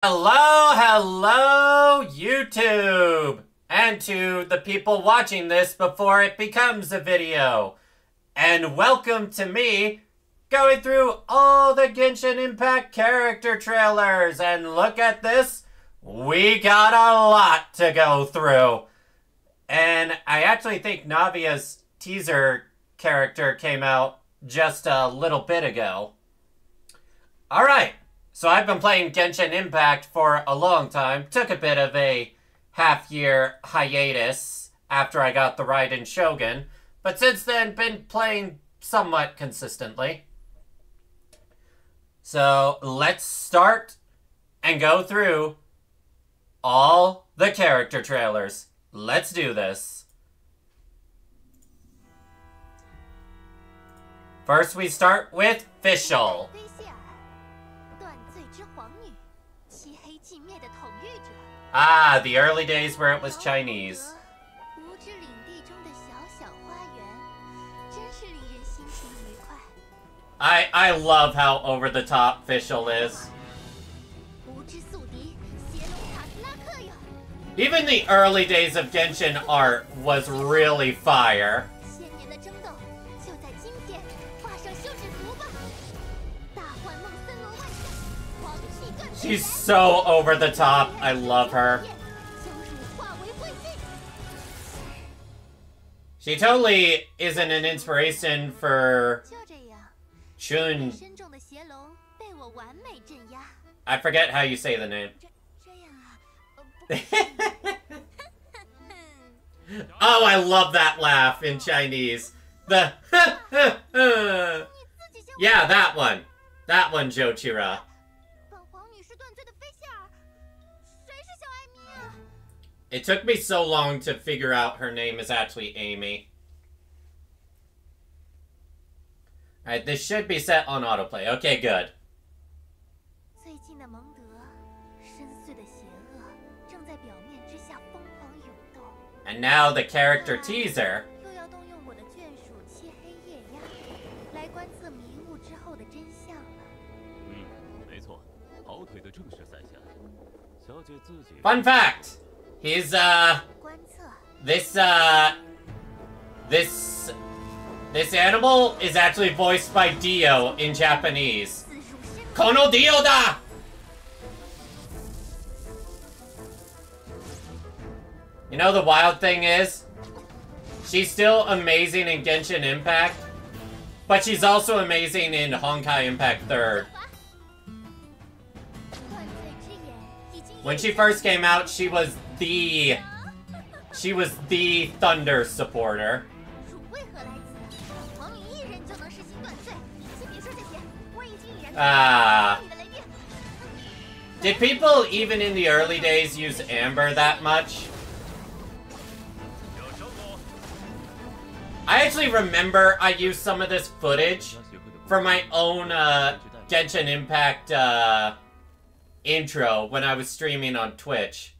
Hello, YouTube! And to the people watching this before it becomes a video. And welcome to me going through all the Genshin Impact character trailers. And look at this, we got a lot to go through. And I actually think Navia's teaser character came out just a little bit ago. Alright. So I've been playing Genshin Impact for a long time. Took a bit of a half-year hiatus after I got the Raiden Shogun. But since then, been playing somewhat consistently. So let's start and go through all the character trailers. Let's do this. First we start with Fischl. Ah, the early days where it was Chinese. I love how over-the-top Fischl is. Even the early days of Genshin art was really fire. She's so over the top. I love her. She totally isn't an inspiration for Chun. I forget how you say the name. Oh, I love that laugh in Chinese. The yeah, that one. That one, Jochira. It took me so long to figure out her name is actually Amy. Alright, this should be set on autoplay. Okay, good. And now the character teaser. Fun fact! He's, this animal is actually voiced by Dio in Japanese. Kono Dio da! You know, the wild thing is, she's still amazing in Genshin Impact, but she's also amazing in Honkai Impact 3rd. When she first came out, she was the Thunder supporter. Did people even in the early days use Amber that much? I actually remember I used some of this footage for my own Genshin Impact intro when I was streaming on Twitch.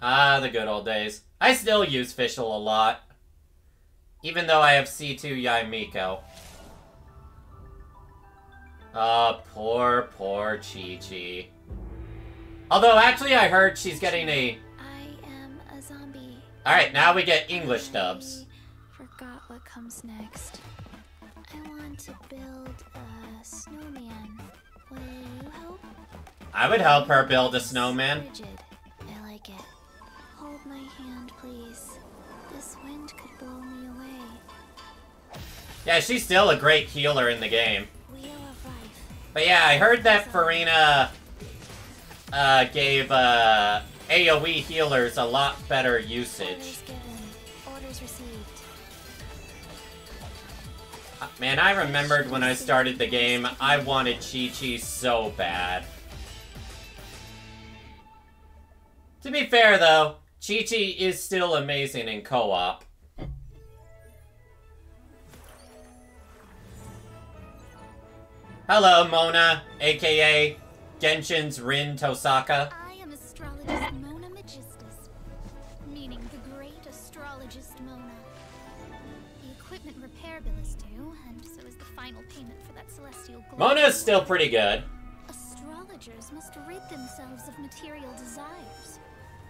Ah, the good old days. I still use Fischl a lot, even though I have C2 Yai Miko. Oh, poor Chi-Chi. Although, actually, I heard she's getting a... I am a zombie. Alright, now we get English dubs. Forgot what comes next. I want to build a snowman. Will you help? I would help her build a snowman. Rigid. I like it. Hold my hand, please. This wind could blow me away. Yeah, she's still a great healer in the game. Wheel of life. But yeah, I heard that Farina gave AoE healers a lot better usage. Orders given. Orders received. Man, I remembered when I started the game, I wanted Chi-Chi so bad. To be fair, though, Chi-Chi is still amazing in co-op. Hello, Mona, aka Genshin's Rin Tosaka. I am astrologist Mona Magistus, meaning the great astrologist Mona. The equipment repair bill is due, and so is the final payment for that celestial glow. Mona's still pretty good. Astrologist villagers must rid themselves of material desires.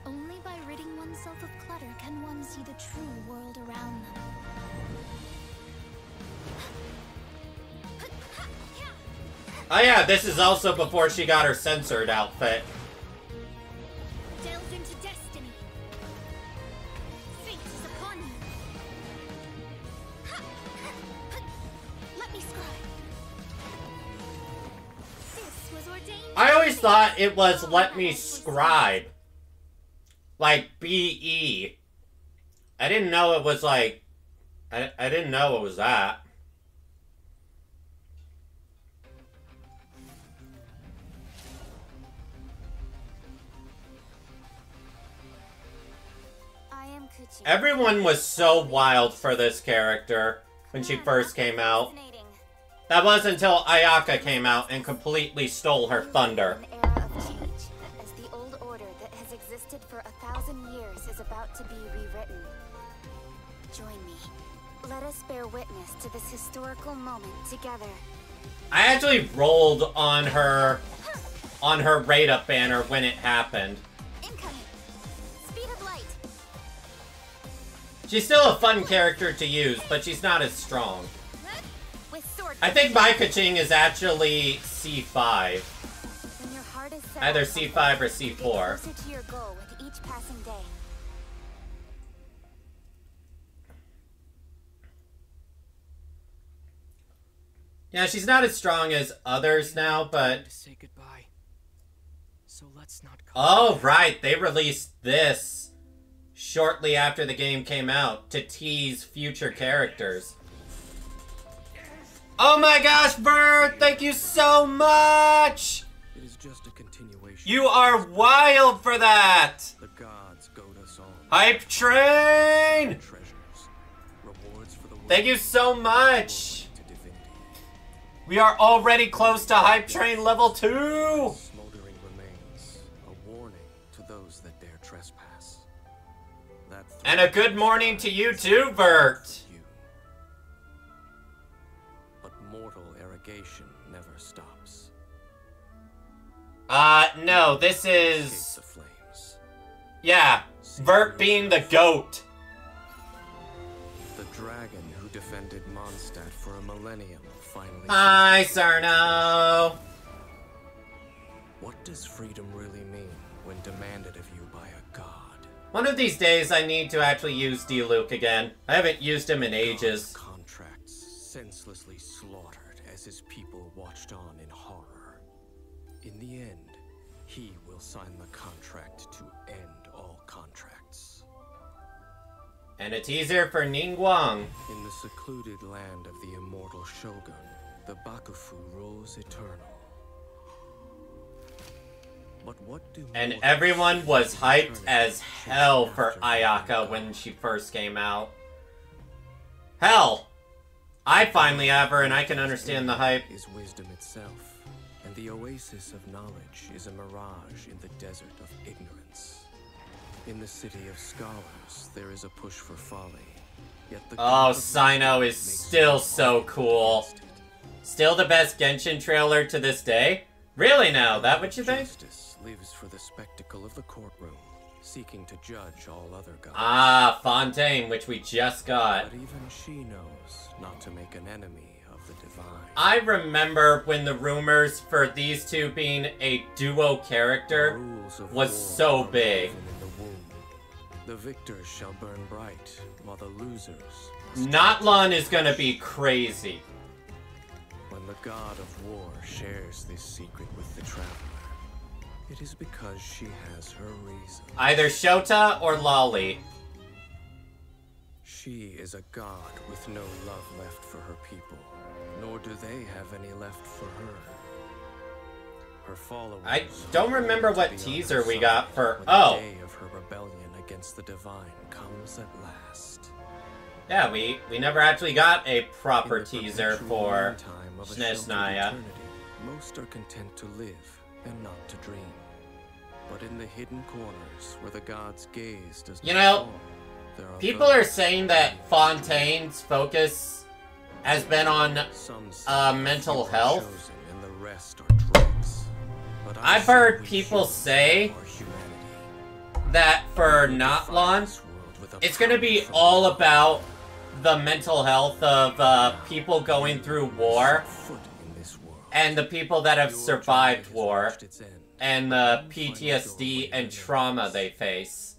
Only by ridding oneself of clutter can one see the true world around them. Oh yeah, this is also before she got her censored outfit. Delve into destiny. Fate is upon you. Let me scribe. This was ordained. I always thought it was let me scribe. Like B-E. I didn't know it was like... I didn't know it was that. Everyone was so wild for this character when she first came out. That was until Ayaka came out and completely stole her thunder. An era of change, as the old order that has existed for 1,000 years is about to be rewritten. Join me. Let us bear witness to this historical moment together. I actually rolled on her rate up banner when it happened. Incoming. Speed of light. She's still a fun character to use, but she's not as strong. With sword. I think my Kaching is actually C5. When your heart is set Either on C5 or something, you get C4. closer to your goal with each passing day. Yeah, she's not as strong as others now, but... To say goodbye. So let's not call Oh, right, they released this shortly after the game came out to tease future characters. Oh my gosh, Bert! Thank you so much! It is just a continuation. You are wild for that! The gods goad us on. Hype train! Treasures. Rewards for the work Thank you so much! to divinity. We are already close to Hype Train level 2! Smoldering remains. A warning to those that dare trespass. That And a good morning to you too, Bert! you. But mortal irrigation never stops. No, this Escape is... the flames. Yeah, Vert being the goat. The dragon who defended Mondstadt for a millennium finally. Hi, Sarno! What does freedom really mean when demanded of you by a god? One of these days I need to actually use D-Luke again. I haven't used him in ages. Contracts senselessly slaughtered as his people watched on in horror. In the end, he will sign the contract to end all contracts. And a teaser for Ningguang. In the secluded land of the immortal Shogun, the Bakufu rules eternal. But what do And mortals everyone was see hyped eternity as hell for after Ayaka when she first came out. Hell! I finally have her and I can understand the hype. is wisdom itself, and the oasis of knowledge is a mirage in the desert of ignorance. In the city of scholars, there is a push for folly. Yet the Oh, god of Sino wisdom is makes still no so argument cool. against it. Still the best Genshin trailer to this day? Really now, that what you think? Justice lives for the spectacle of the courtroom, seeking to judge all other gods. Ah, Fontaine, which we just got. But even she knows not to make an enemy of the divine. I remember when the rumors for these two being a duo character Rules of was war so are big. woven in the womb. The victors shall burn bright, while the losers must Notlon is gonna be crazy. When the god of war shares this secret with the traveler, it is because she has her reason. Either Shota or Lolly. She is a god with no love left for her people, nor do they have any left for her. Her followers. I don't remember hope to what be on teaser her we side got for- when oh. the day of her rebellion against the divine comes at last. Yeah, we never actually got a proper In the teaser perpetual for meantime of a Snesnaya. sheltered eternity, most are content to live and not to dream. But in the hidden corners where the god's gaze does You not know, fall, there are people those are saying that Fontaine's focus has been on some say mental few are health. chosen and the rest are dregs. But I've heard people say that for not launch, it's gonna be all about the mental health of people going through war and the people that have survived war and the PTSD and trauma they face.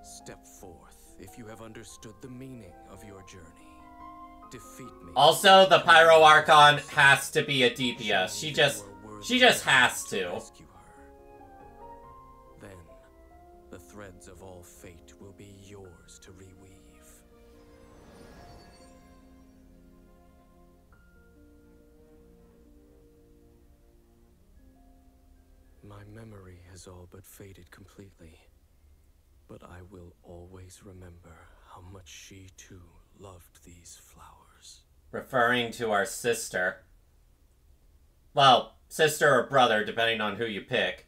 Step forth if you have understood the meaning of your journey. Defeat me. Also, the Pyro Archon has to be a DPS. She just has to. Rescue her. Then, the threads of all fate will be yours to reweave. My memory has all but faded completely, but I will always remember how much she too loved these flowers. Referring to our sister. Well, sister or brother, depending on who you pick.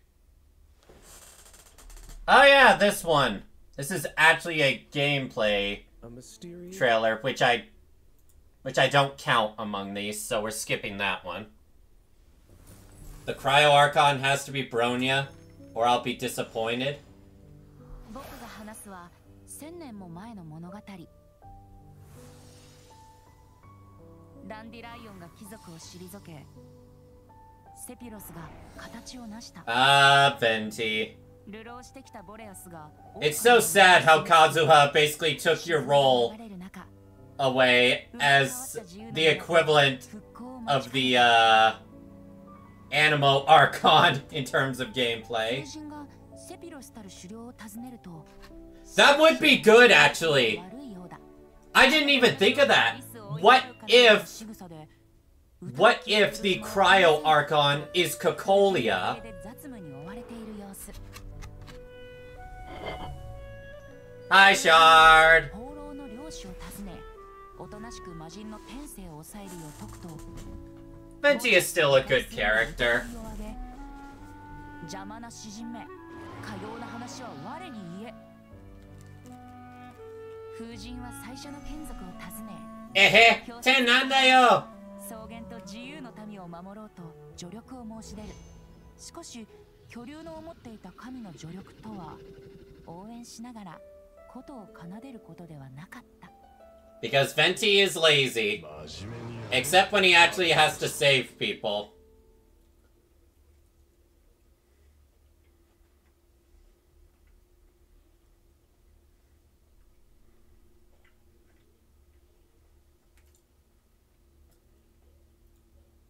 Oh yeah, this one. This is actually a gameplay trailer, which I don't count among these, so we're skipping that one. The Cryo Archon has to be Bronya, or I'll be disappointed. Venti. It's so sad how Kazuha basically took your role away as the equivalent of the, Animo Archon in terms of gameplay. That would be good, actually. I didn't even think of that. What if the Cryo Archon is Cocolia? Hi, Shard. Venti is still a good character. Ten nanda yo! 草原と自由の民を守ろうと助力を申し出る。しかし巨竜の思っていた神の助力とは応援しながらことを奏でることではなかった。 Because Venti is lazy. Except when he actually has to save people.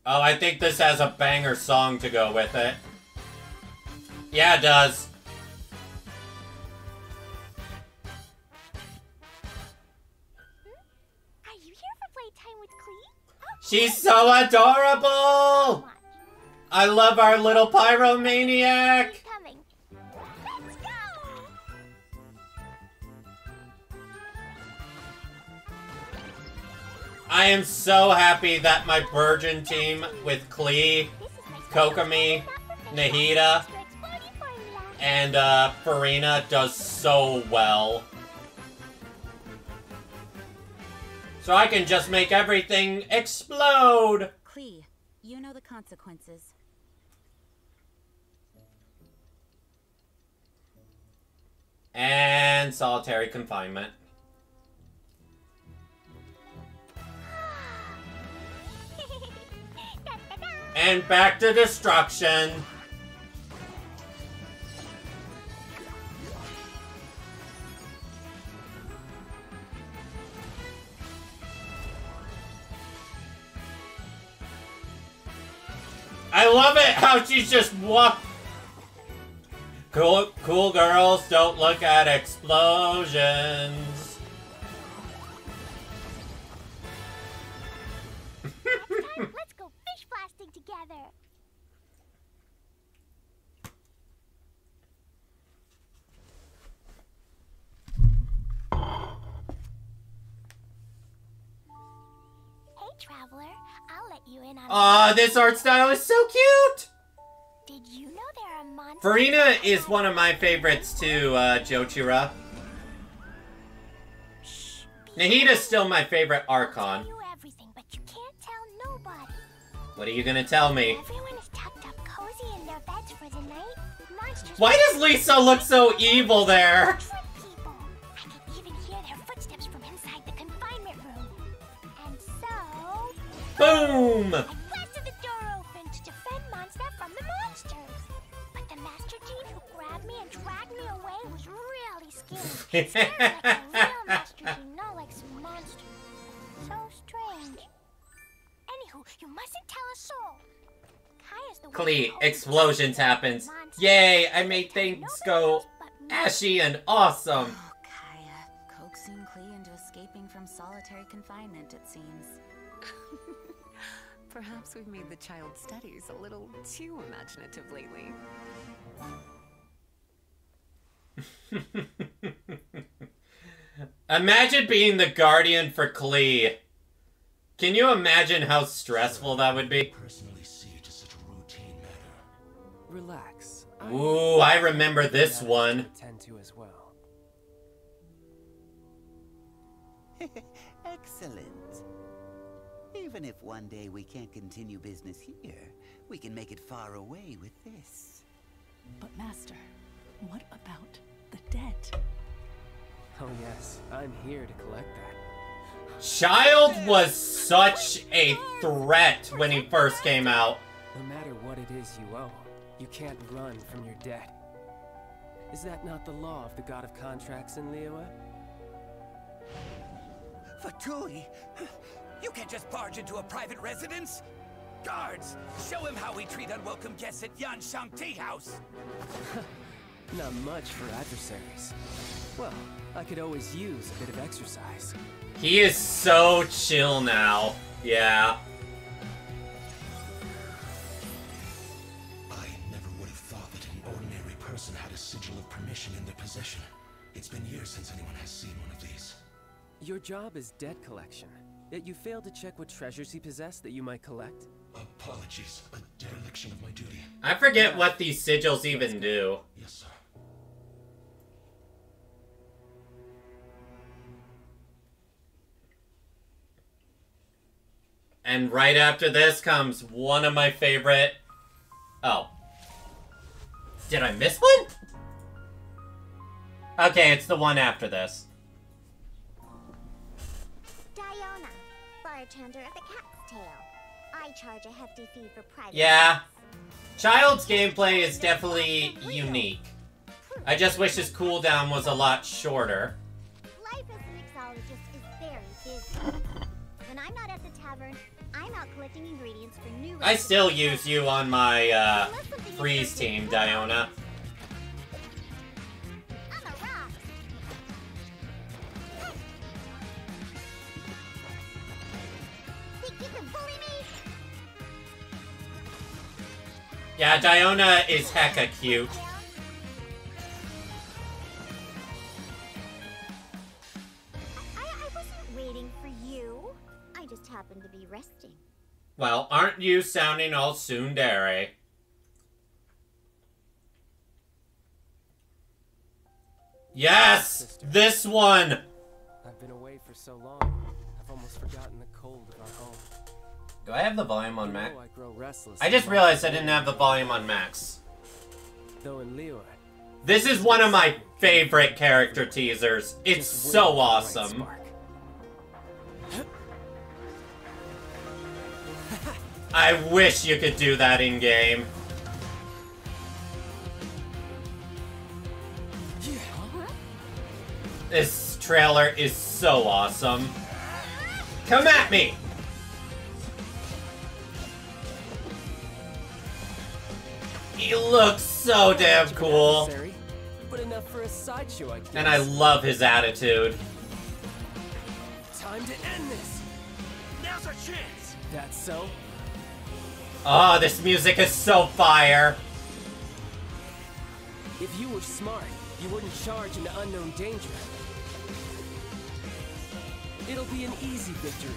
Oh, I think this has a banger song to go with it. Yeah, it does. She's so adorable! I love our little pyromaniac! I am so happy that my Virgin team with Klee, Kokomi, Nahida, and Farina does so well. So I can just make everything explode! Klee, you know the consequences. And solitary confinement. And back to destruction. I love it how she's just Cool girls don't look at explosions. Let's go fish blasting together. Hey, Traveler. I'll let you in on. Aw, this art style is so cute! Did you know there are monsters? Farina is one of my favorites too, Jochira. Nahida's still my favorite Archon. Everything, but you can't tell nobody. What are you gonna tell me? Everyone is tucked up cozy for the night. Monsters. Why does Lisa look so evil there? Trick people. I can even hear their footsteps from inside the confinement room. And so. Boom! I blasted the door open to defend Monster from the monsters. But the Master Chief who grabbed me and dragged me away was really scary. Scary like a real Master Chief, not like some monster. So strange. Anywho, you mustn't tell a soul. Kaya's the one Klee, who owns explosions the happens. monster. Yay, I made things go ashy and awesome. Oh, Kaya, coaxing Klee into escaping from solitary confinement, it seems. Perhaps we've made the child's studies a little too imaginative lately. Imagine being the guardian for Klee. Can you imagine how stressful that would be? Personally see it as such a routine matter. Relax. Ooh, I remember this one. Attend to as well. Excellent. Even if one day we can't continue business here, we can make it far away with this. But Master, what about the dead? Oh yes, I'm here to collect that. Child was such a threat when he first came out. No matter what it is you owe, you can't run from your debt. Is that not the law of the god of contracts in Liyue? Fatui? You can't just barge into a private residence? Guards, show him how we treat unwelcome guests at Yanshang Tea House. Not much for adversaries. Well, I could always use a bit of exercise. He is so chill now. Yeah. I never would have thought that an ordinary person had a sigil of permission in their possession. It's been years since anyone has seen one of these. Your job is debt collection, yet you failed to check what treasures he possessed that you might collect? Apologies, a dereliction of my duty. I forget what these sigils even do. Yes, sir. And right after this comes one of my favorite... Oh. Did I miss one? Okay, it's the one after this. Diona, bartender of the Cat's Tail. I charge a hefty fee for private. Yeah. Child's gameplay is definitely unique. I just wish his cooldown was a lot shorter. Life as a mixologist is very busy. When I'm not at the tavern, I'm out collecting ingredients for new I recipes. still use you on my, freeze team, Diona. I'm a rock. Think you can bully me? Yeah, Diona is hecka cute. I wasn't waiting for you. I just happened to be resting. Well, aren't you sounding all tsundere? Yes! This one! I've been away for so long, I've almost forgotten the cold of our home. Do I have the volume on max? I grow restless. I just realized I didn't have the volume on max. Though in Liyue, This is one of my favorite character teasers. It's so awesome. I wish you could do that in game. This trailer is so awesome. Come at me! He looks so damn cool. But enough for a sideshow, I guess. And I love his attitude. Time to end this. Now's our chance. That's so. Oh, this music is so fire. If you were smart, you wouldn't charge into unknown danger. It'll be an easy victory,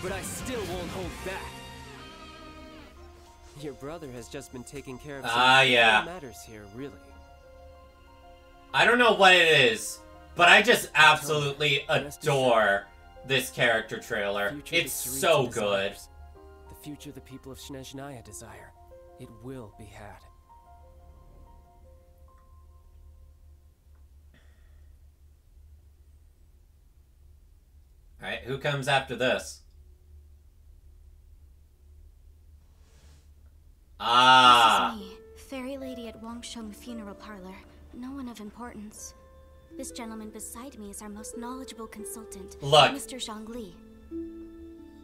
but I still won't hold back. Your brother has just been taking care of some yeah. matters here, really. I don't know what it is, but I just absolutely adore this character trailer. It's so good. The future the people of Snezhnaya desire, it will be had. Alright, who comes after this? Ah. This is me, Fairy Lady at Wangsheng Funeral Parlor. No one of importance. This gentleman beside me is our most knowledgeable consultant, Look. Mr. Zhongli.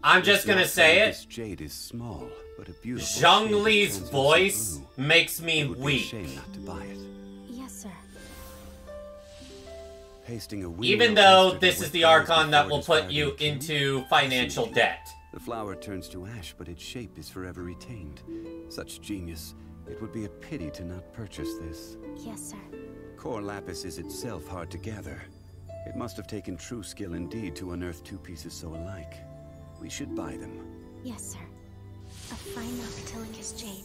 I'm just gonna say it. This jade is small, but a beautiful Zhongli's voice makes me weep. Shame not to buy it. Yes, sir. Pasting a Even though this is the Archon that will put you into financial debt. The flower turns to ash, but its shape is forever retained. Such genius, it would be a pity to not purchase this. Yes, sir. Core lapis is itself hard to gather. It must have taken true skill indeed to unearth two pieces so alike. We should buy them. Yes, sir. A fine Noctilicus jade,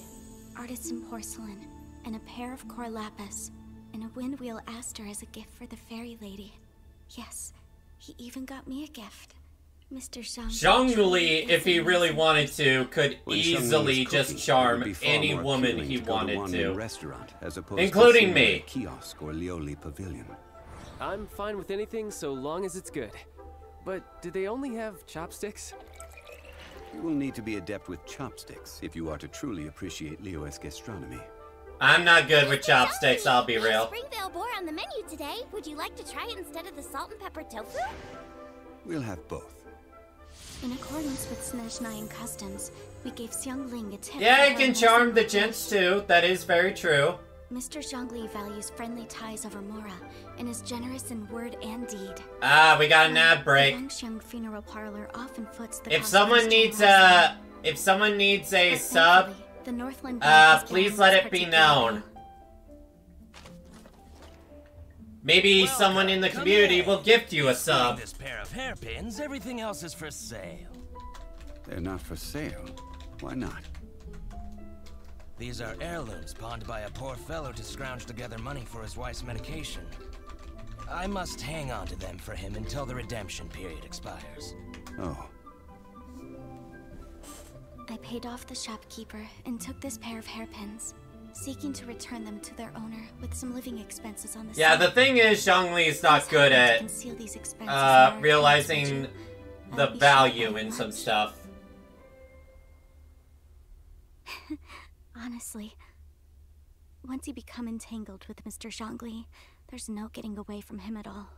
artisan porcelain, and a pair of core lapis, and a windwheel aster as a gift for the fairy lady. Yes, he even got me a gift. Mr. Zhongli, if he really wanted to, could easily just charm any woman he wanted to, restaurant, as opposed including to me. Kiosk or Lioli Pavilion. I'm fine with anything so long as it's good. But do they only have chopsticks? You will need to be adept with chopsticks if you are to truly appreciate Liyue's gastronomy. I'm not good with chopsticks, I'll be real. Springvale boar on the menu today. Would you like to try it instead of the salt and pepper tofu? We'll have both. In accordance with Snezhnayan customs, we gave Xiangling a tip. Yeah, I can charm the gents too. That is very true. Mr. Zhongli values friendly ties over Mora, and is generous in word and deed. Ah, we got an ad break. Wangsheng Funeral Parlor often foots the If someone needs a sub, the Northland please let it be known. Maybe someone in the community will gift you a sub. This pair of hairpins, everything else is for sale. They're not for sale. Why not? These are heirlooms pawned by a poor fellow to scrounge together money for his wife's medication. I must hang on to them for him until the redemption period expires. Oh. I paid off the shopkeeper and took this pair of hairpins, seeking to return them to their owner with some living expenses on the side. Yeah, the thing is, Zhongli's not good at realizing the value in some stuff. Honestly, once you become entangled with Mr. Zhongli, there's no getting away from him at all.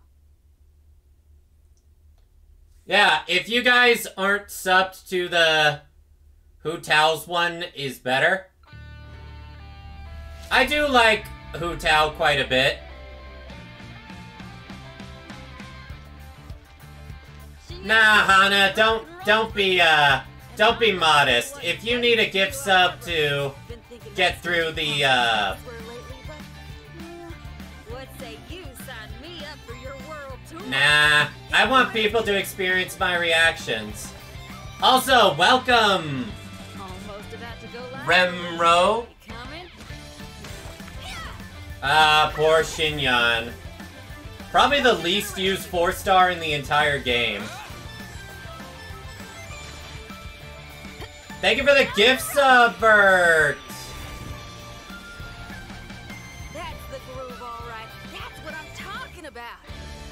Yeah, if you guys aren't subbed to the Hu Tao's one is better. I do like Hu Tao quite a bit. Nah, Hana, don't be modest. If you need a gift sub to get through the Nah, I want people to experience my reactions. Also, welcome, Remro. Poor Xinyan. Probably the least used 4-star in the entire game. Thank you for the gift sub, Bert! That's the groove, alright. That's what I'm talking about.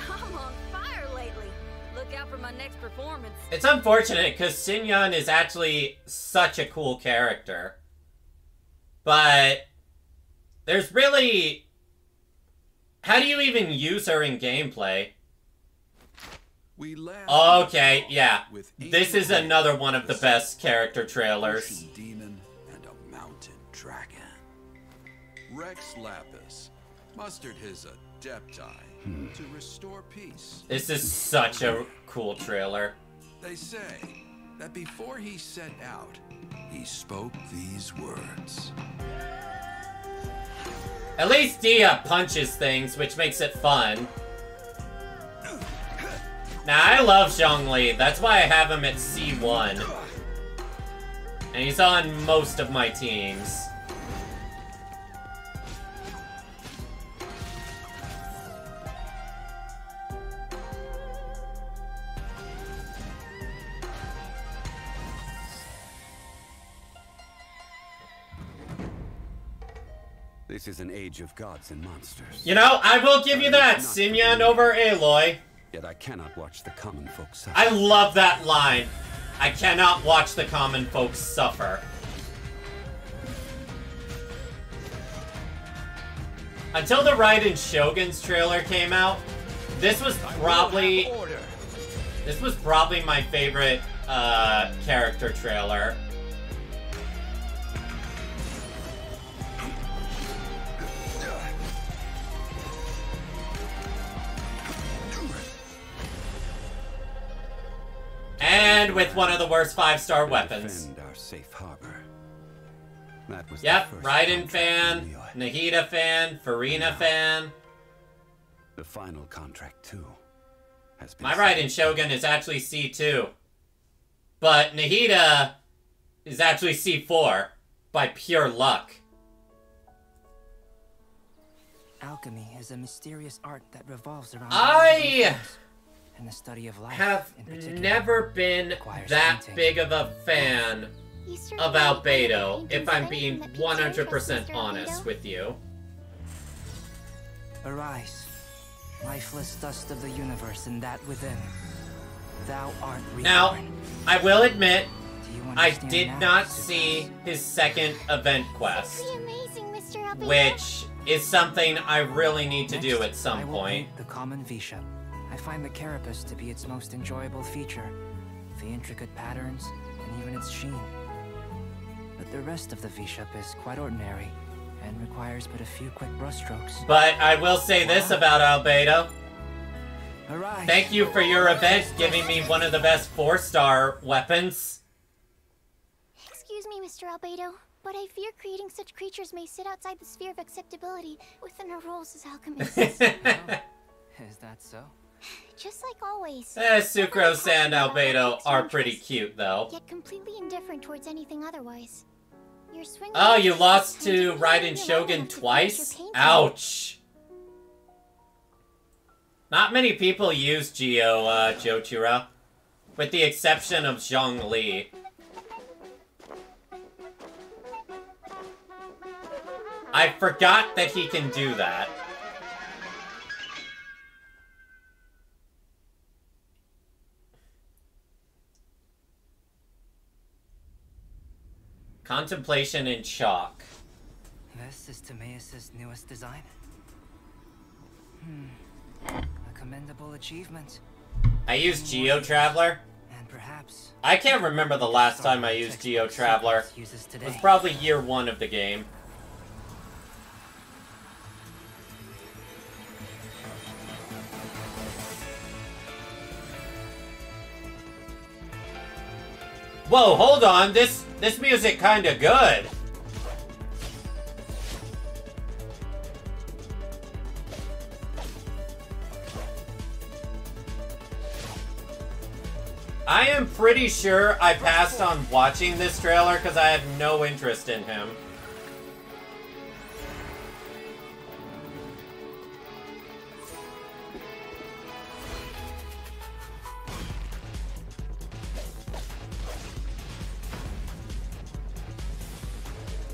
I'm on fire lately. Look out for my next performance. It's unfortunate, because Xinyan is actually such a cool character. But there's really... How do you even use her in gameplay? Okay, yeah. This is another one of the best character trailers. Demon and a mountain dragon. Rex Lapis mustered his adepti to restore peace. This is such a cool trailer. They say that before he set out, he spoke these words. At least Dia punches things, which makes it fun. Now, I love Zhongli. That's why I have him at C1. And he's on most of my teams. This is an age of gods and monsters. You know, I will give you that. Xinyan over Aloy. Yet I cannot watch the common folk suffer. I love that line. I cannot watch the common folks suffer. Until the Raiden Shogun's trailer came out, this was probably my favorite character trailer. And with one of the worst 5-star weapons. Defend our safe harbor. That was yep, the first Raiden fan, Nahida fan, Farina fan. The final contract too has been My Raiden Shogun is actually C2. But Nahida is actually C4 by pure luck. Alchemy is a mysterious art that revolves around and the study of life have never been that big of a fan of Albedo, if I'm being 100% honest with you. Arise, lifeless dust of the universe and that within. Thou art reborn. Now, I will admit, I did not see his second event quest, which is something I really need to do at some point. The common V-ship. I find the carapace to be its most enjoyable feature, the intricate patterns, and even its sheen. But the rest of the V-ship is quite ordinary, and requires but a few quick brushstrokes. But I will say this about Albedo. Arise. Thank you for your event, giving me one of the best 4-star weapons. Excuse me, Mr. Albedo, but I fear creating such creatures may sit outside the sphere of acceptability within our roles as alchemists. Is that so? Just like always. Sucrose and Albedo are pretty cute, though. Yet completely indifferent towards anything otherwise. Your swing Oh, you lost to Raiden Shogun twice? Ouch. Not many people use Jochira, with the exception of Zhong Li. I forgot that he can do that. Contemplation in chalk. This is Timaeus' newest design. A commendable achievement. I used Geo Traveler. And perhaps I can't remember the last time I used Geo Traveler. It was probably year 1 of the game. Whoa, hold on. This music kinda good. I am pretty sure I passed on watching this trailer because I had no interest in him.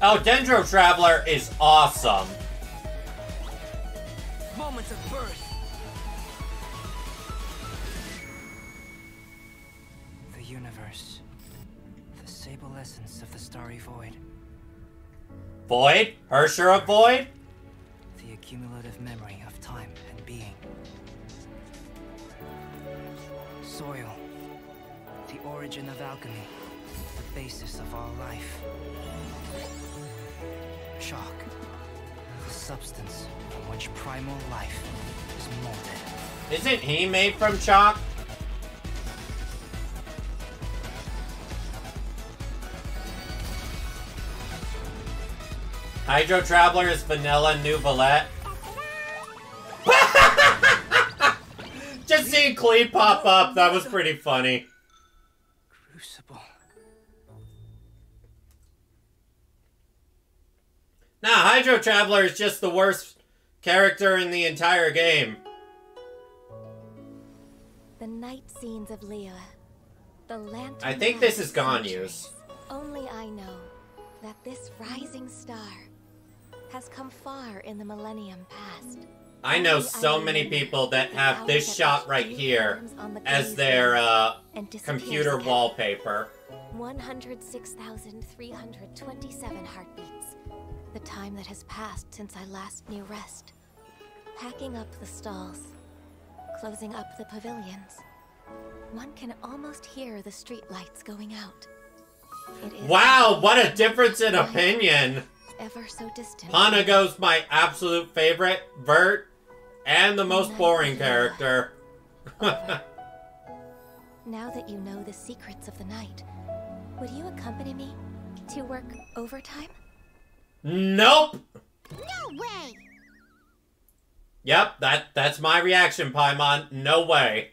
Oh, Dendro Traveler is awesome. Moments of birth. The universe. The sable essence of the starry void. Void? Hersher of Void? The accumulative memory of time and being. Soil. The origin of alchemy. The basis of all life. Chalk, the substance from which primal life is molded. Isn't he made from chalk? Hydro Traveler is vanilla Nouvelette. Just seeing Clee pop up, that was pretty funny. Crucible. Nah, Hydro Traveler is just the worst character in the entire game. The night scenes of Liyue. The lantern. I think this is Ganyu's. Only I know that this rising star has come far in the millennium past. I know so many people that have this shot right here as their computer wallpaper. 106,327 heartbeats. The time that has passed since I last knew rest. Packing up the stalls. Closing up the pavilions. One can almost hear the street lights going out. Wow, what a difference in opinion! Ever so distant. Hanago's my absolute favorite, Vert, and the most boring character. Now that you know the secrets of the night, would you accompany me to work overtime? Nope! No way! Yep, that's my reaction, Paimon. No way.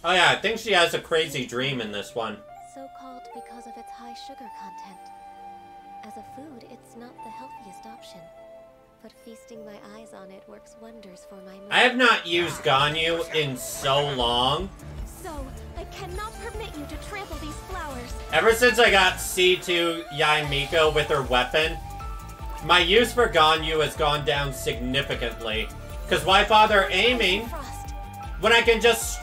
Oh yeah, I think she has a crazy dream in this one. So called because of its high sugar content. As a food, it's not the healthiest option. But feasting my eyes on it works wonders for my mood. I have not used Ganyu in so long. So, I cannot permit you to trample these flowers. Ever since I got C2 Yai Miko with her weapon, my use for Ganyu has gone down significantly. Because why bother aiming when I can just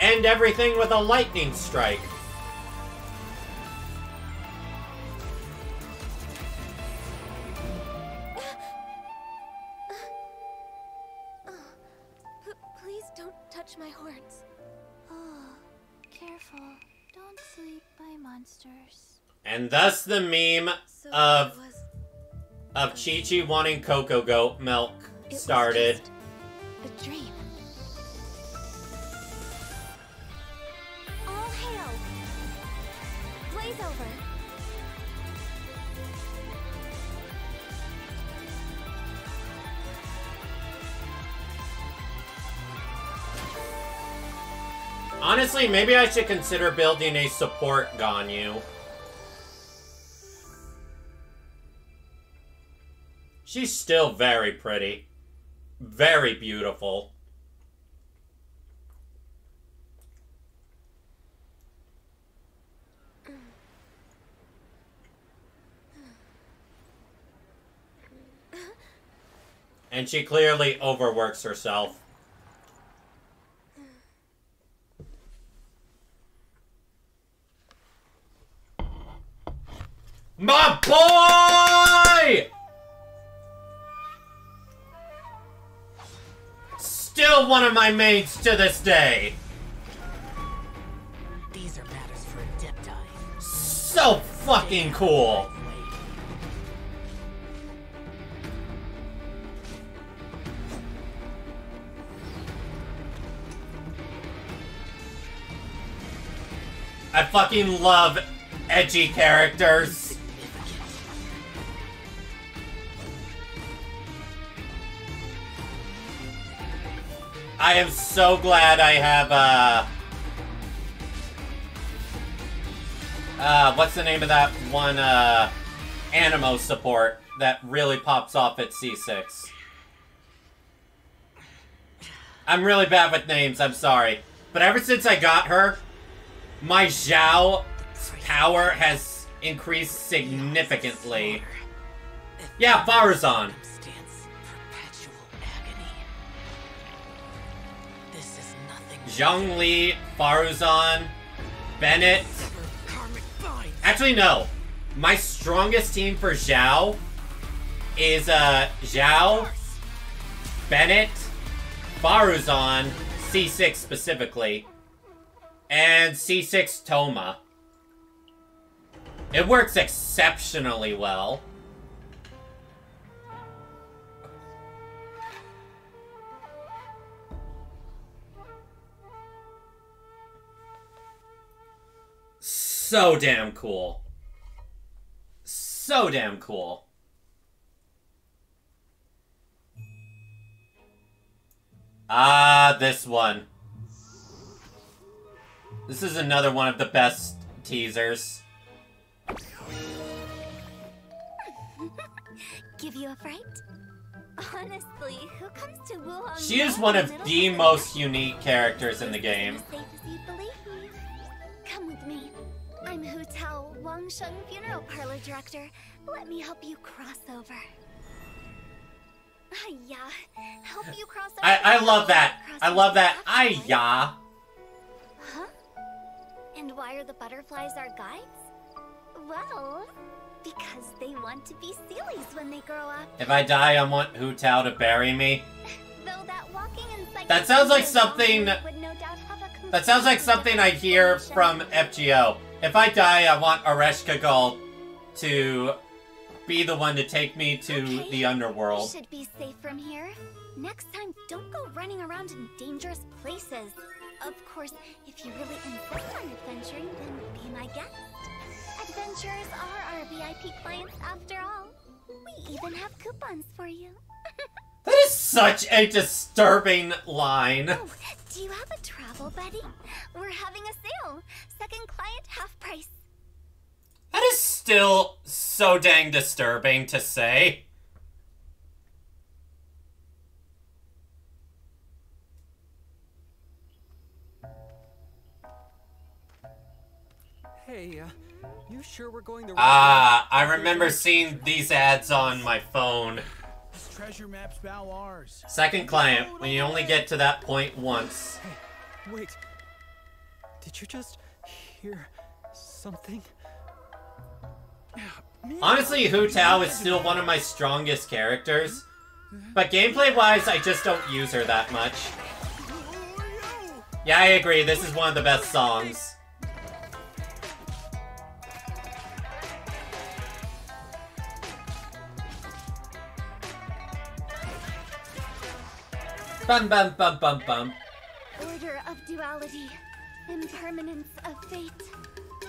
end everything with a lightning strike? Please don't touch my horns. Oh, careful. Don't sleep by monsters. And thus the meme of Chi-Chi wanting cocoa goat milk started. A dream. All hail! Blaze over! Honestly, maybe I should consider building a support Ganyu. She's still very pretty. Very beautiful. And she clearly overworks herself. My boy! Still one of my mates to this day. These are matters for Adepti. So fucking cool. I fucking love edgy characters. I am so glad I have, what's the name of that one, Animo support that really pops off at C6. I'm really bad with names, I'm sorry. But ever since I got her, my Zhao power has increased significantly. Yeah, Faruzan. Zhongli, Faruzan, Bennett. Actually, no. My strongest team for Zhao is Zhao, Bennett, Faruzan, C6 specifically, and C6 Toma. It works exceptionally well. So damn cool. So damn cool. Ah, this one. This is another one of the best teasers. give you a fright? Honestly, who comes to Wuhan? She is one of the most unique characters in the game. As safe as you believe me. Come with me. I'm Hu Tao, Wangsheng Funeral Parlor Director. Let me help you cross over. Yeah, help you cross over. I love that. I love that. Yeah. Huh? And why are the butterflies our guides? Well, because they want to be Sealies when they grow up. If I die, I want Hu Tao to bury me. Though that walking and That sounds like something. That sounds like something I hear from FGO. If I die, I want Areshka Gull to be the one to take me to the underworld. We should be safe from here. Next time, don't go running around in dangerous places. Of course, if you really insist on adventuring, then be my guest. Adventurers are our VIP clients after all. We even have coupons for you. That is such a disturbing line. Oh, do you have a travel buddy? We're having a sale. Second client, half price. That is still so dang disturbing to say. Hey, you sure we're going to... I remember seeing these ads on my phone. This treasure map's bow ours. Second client, when you only get to that point once. Hey, wait. Did you just hear something? Honestly, Hu Tao is still one of my strongest characters. But gameplay-wise, I just don't use her that much. Yeah, I agree, this is one of the best songs. Bum bum bum bum bum. Order of duality, impermanence of fate.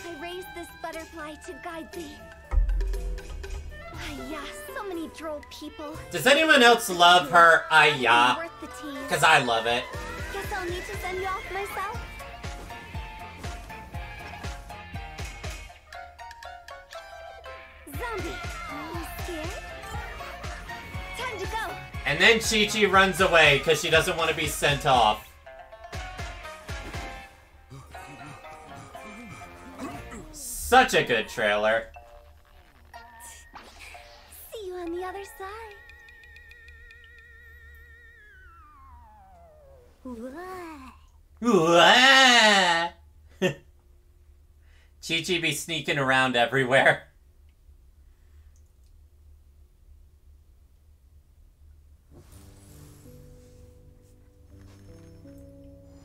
I raise this butterfly to guide thee. Yeah, so many droll people. Does anyone else love her yeah? Because I love it. Guess I'll need to send you off myself. Zombie, are you scared? Time to go. And then Chi-Chi runs away because she doesn't want to be sent off. Such a good trailer. See you on the other side. Chi-Chi be sneaking around everywhere.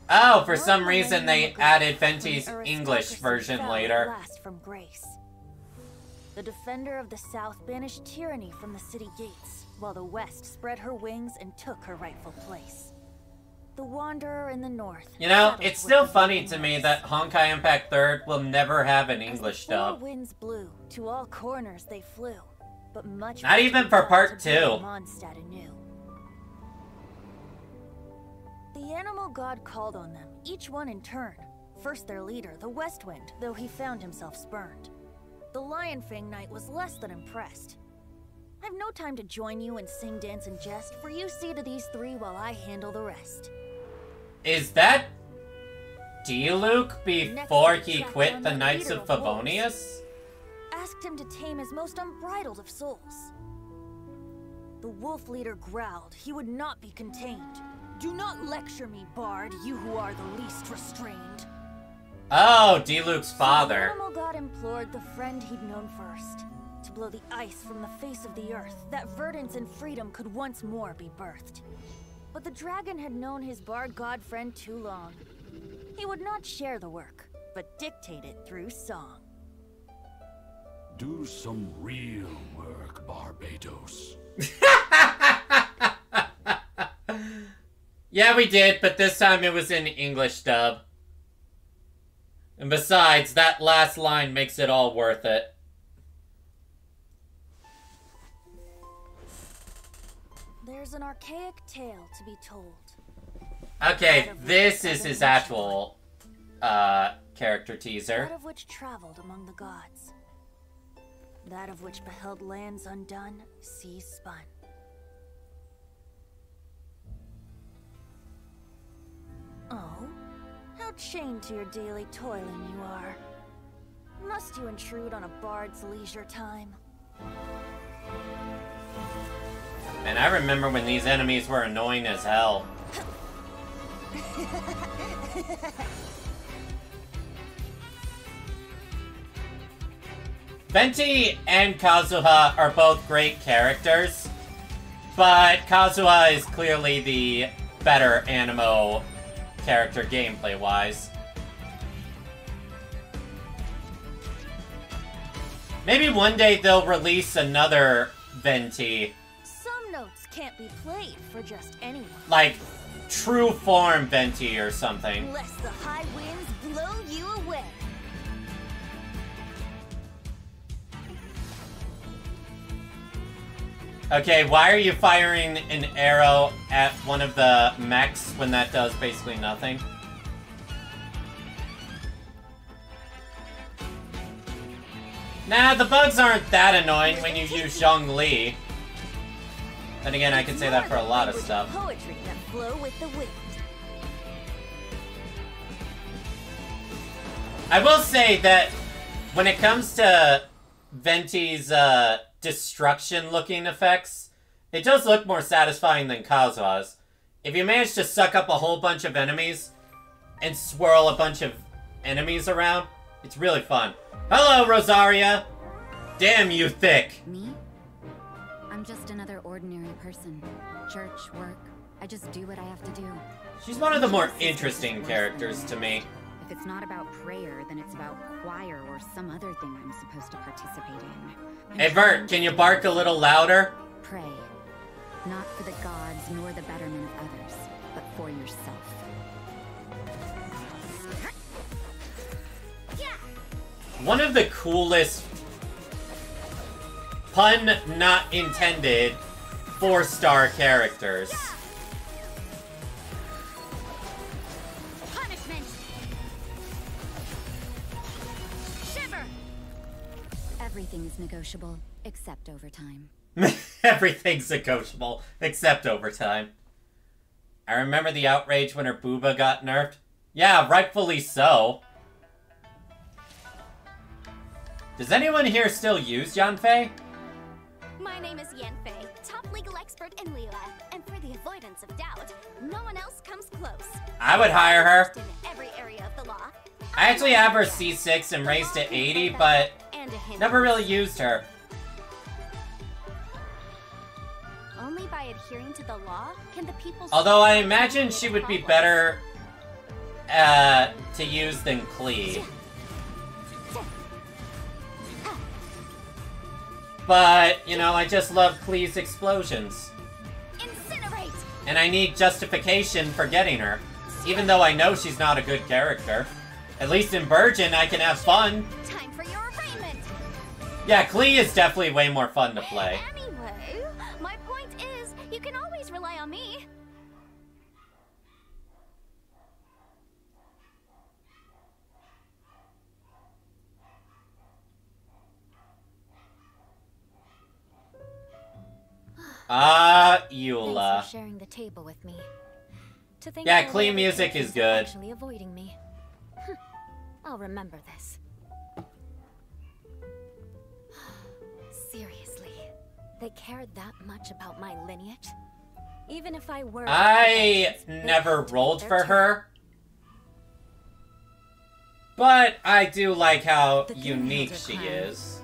Oh, for some reason they added Venti's English version later. From grace. The defender of the South banished tyranny from the city gates, while the West spread her wings and took her rightful place. The wanderer in the North. You know, it's still funny to me that Honkai Impact 3rd will never have an English dub. Winds blew, to all corners they flew, but much not even for part 2. Mondstadt anew. The animal god called on them, each one in turn. First their leader, the West Wind, though he found himself spurned. The Lion Fang Knight was less than impressed. I've no time to join you and sing, dance, and jest, for you see to these three while I handle the rest. Is that Diluc before he quit the Knights of Favonius? Asked him to tame his most unbridled of souls. The wolf leader growled he would not be contained. Do not lecture me, Bard, you who are the least restrained. Oh, Diluc's father. The animal god implored the friend he'd known first, to blow the ice from the face of the earth, that verdance and freedom could once more be birthed. But the dragon had known his bard god friend too long. He would not share the work, but dictate it through song. Do some real work, Barbados. Yeah, we did, but this time it was in English dub. And besides, that last line makes it all worth it. There's an archaic tale to be told. Okay, this is his actual character teaser. That of which traveled among the gods. That of which beheld lands undone, seas spun. Oh? How chained to your daily toiling you are. Must you intrude on a bard's leisure time? And I remember when these enemies were annoying as hell. Venti and Kazuha are both great characters, but Kazuha is clearly the better Animo character gameplay-wise. Maybe one day they'll release another Venti. Some notes can't be played for just anyone. Like, true form Venti or something. Lest the high winds blow you away. Okay, why are you firing an arrow at one of the mechs when that does basically nothing? Nah, the bugs aren't that annoying when you use Zhongli. Then again, I can say that for a lot of stuff. Poetry that flow with the wind. I will say that when it comes to Venti's destruction-looking effects, it does look more satisfying than Kazuha's. If you manage to suck up a whole bunch of enemies and swirl a bunch of enemies around, it's really fun. Hello, Rosaria! Damn, you thick! Me? I'm just another ordinary person. Church, work, I just do what I have to do. She's one of the more interesting characters to me. If it's not about prayer, then it's about choir or some other thing I'm supposed to participate in. Hey, Vert, can you bark a little louder? Pray. Not for the gods nor the betterment of others, but for yourself. One of the coolest, pun not intended, 4-star characters. Punishment. Shiver. Everything is negotiable, except overtime. Everything's negotiable, except overtime. I remember the outrage when her booba got nerfed. Yeah, rightfully so. Does anyone here still use Yanfei? My name is Yanfei, top legal expert in Liyue, and for the avoidance of doubt, no one else comes close. I would hire her. In every area of the law. I actually have her C6 and raised to 80, but never really used her. Only by adhering to the law can the people. Although I imagine she would be better to use than Klee. But, you know, I just love Klee's explosions. Incinerate. And I need justification for getting her. Even though I know she's not a good character. At least in Virgin, I can have fun. Time for your arraignment. Yeah, Klee is definitely way more fun to play. Anyway, my point is, you can always rely on me. Eula. Thanks for sharing the table with me. To think Yeah, that Klee other music is characters are good. Actually avoiding me. I'll remember this. Seriously, they cared that much about my lineage? Even if I were... I never rolled for her. But I do like how unique she is.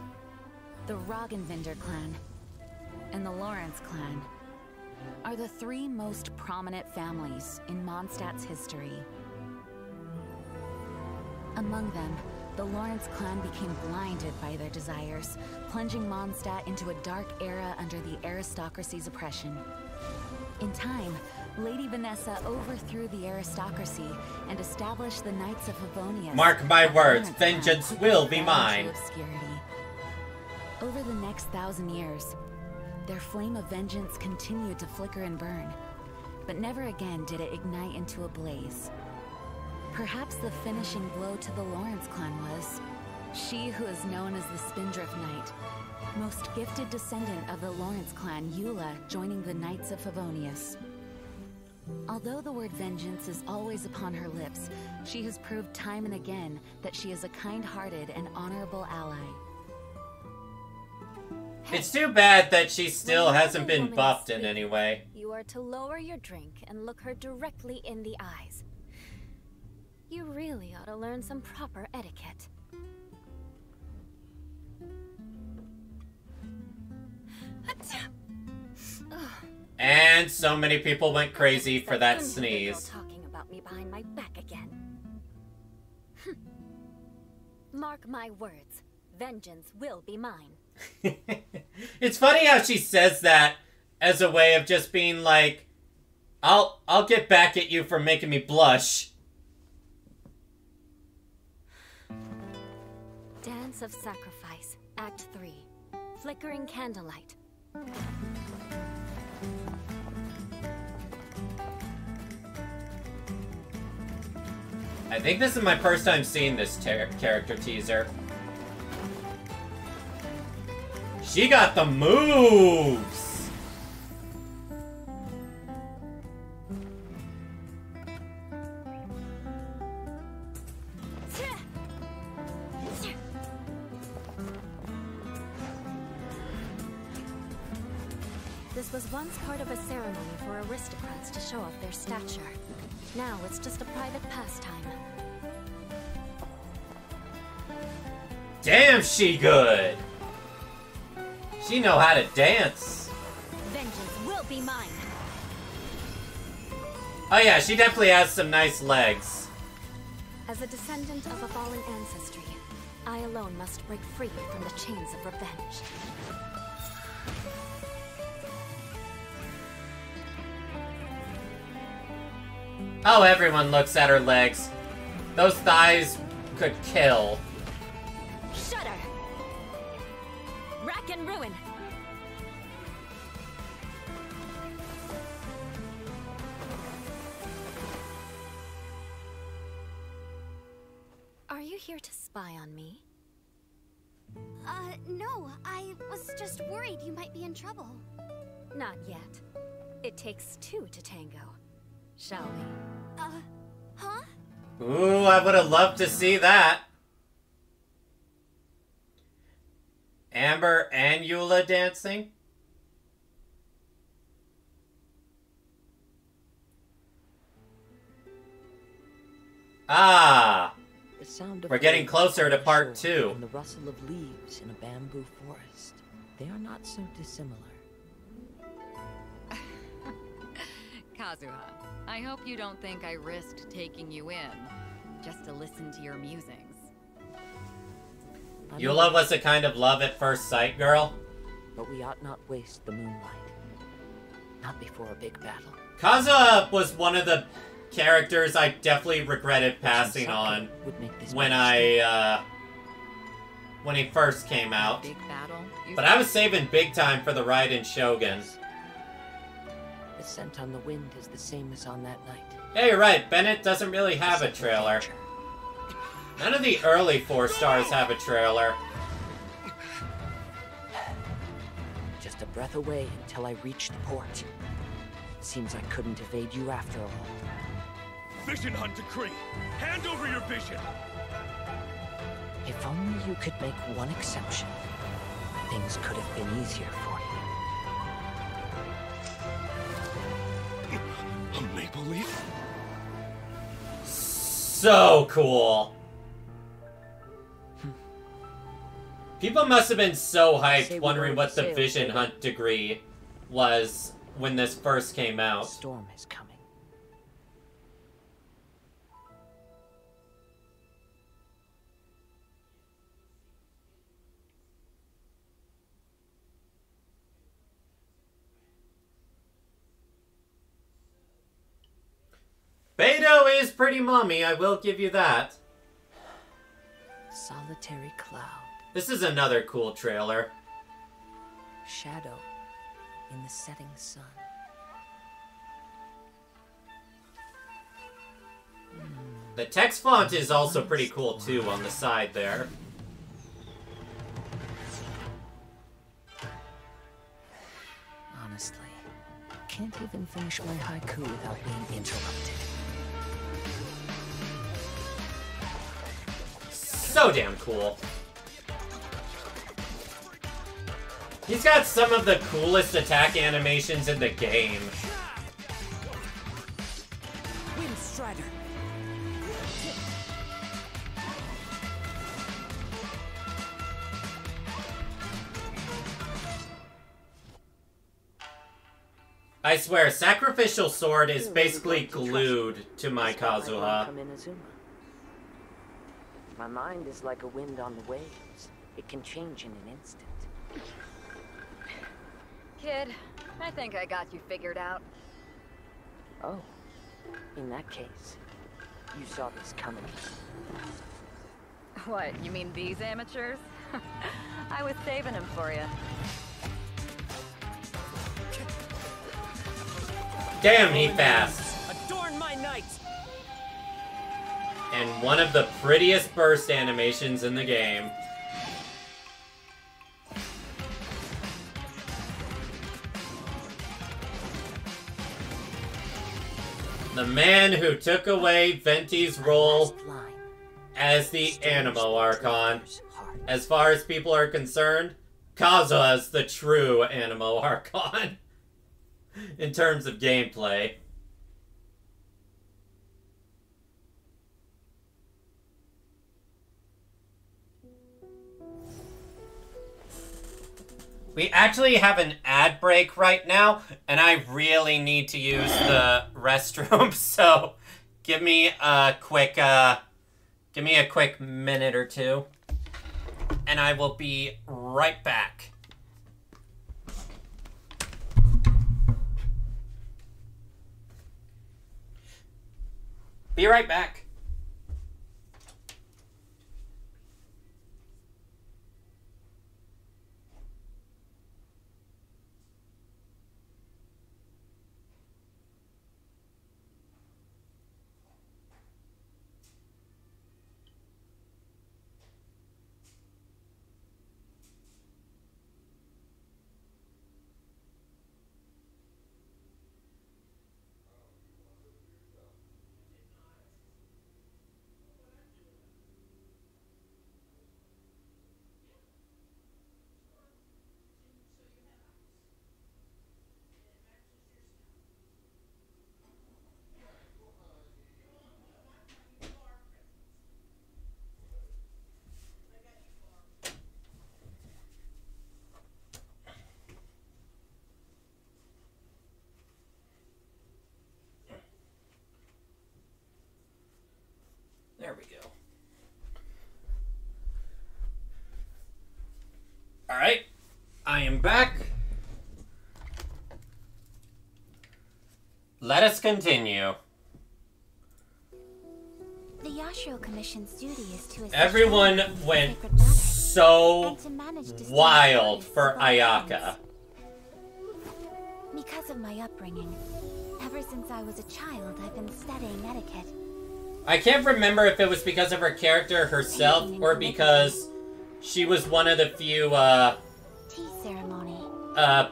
The Roggenvinder clan and the Lawrence clan are the three most prominent families in Mondstadt's history. Among them, the Lawrence clan became blinded by their desires, plunging Mondstadt into a dark era under the aristocracy's oppression. In time, Lady Vanessa overthrew the aristocracy and established the Knights of Favonius. Mark my words, vengeance will be mine. Over the next 1,000 years, their flame of vengeance continued to flicker and burn, but never again did it ignite into a blaze. Perhaps the finishing blow to the Lawrence clan was she who is known as the Spindrift Knight, most gifted descendant of the Lawrence clan, Eula, joining the Knights of Favonius. Although the word vengeance is always upon her lips, she has proved time and again that she is a kind-hearted and honorable ally. It's too bad that she still hasn't been buffed in any way. You are to lower your drink and look her directly in the eyes. You really ought to learn some proper etiquette. And so many people went crazy for that sneeze. Talking about me behind my back again. Mark my words, vengeance will be mine. It's funny how she says that as a way of just being like, I'll get back at you for making me blush. Dance of Sacrifice, Act 3. Flickering Candlelight. I think this is my first time seeing this character teaser. She got the moves! This was once part of a ceremony for aristocrats to show off their stature. Now it's just a private pastime. Damn, she good! She know how to dance. Vengeance will be mine. Oh yeah, she definitely has some nice legs. As a descendant of a fallen ancestry, I alone must break free from the chains of revenge. Oh, everyone looks at her legs. Those thighs could kill. Shudder! Rack and ruin! Are you here to spy on me? No. I was just worried you might be in trouble. Not yet. It takes two to tango. Shall we? Huh? Ooh, I would have loved to see that. Amber and Eula dancing? Ah! The sound of We're getting closer to part shore 2. and the rustle of leaves in a bamboo forest. They are not so dissimilar. Kazuha, I hope you don't think I risked taking you in just to listen to your musings. Eula was a kind of love at first sight girl. But we ought not waste the moonlight. Not before a big battle. Kazuha was one of the characters I definitely regretted passing on when when he first came out. Big battle? But I was saving big time for the ride in Shogun. The scent on the wind is the same as on that night. Yeah, you're right. Bennett doesn't really have a trailer. None of the early 4 stars have a trailer. Just a breath away until I reach the port. Seems I couldn't evade you after all. Vision Hunt decree! Hand over your vision! If only you could make one exception, things could have been easier for you. A maple leaf? So cool. People must have been so hyped wondering what the Vision Hunt degree was when this first came out. Storm is coming. Beto is pretty mommy, I will give you that. Solitary cloud. This is another cool trailer. Shadow in the setting sun. The text font is also pretty cool too on the side there. honestly. Can't even finish my haiku without being interrupted. So damn cool. He's got some of the coolest attack animations in the game. Wind Strider. I swear, Sacrificial Sword is basically glued to my Kazuha. My mind is like a wind on the waves. It can change in an instant. Kid, I think I got you figured out. Oh, in that case, you saw this coming. What, you mean these amateurs? I was saving them for you. Damn, he fast. Adorn my night. And one of the prettiest burst animations in the game. The man who took away Venti's role as the Animo Archon. As far as people are concerned, Kazuha's the true Animo Archon. In terms of gameplay. We actually have an ad break right now, and I really need to use the restroom, so give me a quick minute or two, and I will be right back. Be right back. There we go. Alright, I am back. Let us continue. The Yashiro Commission's duty is to assist Everyone went so wild for Ayaka. Because of my upbringing, ever since I was a child, I've been studying etiquette. I can't remember if it was because of her character herself or because she was one of the few Tea ceremony.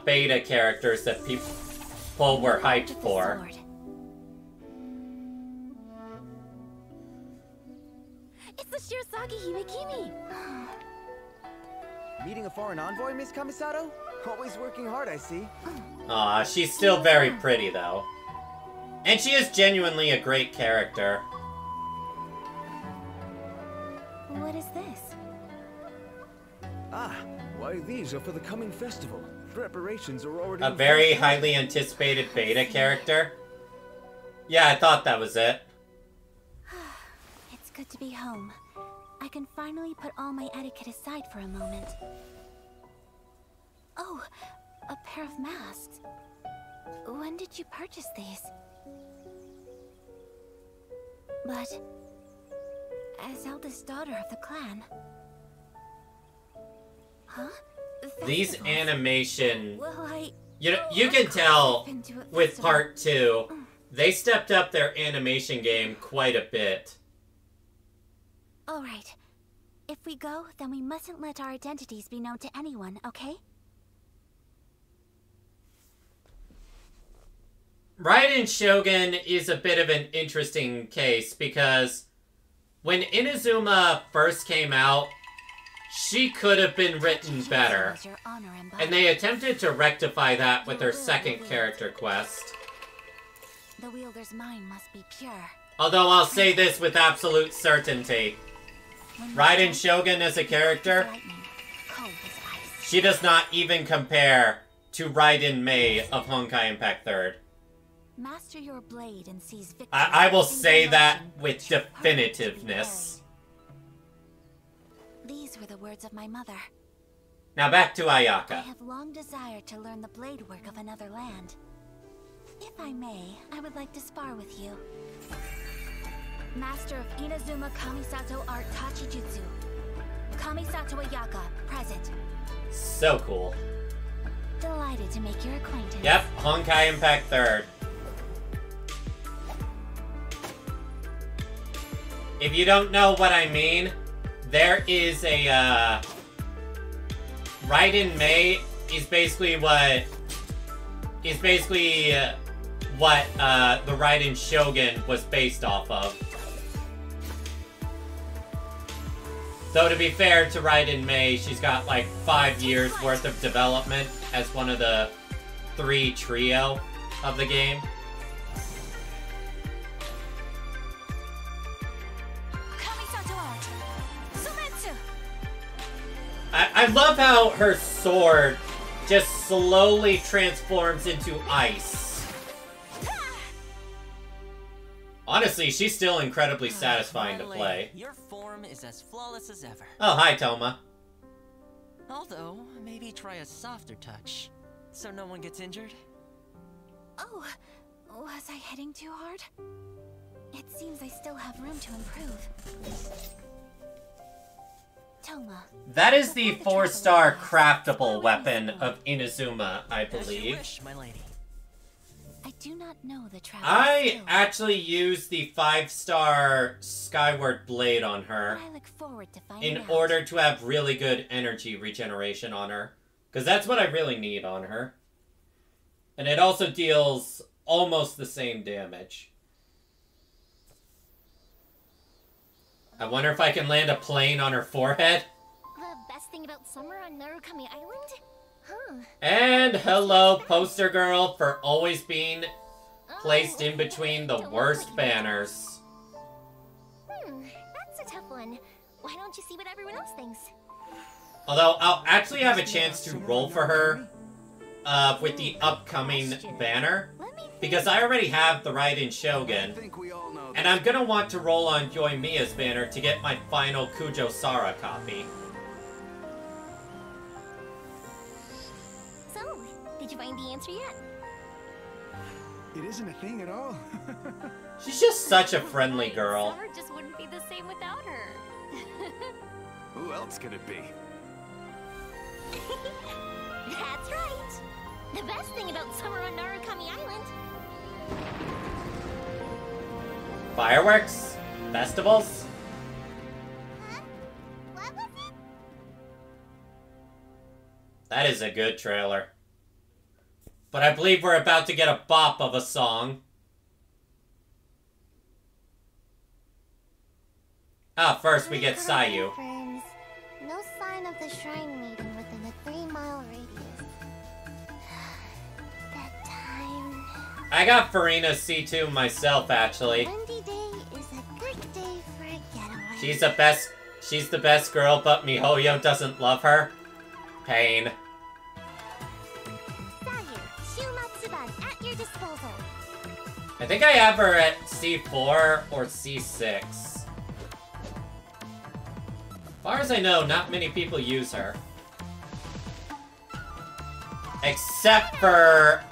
beta characters that people were hyped for. It's the Shirazaki Himekimi! Meeting a foreign envoy, Miss Kamisato? Always working hard, I see. Aw, she's still very pretty, though. And she is genuinely a great character. What is this? Ah, why these are for the coming festival. Preparations are already... A very highly anticipated beta character. Yeah, I thought that was it. It's good to be home. I can finally put all my etiquette aside for a moment. Oh, a pair of masks. When did you purchase these? But as eldest daughter of the clan... Huh? These animation... Well, You can tell with part 2, they stepped up their animation game quite a bit. Alright. If we go, then we mustn't let our identities be known to anyone, okay? Raiden Shogun is a bit of an interesting case because when Inazuma first came out, she could have been written better. And they attempted to rectify that with her second character quest. The wielder's mind must be pure. Although I'll say this with absolute certainty. Raiden Shogun as a character, she does not even compare to Raiden Mei of Honkai Impact 3rd. Master your blade and seize victory. I will say that with definitiveness. These were the words of my mother. Now back to Ayaka. I have long desired to learn the blade work of another land. If I may, I would like to spar with you. Master of Inazuma Kamisato Art Tachijutsu. Kamisato Ayaka, present. So cool. Delighted to make your acquaintance. Yep, Honkai Impact 3rd. If you don't know what I mean, there is a, Raiden Mei is basically what the Raiden Shogun was based off of. Though to be fair to Raiden Mei, she's got like 5 years worth of development as one of the 3 trio of the game. I love how her sword just slowly transforms into ice. Honestly, she's still incredibly satisfying to play. Your form is as flawless as ever. Oh, hi, Toma. Although, maybe try a softer touch, so no one gets injured. Oh, was I hitting too hard? It seems I still have room to improve. Toma. That is the 4-star craftable weapon of Inazuma, I believe. My lady. I do not know the travel. I actually used the 5-star Skyward Blade on her I look forward to finding in out. order to have really good energy regeneration on her. Because that's what I really need on her. And it also deals almost the same damage. I wonder if I can land a plane on her forehead. The best thing about summer on Narukami Island? Huh. And hello, poster girl, for always being placed in between the worst banners. That's a tough one. Why don't you see what everyone else thinks? Although, I'll actually have a chance to roll for her with the upcoming banner. Because I already have the Raiden Shogun. And I'm gonna want to roll on Yoimiya's banner to get my final Kujo Sara copy. So, did you find the answer yet? It isn't a thing at all. She's just such a friendly girl. Summer just wouldn't be the same without her. Who else could it be? That's right. The best thing about summer on Narukami Island. Fireworks? Festivals? What was it? That is a good trailer. But I believe we're about to get a bop of a song. Ah, first we get Sayu. Friends, no sign of the shrine maiden within a 3-mile radius. That time. I got Farina C2 myself, actually. Windy day is a good day for a getaway. She's the best girl, but MiHoYo doesn't love her. Pain. Sayu, Shumatsuban at your disposal. I think I have her at C4 or C6. As far as I know, not many people use her. Except for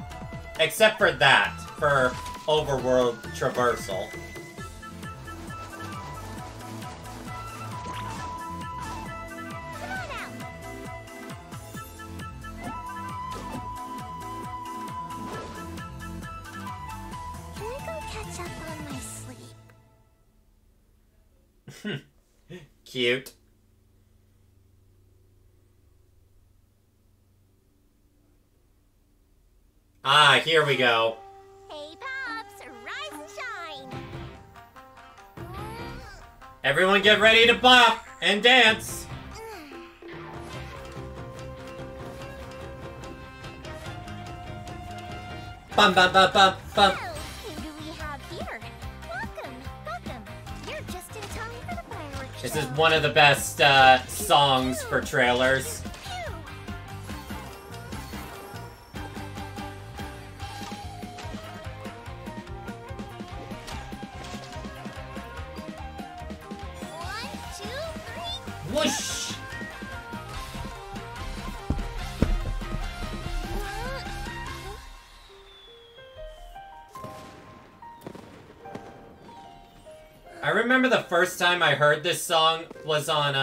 that, for overworld traversal. Can I go catch up on my sleep? Cute. Ah, here we go. Hey, Everyone get ready to bop and dance. Bum bum bum bum bum. Who do we have here? Welcome. You're just in time for the fireworks This show. is one of the best songs for trailers. Whoosh! I remember the first time I heard this song was on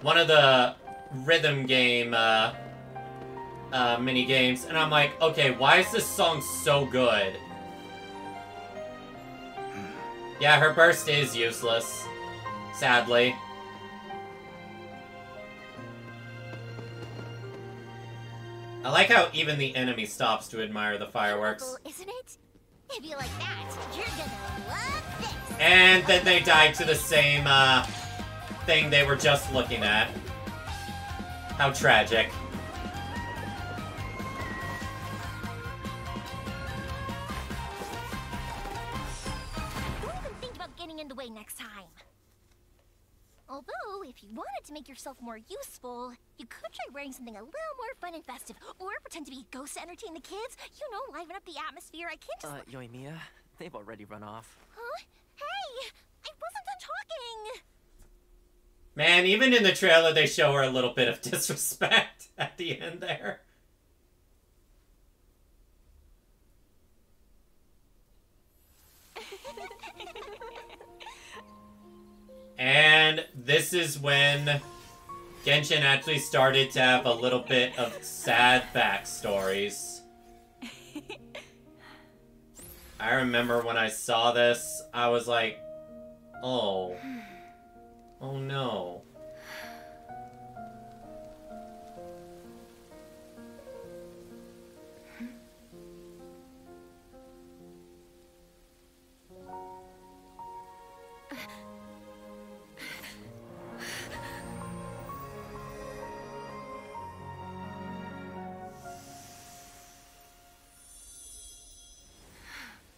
one of the rhythm game mini games, and I'm like, okay, why is this song so good? Yeah, her burst is useless, sadly. I like how even the enemy stops to admire the fireworks. Isn't it? If you like that, you're gonna love this. And then they died to the same thing they were just looking at. How tragic. Don't even think about getting in the way next time. Although, if you wanted to make yourself more useful, you could try wearing something a little more fun and festive, or pretend to be a ghost to entertain the kids. You know, liven up the atmosphere. I can't just... Yoimiya, they've already run off. Huh? Hey! I wasn't done talking! Man, even in the trailer, they show her a little bit of disrespect at the end there. And this is when Genshin actually started to have a little bit of sad backstories. I remember when I saw this, I was like, oh. Oh no.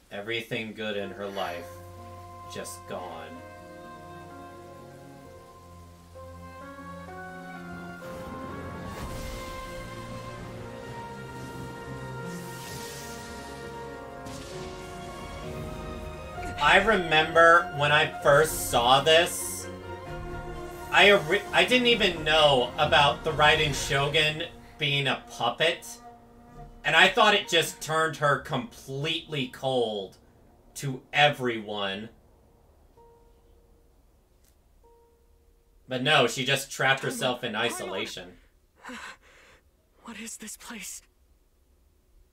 Everything good in her life, just gone. I remember when I first saw this, I didn't even know about the Raiden Shogun being a puppet. And I thought it just turned her completely cold to everyone. But no, she just trapped herself in isolation. What is this place?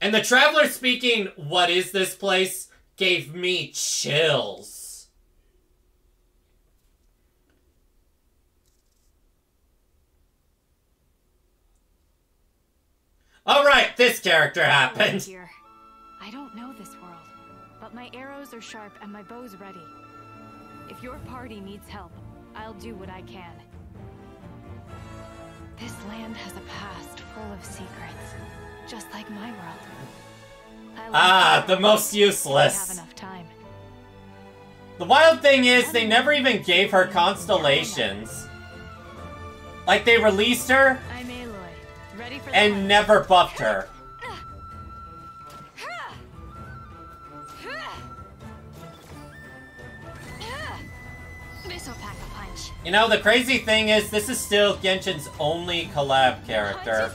And the Traveler speaking, "What is this place?" gave me chills. Alright, this character happened. Here. I don't know this world, but my arrows are sharp and my bow's ready. If your party needs help, I'll do what I can. This land has a past full of secrets, just like my world. The most useless. I have enough time. The wild thing is, they never even gave her constellations. Like, they released her I'm Aloy. Ready for and never buffed her. This'll pack a punch. You know, the crazy thing is, this is still Genshin's only collab character.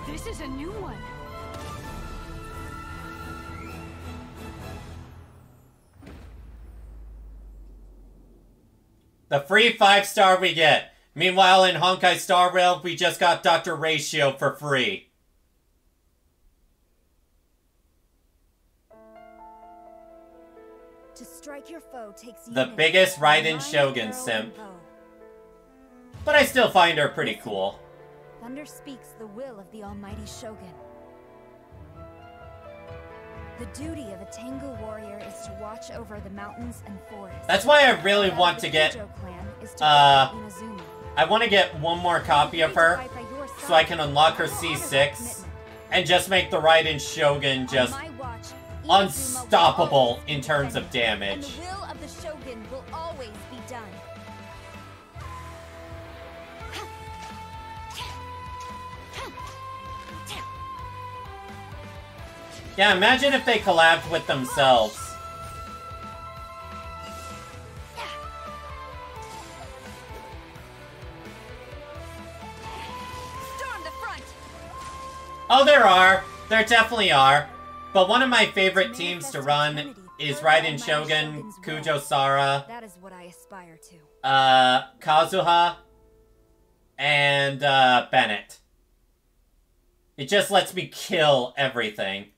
This is a new one. The free 5-star we get. Meanwhile, in Honkai Star Rail, we just got Dr. Ratio for free. To strike your foe takes The unity, biggest Raiden mind, Shogun will, simp. and bow. But I still find her pretty cool. Thunder speaks the will of the almighty Shogun. The duty of a Tengu warrior is to watch over the mountains and forests. That's why I really want to get, I want to get one more copy of her, so I can unlock her C6, and just make the Raiden Shogun just unstoppable in terms of damage. The will of the Shogun will always be done. Yeah, imagine if they collabed with themselves. Storm the front. Oh, there are. There definitely are. But one of my favorite teams to run is Raiden Shogun, Kujo Sara, That is what I aspire to. Kazuha, and Bennett. It just lets me kill everything.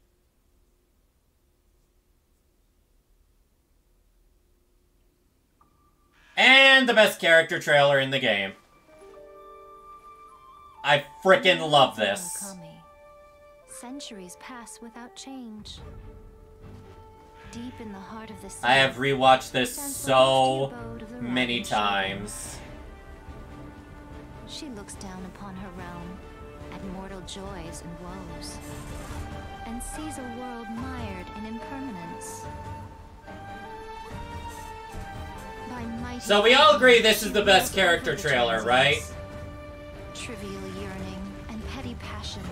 And the best character trailer in the game. I frickin' love this. Centuries pass without change. Deep in the heart of the sea, I have rewatched this so many times. She looks down upon her realm at mortal joys and woes, and sees a world mired in impermanence. So we all agree this is the best character trailer, right? Trivial yearning and petty passion,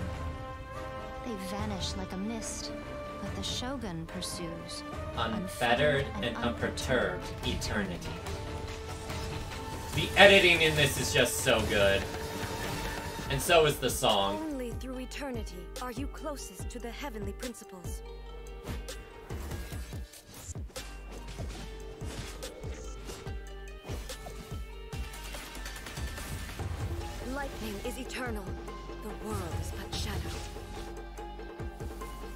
they vanish like a mist, but the Shogun pursues Unfettered and unperturbed eternity. The editing in this is just so good. And so is the song. Only through eternity are you closest to the heavenly principles. Lightning is eternal. The world is but shadow.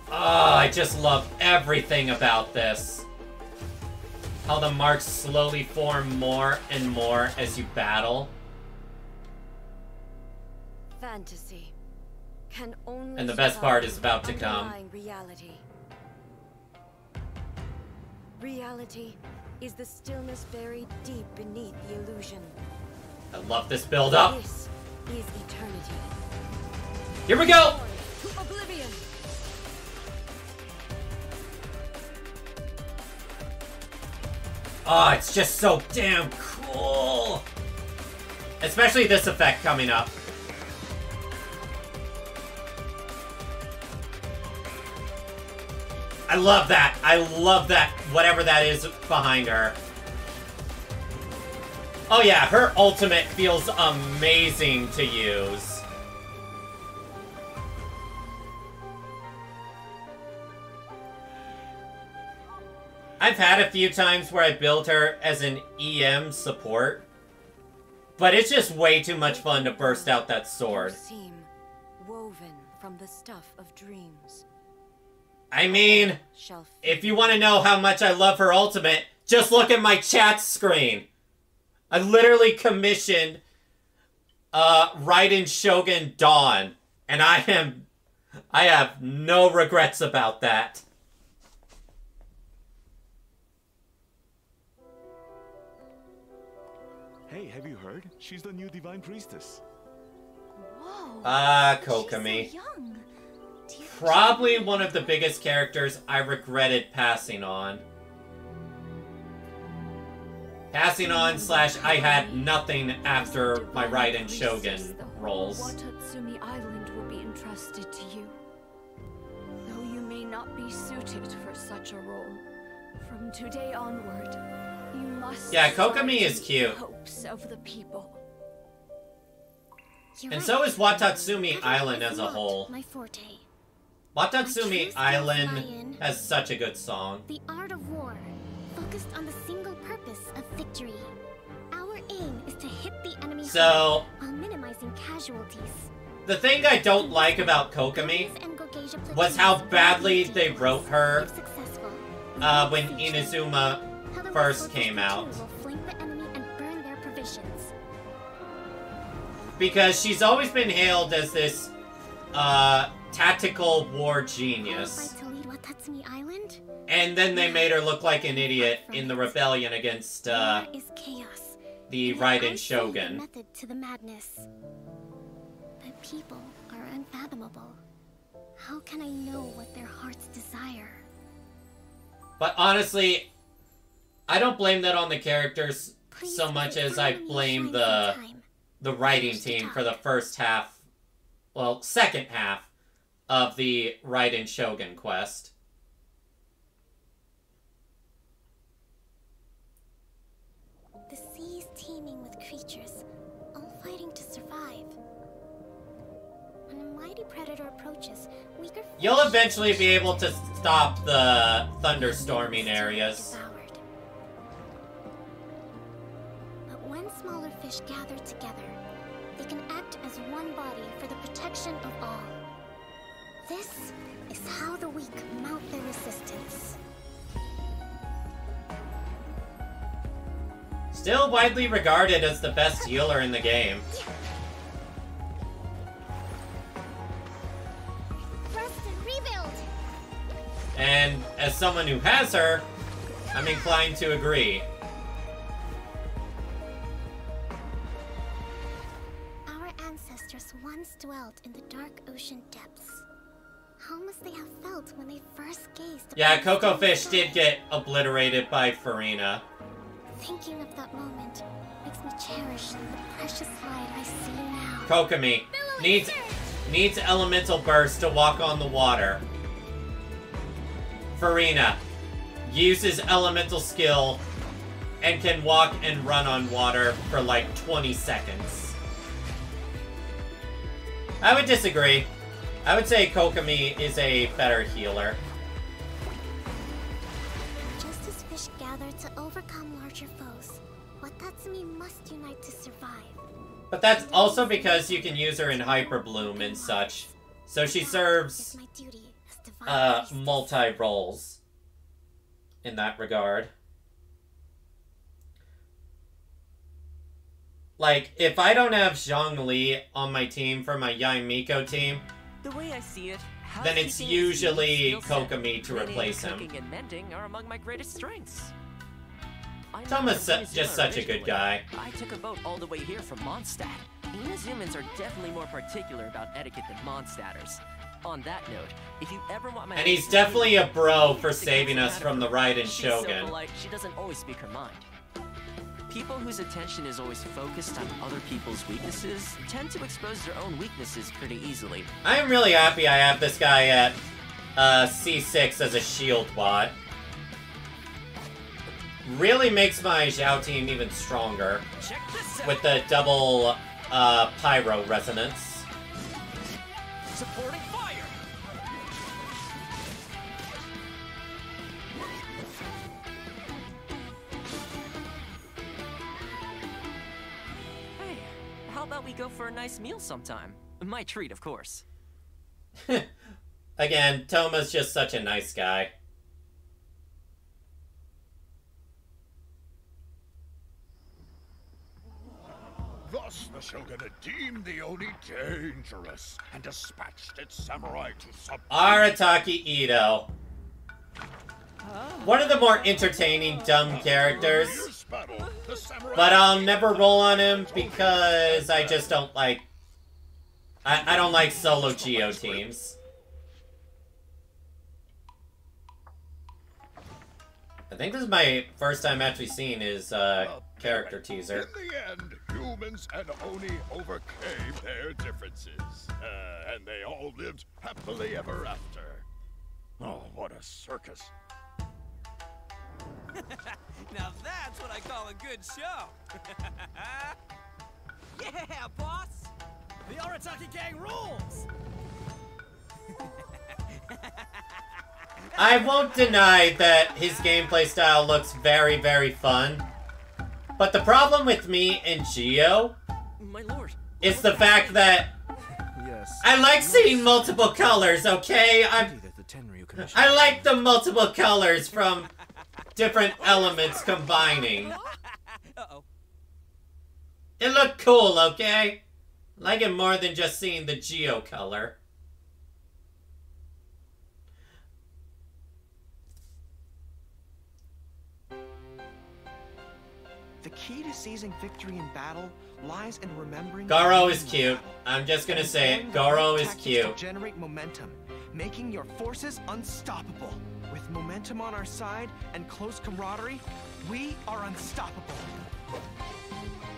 Oh, I just love everything about this. How the marks slowly form more and more as you battle. Fantasy can only And the best part is about to come. underlying reality. Reality is the stillness buried deep beneath the illusion. I love this build up. This is eternity. Here we go! To oblivion. Oh, it's just so damn cool. Especially this effect coming up. I love that. I love that, whatever that is behind her. Oh yeah, her ultimate feels amazing to use. I've had a few times where I build her as an EM support, but it's just way too much fun to burst out that sword. Seem woven from the stuff of dreams. I mean, if you want to know how much I love her ultimate, just look at my chat screen. I literally commissioned Raiden Shogun Dawn, and I have no regrets about that. Hey, have you heard? She's the new Divine Priestess. Whoa. Kokomi. She's so young. Probably one of the biggest characters I regretted passing on. Passing on / I had nothing after my Raiden Shogun roles. Watatsumi Island will be entrusted to you. Though you may not be suited for such a role, from today onward, you must. Yeah, Kokomi is serve cute. the hopes of the people. And so is Watatsumi Island as a whole. My forte. Watatsumi Island has such a good song. The art of war, focused on the single purpose of victory. Our aim is to hit the enemy So, while minimizing casualties. the thing I don't like about Kokomi was how badly they wrote her when Inazuma first came out. Will flank the enemy and burn their provisions. Because she's always been hailed as this tactical war genius. To lead Watatsumi Island? And then they made her look like an idiot in the rebellion against There is chaos. the And Raiden I see Shogun. the method to the madness. But people are unfathomable. How can I know what their hearts desire? But honestly, I don't blame that on the characters so much as I blame the writing team for the first half, well, second half of the Raiden Shogun quest. The sea is teeming with creatures, all fighting to survive. When a mighty predator approaches, weaker You'll eventually be able to stop the thunderstorming areas. But when smaller fish gather together, they can act as one body for the protection of all. This is how the weak mount their resistance. Still widely regarded as the best healer in the game. Thrust and rebuild! And as someone who has her, I'm inclined to agree. Our ancestors once dwelt in the dark ocean depths. How must they have felt when they first gazed upon Yeah, the Coco stone Fish sky? did get obliterated by Farina. Thinking of that moment makes me cherish the precious light I see now. Kokomi needs elemental burst to walk on the water. Farina uses elemental skill and can walk and run on water for like 20 seconds. I would disagree. I would say Kokomi is a better healer. Just as fish gather to overcome larger foes, Watatsumi must unite to survive. But that's also because you can use her in Hyper Bloom and such. So she serves multi-roles in that regard. Like, if I don't have Zhongli on my team for my Yain Miko team, The way I see it, then it's housekeeping, usually skill set, Kokomi to cleaning, replace him. cooking, and mending are among my greatest strengths. Thomas is just such a good guy. I took a boat all the way here from Mondstadt. Inazumans are definitely more particular about etiquette than Mondstadters. On that note, if you ever want my And he's definitely a bro for saving us from the Raiden She's so Shogun. polite, she doesn't always speak her mind. People whose attention is always focused on other people's weaknesses tend to expose their own weaknesses pretty easily. I am really happy I have this guy at C6 as a shield bot. Really makes my Zhao team even stronger with the double pyro resonance. Supporting fire! Hey, how about we go for a nice meal sometime? My treat, of course. Again, Toma's just such a nice guy. Thus the Shogun had deemed the Oni dangerous and dispatched its samurai to subdue. Arataki Ito. One of the more entertaining dumb characters. But I'll never roll on him because I just don't like... I don't like solo Geo teams. I think this is my first time actually seeing his character teaser. In the end, humans and Oni overcame their differences. And they all lived happily ever after. Oh, what a circus. Now that's what I call a good show. Yeah, boss! The Arataki gang rules! I won't deny that his gameplay style looks very, very fun. But the problem with me and Geo My lord. is the fact that I like seeing multiple colors, okay? I like the multiple colors from different elements combining. It looked cool, okay? Like it more than just seeing the Geo color. The key to seizing victory in battle lies in remembering... Goro is cute. I'm just gonna say it. Goro is cute. Generate momentum, making your forces unstoppable. With momentum on our side and close camaraderie, we are unstoppable.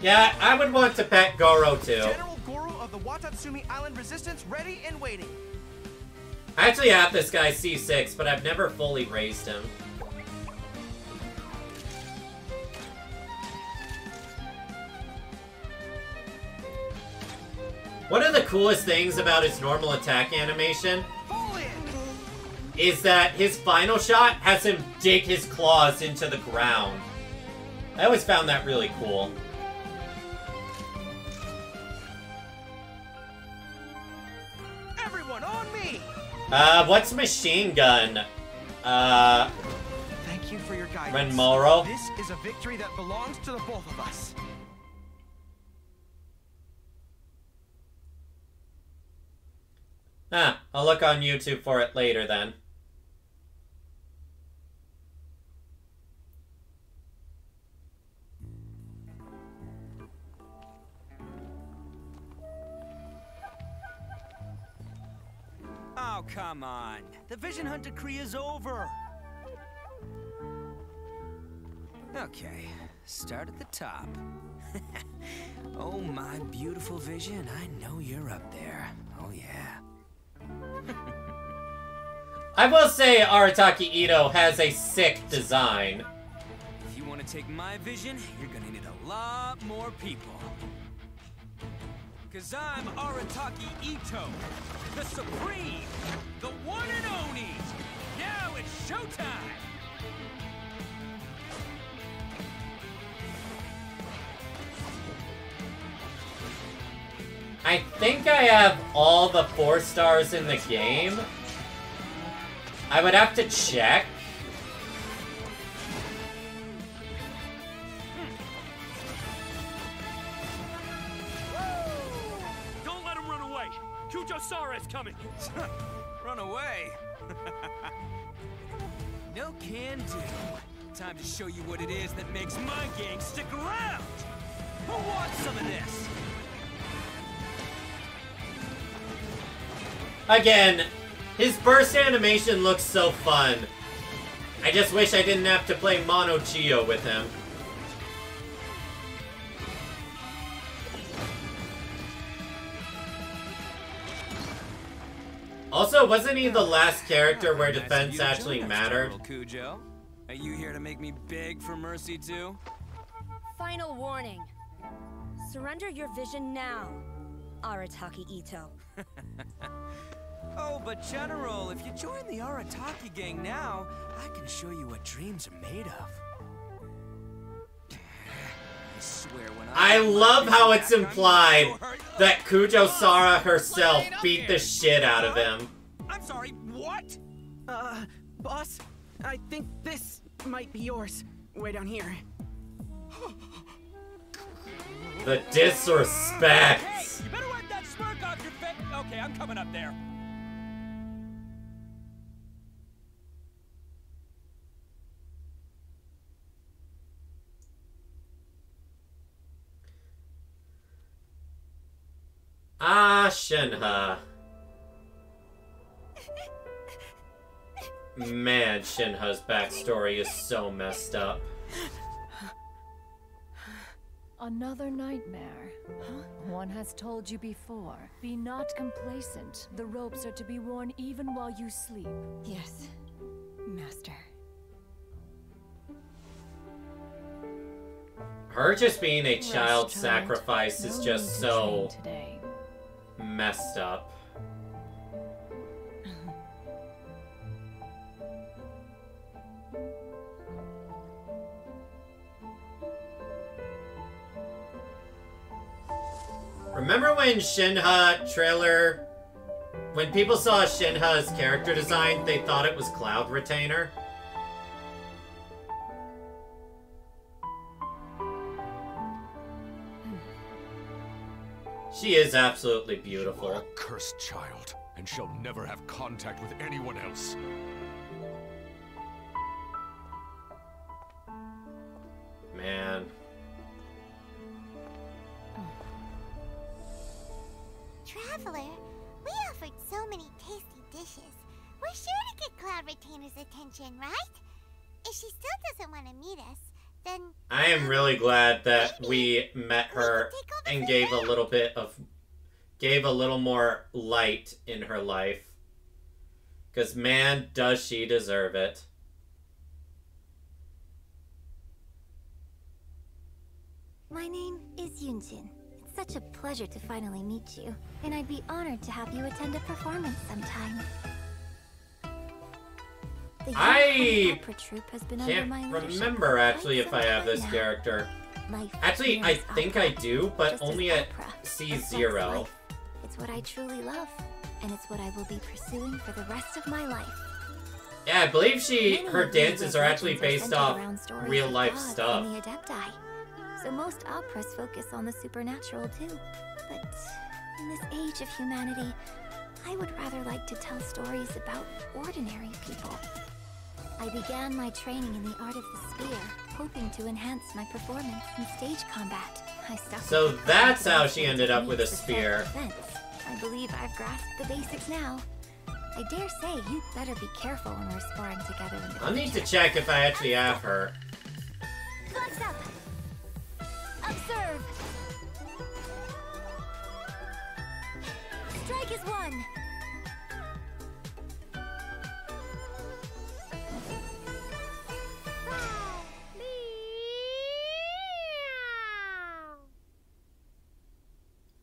Yeah, I would want to pet Goro too. General Goro of the Watatsumi Island Resistance ready and waiting. I actually have this guy C6, but I've never fully raised him. One of the coolest things about his normal attack animation is that his final shot has him dig his claws into the ground. I always found that really cool. Everyone on me! What's machine gun? Thank you for your guidance. Renmoro? This is a victory that belongs to the both of us. I'll look on YouTube for it later then. Oh, come on. The Vision Hunt decree is over. Okay, start at the top. Oh, my beautiful Vision, I know you're up there. Oh, yeah. I will say Arataki Ito has a sick design. If you want to take my vision, you're gonna need a lot more people. Cause I'm Arataki Ito, the Supreme, the one and only. Now it's showtime! I think I have all the 4 stars in the game. I would have to check. Don't let him run away! Kujo-Sara is coming! Run away? No can do. Time to show you what it is that makes my gang stick around! Who wants some of this? Again, his burst animation looks so fun. I just wish I didn't have to play Mono Chio with him. Also, wasn't he the last character where defense actually mattered? Kujo, are you here to make me beg for mercy too? Final warning. Surrender your vision now, Arataki Ito. Oh, but General, if you join the Arataki gang now, I can show you what dreams are made of. I swear when I love how it's implied that Kujo-Sara herself beat the shit out of him. I'm sorry, what? Boss, I think this might be yours. Way down here. The disrespect. Hey, you better wipe that smirk off your face. Okay, I'm coming up there. Ah, Shinha. Man, Shinha's backstory is so messed up. Another nightmare. One has told you before. Be not complacent. The ropes are to be worn even while you sleep. Yes, Master. Her just being a Rest, child child. sacrifice is No just need to so train today. messed up. Remember when Shinha trailer, when people saw Shinha's character design, they thought it was Cloud Retainer? She is absolutely beautiful. You are a cursed child, and shall never have contact with anyone else. Man. traveler, we offered so many tasty dishes. We're sure to get Cloud Retainer's attention, right? If she still doesn't want to meet us, then... I am really glad that we met her and gave a little more light in her life. Because, man, does she deserve it. My name is Yunjin. It's such a pleasure to finally meet you, and I'd be honored to have you attend a performance sometime. The opera troupe has been under my Can't leadership remember, for actually, quite if I some have this time now. character. Life Actually, I here is think opera, I do, but just as only at opera C0. affects life. It's what I truly love, and it's what I will be pursuing for the rest of my life. Yeah, I believe Many her of dances the are actually legends based centered off around stories real of life gods stuff. and the Adepti. So most operas focus on the supernatural too. But in this age of humanity, I would rather like to tell stories about ordinary people. I began my training in the art of the spear, hoping to enhance my performance in stage combat. So that's how she ended up with a spear. I believe I've grasped the basics now. I dare say you'd better be careful when we're sparring together in the I'll need to check if I actually have her. Flex up! Observe! Strike is one!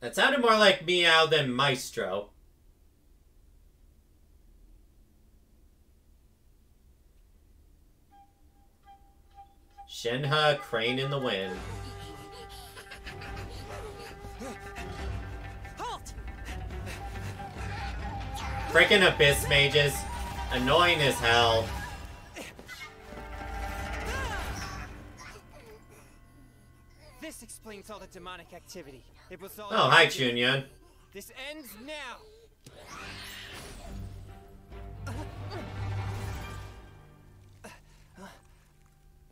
That sounded more like meow than maestro. Shenhe, crane in the wind. Halt! Frickin' abyss mages. Annoying as hell. This explains all the demonic activity. It was all Oh, hi, Chunyun. This ends now.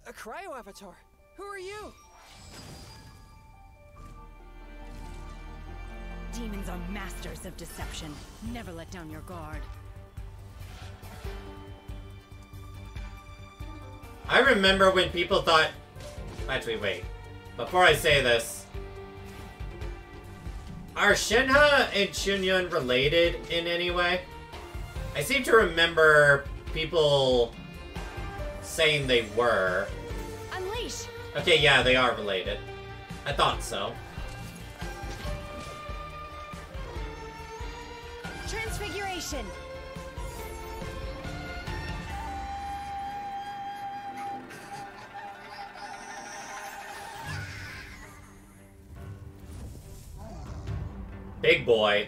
A cryo avatar. Who are you? Demons are masters of deception. Never let down your guard. I remember when people thought... Actually, wait. Before I say this... Are Shenhe and Chunyun related in any way? I seem to remember people saying they were. Unleash! Okay, yeah, they are related. I thought so. Transfiguration! Big boy.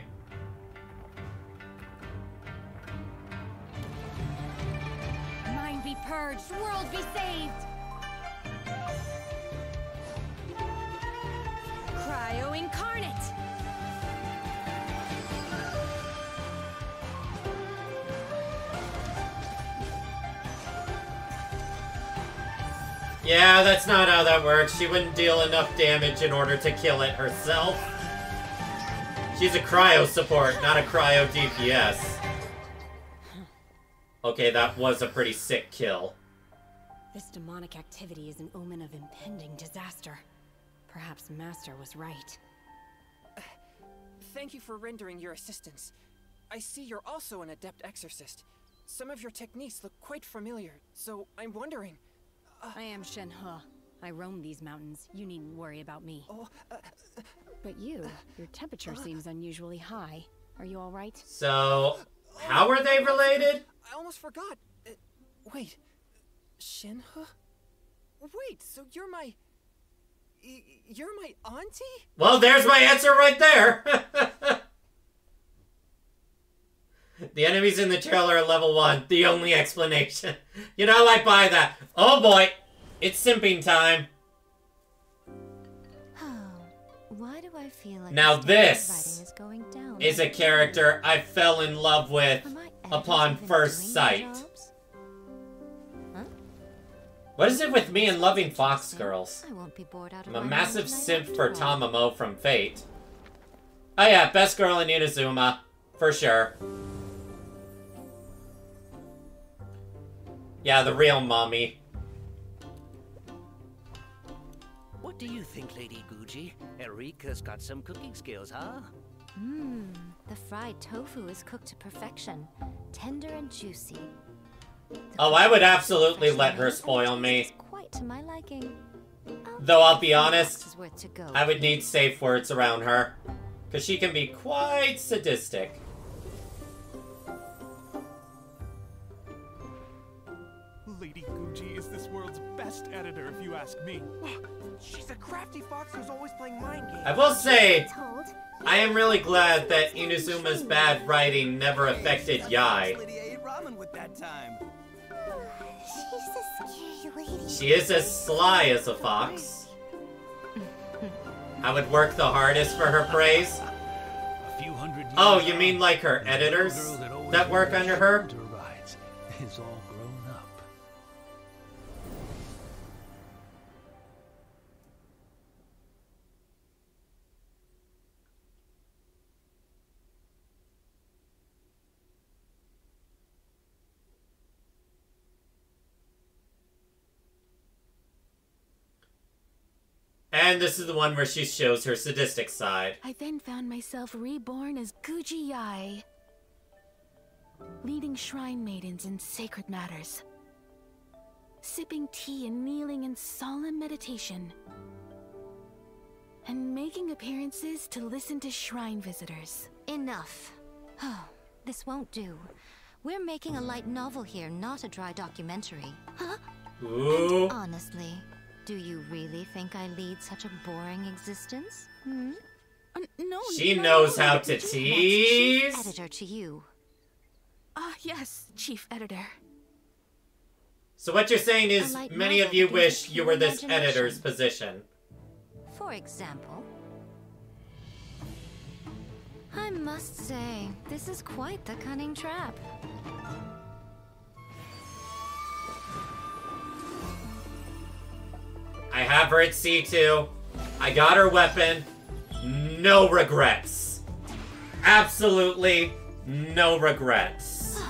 Mind be purged, world be saved! Cryo incarnate! Yeah, that's not how that works. She wouldn't deal enough damage in order to kill it herself. She's a cryo support, not a cryo DPS. Okay, that was a pretty sick kill. This demonic activity is an omen of impending disaster. Perhaps Master was right. Thank you for rendering your assistance. I see you're also an adept exorcist. Some of your techniques look quite familiar, so I'm wondering... I am Shenhe. I roam these mountains. You needn't worry about me. But your temperature seems unusually high. Are you all right? So, how are they related? I almost forgot. Wait. Shenhe? Wait, so you're my auntie? Well, there's my answer right there. The enemies in the trailer are level 1. The only explanation. You know, I buy that. Oh boy. It's simping time. Why do I feel like Now this is going down? is a character I fell in love with upon first sight. What is it with me and loving fox girls? I won't be bored out of I'm a my massive mind tonight simp after for all. Tamamo from Fate. Oh yeah, best girl in Inazuma. For sure. Yeah, the real mommy. What do you think, Lady Guji? Erika's got some cooking skills, huh? Mmm, the fried tofu is cooked to perfection. Tender and juicy. Oh, I would absolutely let her spoil me. Quite to my liking. Though I'll be honest, I would need safe words around her. Because she can be quite sadistic. Lady Guji is this world's best editor, if you ask me. She's a crafty fox who's always playing mind games. I will say, I am really glad that Inuzuma's bad writing never affected Yai. She is as sly as a fox. I would work the hardest for her praise. Oh, you mean like her editors that work under her? Is all grown up. And this is the one where she shows her sadistic side. I then found myself reborn as Guji Yai, leading shrine maidens in sacred matters, sipping tea and kneeling in solemn meditation, and making appearances to listen to shrine visitors. Enough. Oh, this won't do. We're making a light novel here, not a dry documentary. Huh? Ooh. And honestly, do you really think I lead such a boring existence? Hmm? No, she knows how to tease. Chief editor to you. Yes, chief editor. So what you're saying is many of you wish you were this editor's position. For example, I must say, this is quite the cunning trap. I have her at C2. I got her weapon. No regrets. Absolutely no regrets.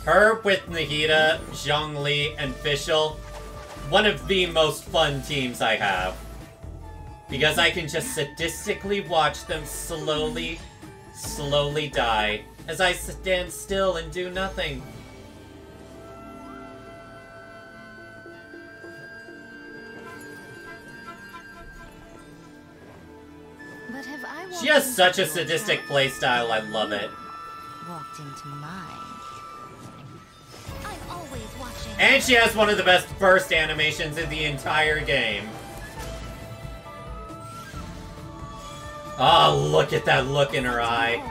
Her with Nahida, Zhongli, and Fischl. One of the most fun teams I have. Because I can just sadistically watch them slowly die. As I stand still and do nothing. But have I She has such a sadistic playstyle, I love it. Walked into mine. I'm always watching. And she has one of the best burst animations in the entire game. Oh, look at that look in her eye.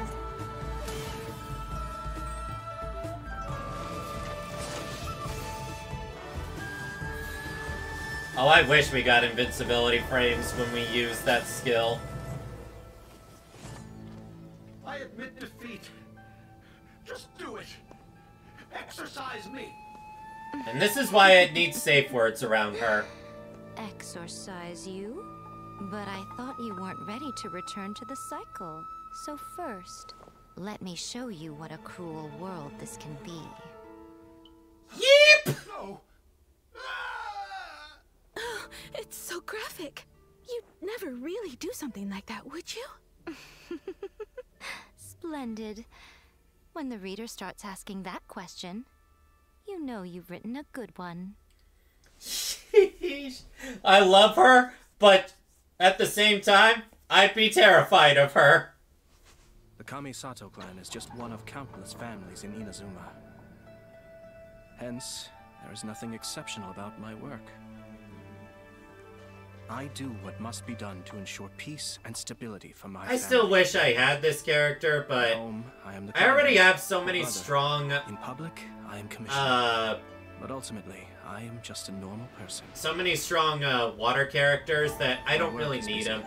Oh, I wish we got invincibility frames when we use that skill. I admit defeat. Just do it. Exercise me. And this is why it needs safe words around her. Exorcise you? But I thought you weren't ready to return to the cycle. So first, let me show you what a cruel world this can be. Yeep! No. It's so graphic. You'd never really do something like that, would you? Splendid. When the reader starts asking that question, you know you've written a good one. I love her, but at the same time, I'd be terrified of her. The Kamisato clan is just one of countless families in Inazuma. Hence, there is nothing exceptional about my work. I do what must be done to ensure peace and stability for my family. I still wish I had this character, but I already have so many strong... In public, I am commissioner. But ultimately, I am just a normal person. So many strong water characters that I don't really need them.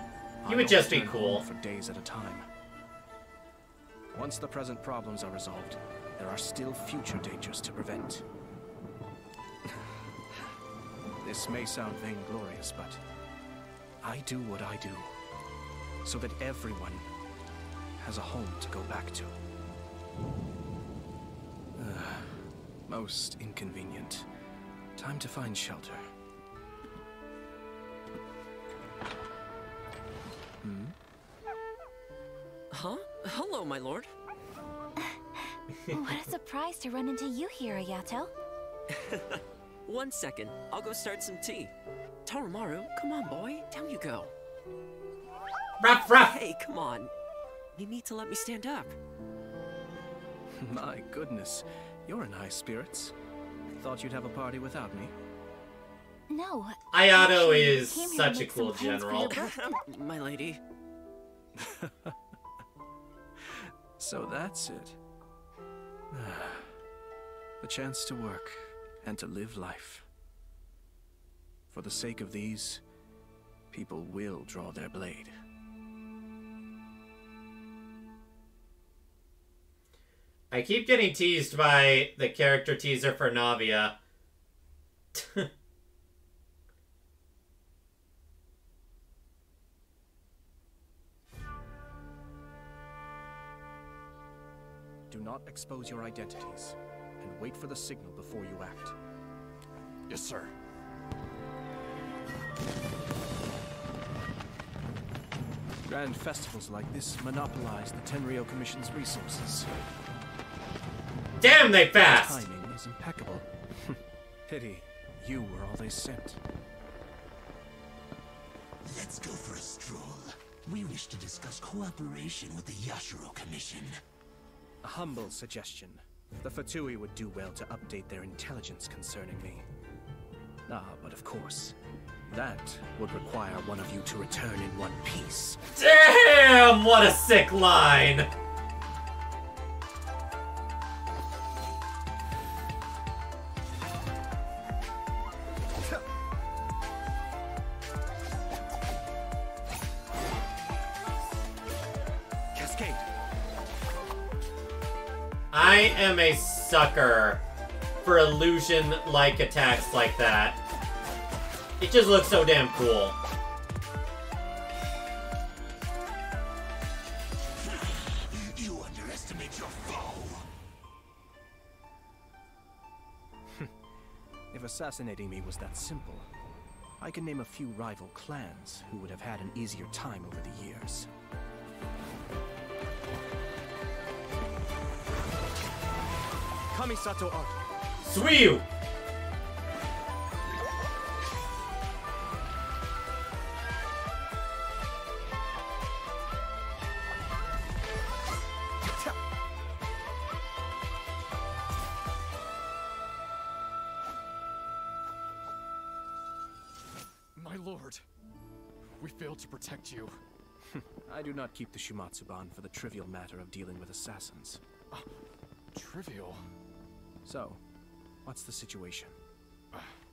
He would just be cool. For days at a time. Once the present problems are resolved, there are still future dangers to prevent. This may sound vainglorious, but I do what I do so that everyone has a home to go back to. Most inconvenient. Time to find shelter. Huh? Hello, my lord. What a surprise to run into you here, Ayato. 1 second. I'll go start some tea. Toromaru, come on, boy. Down you go. Ruff, ruff. Hey, come on. You need to let me stand up. My goodness, you're in high spirits. Thought you'd have a party without me. No. Ayato actually, is came here to such a make some cool plans for general. your birthday. My lady. So that's it. The chance to work and to live life. For the sake of these, people will draw their blade. I keep getting teased by the character teaser for Navia. Do not expose your identities, and wait for the signal before you act. Yes, sir. Grand festivals like this monopolize the Tenryou Commission's resources. Damn, they fast! Timing is impeccable. Pity you were all they sent. Let's go for a stroll. We wish to discuss cooperation with the Yashiro Commission. A humble suggestion. The Fatui would do well to update their intelligence concerning me. But of course, that would require one of you to return in one piece. Damn, what a sick line! Cascade. I am a sucker for illusion-like attacks like that. It just looks so damn cool. You underestimate your foe. If assassinating me was that simple, I can name a few rival clans who would have had an easier time over the years. Kamisato art. Suiyu! My lord, we failed to protect you. I do not keep the Shumatsuban for the trivial matter of dealing with assassins. Trivial? So, what's the situation?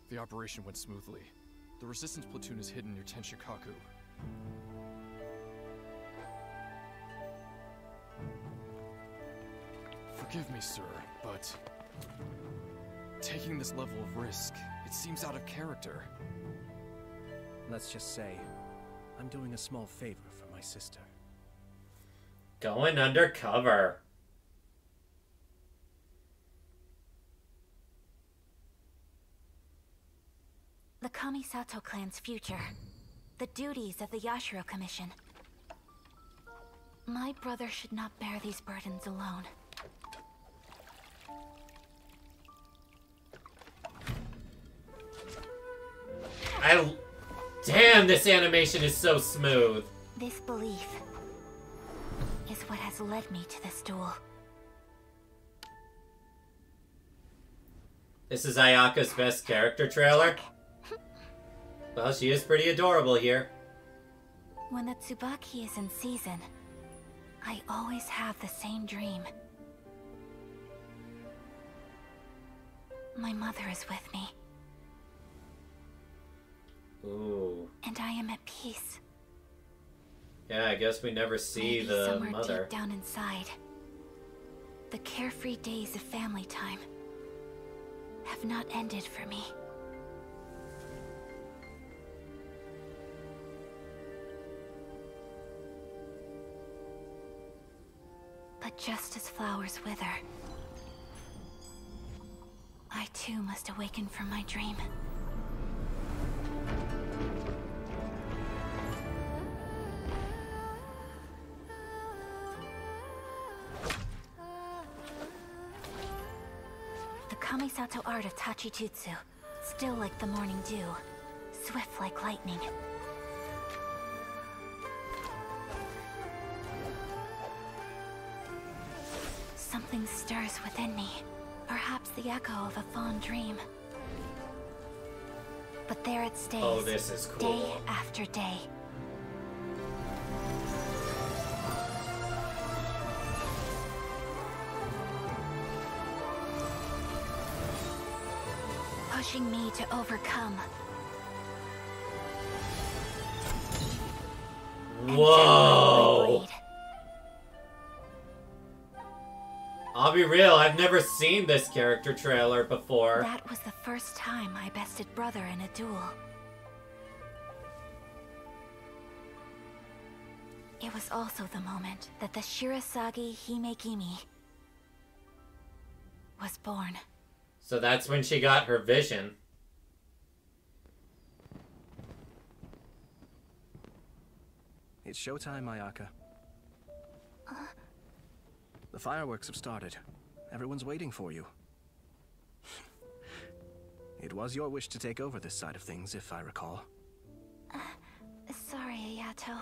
The operation went smoothly. The resistance platoon is hidden near Tenshikaku. Forgive me, sir, but taking this level of risk, it seems out of character. Let's just say, I'm doing a small favor for my sister. Going undercover. The Kamisato clan's future. The duties of the Yashiro Commission. My brother should not bear these burdens alone. Damn, this animation is so smooth. This belief is what has led me to this duel. This is Ayaka's best character trailer. Well, she is pretty adorable here. When the Tsubaki is in season, I always have the same dream. My mother is with me. Ooh. And I am at peace. Yeah, I guess we never see Maybe the somewhere mother. deep down inside, the carefree days of family time have not ended for me. But just as flowers wither, I too must awaken from my dream. The Kamisato art of Tachijutsu, still like the morning dew, swift like lightning. Something stirs within me, perhaps the echo of a fond dream. But there it stays, Oh, this is cool. day after day. Pushing me to overcome. Whoa! I'll be real, I've never seen this character trailer before. That was the first time I bested brother in a duel. It was also the moment that the Shirasagi Himekimi was born. So that's when she got her vision. It's showtime, Ayaka. The fireworks have started. Everyone's waiting for you. It was your wish to take over this side of things, if I recall. Sorry, Ayato.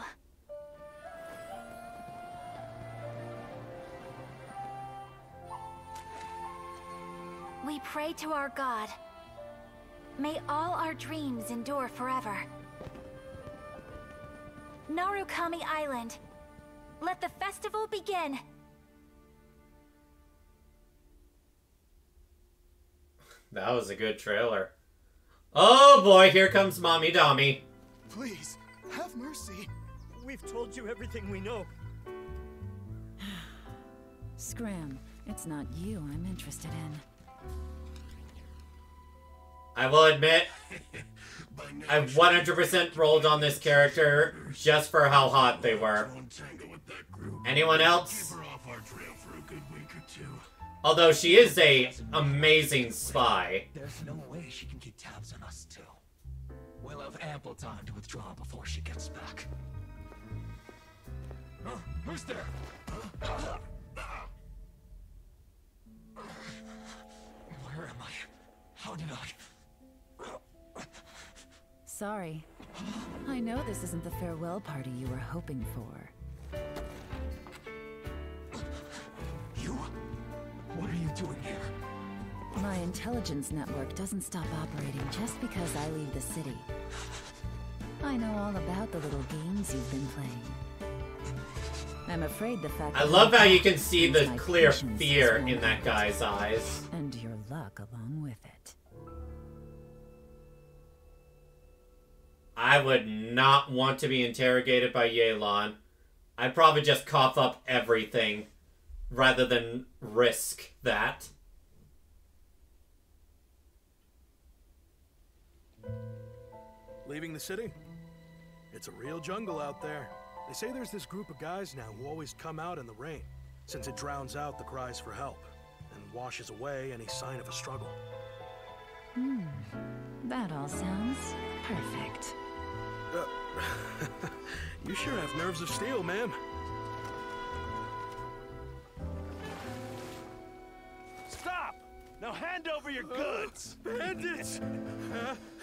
We pray to our god. May all our dreams endure forever. Narukami Island, let the festival begin. That was a good trailer. Oh boy, here comes Mommy Dami. Please, have mercy. We've told you everything we know. Scram, it's not you I'm interested in. I will admit, I 100% rolled on this character just for how hot they were. Anyone else? Although she is a amazing spy. There's no way she can keep tabs on us too. We'll have ample time to withdraw before she gets back. Who's there? Where am I? How did I... Sorry. I know this isn't the farewell party you were hoping for. You? What are you doing here? My intelligence network doesn't stop operating just because I leave the city. I know all about the little games you've been playing. I'm afraid the fact I love how you can see the clear fear in that guy's eyes. And your luck along with it. I would not want to be interrogated by Yelan. I'd probably just cough up everything rather than risk that. Leaving the city? It's a real jungle out there. They say there's this group of guys now who always come out in the rain, since it drowns out the cries for help and washes away any sign of a struggle. That all sounds perfect. You sure have nerves of steel, ma'am. Stop! Now hand over your goods! Bandits!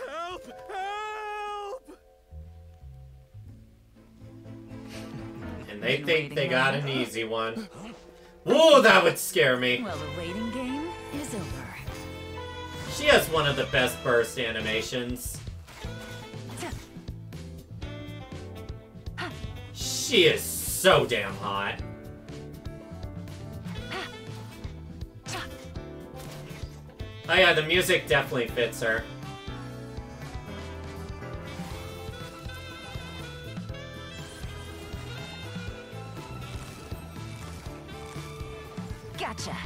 Help! Help! And they think they got an easy one. Whoa, that would scare me. Well, the waiting game is over. She has one of the best burst animations. She is so damn hot. Oh yeah, the music definitely fits her. Gotcha.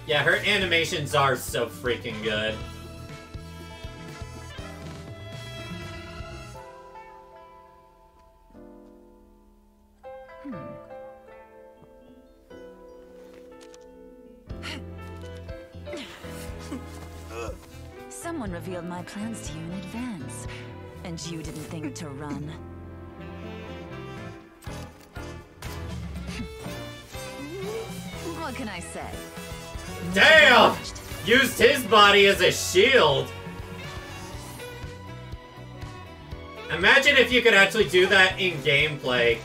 Yeah, her animations are so freaking good. Someone revealed my plans to you in advance, and you didn't think to run. What can I say? Damn! Used his body as a shield. Imagine if you could actually do that in gameplay,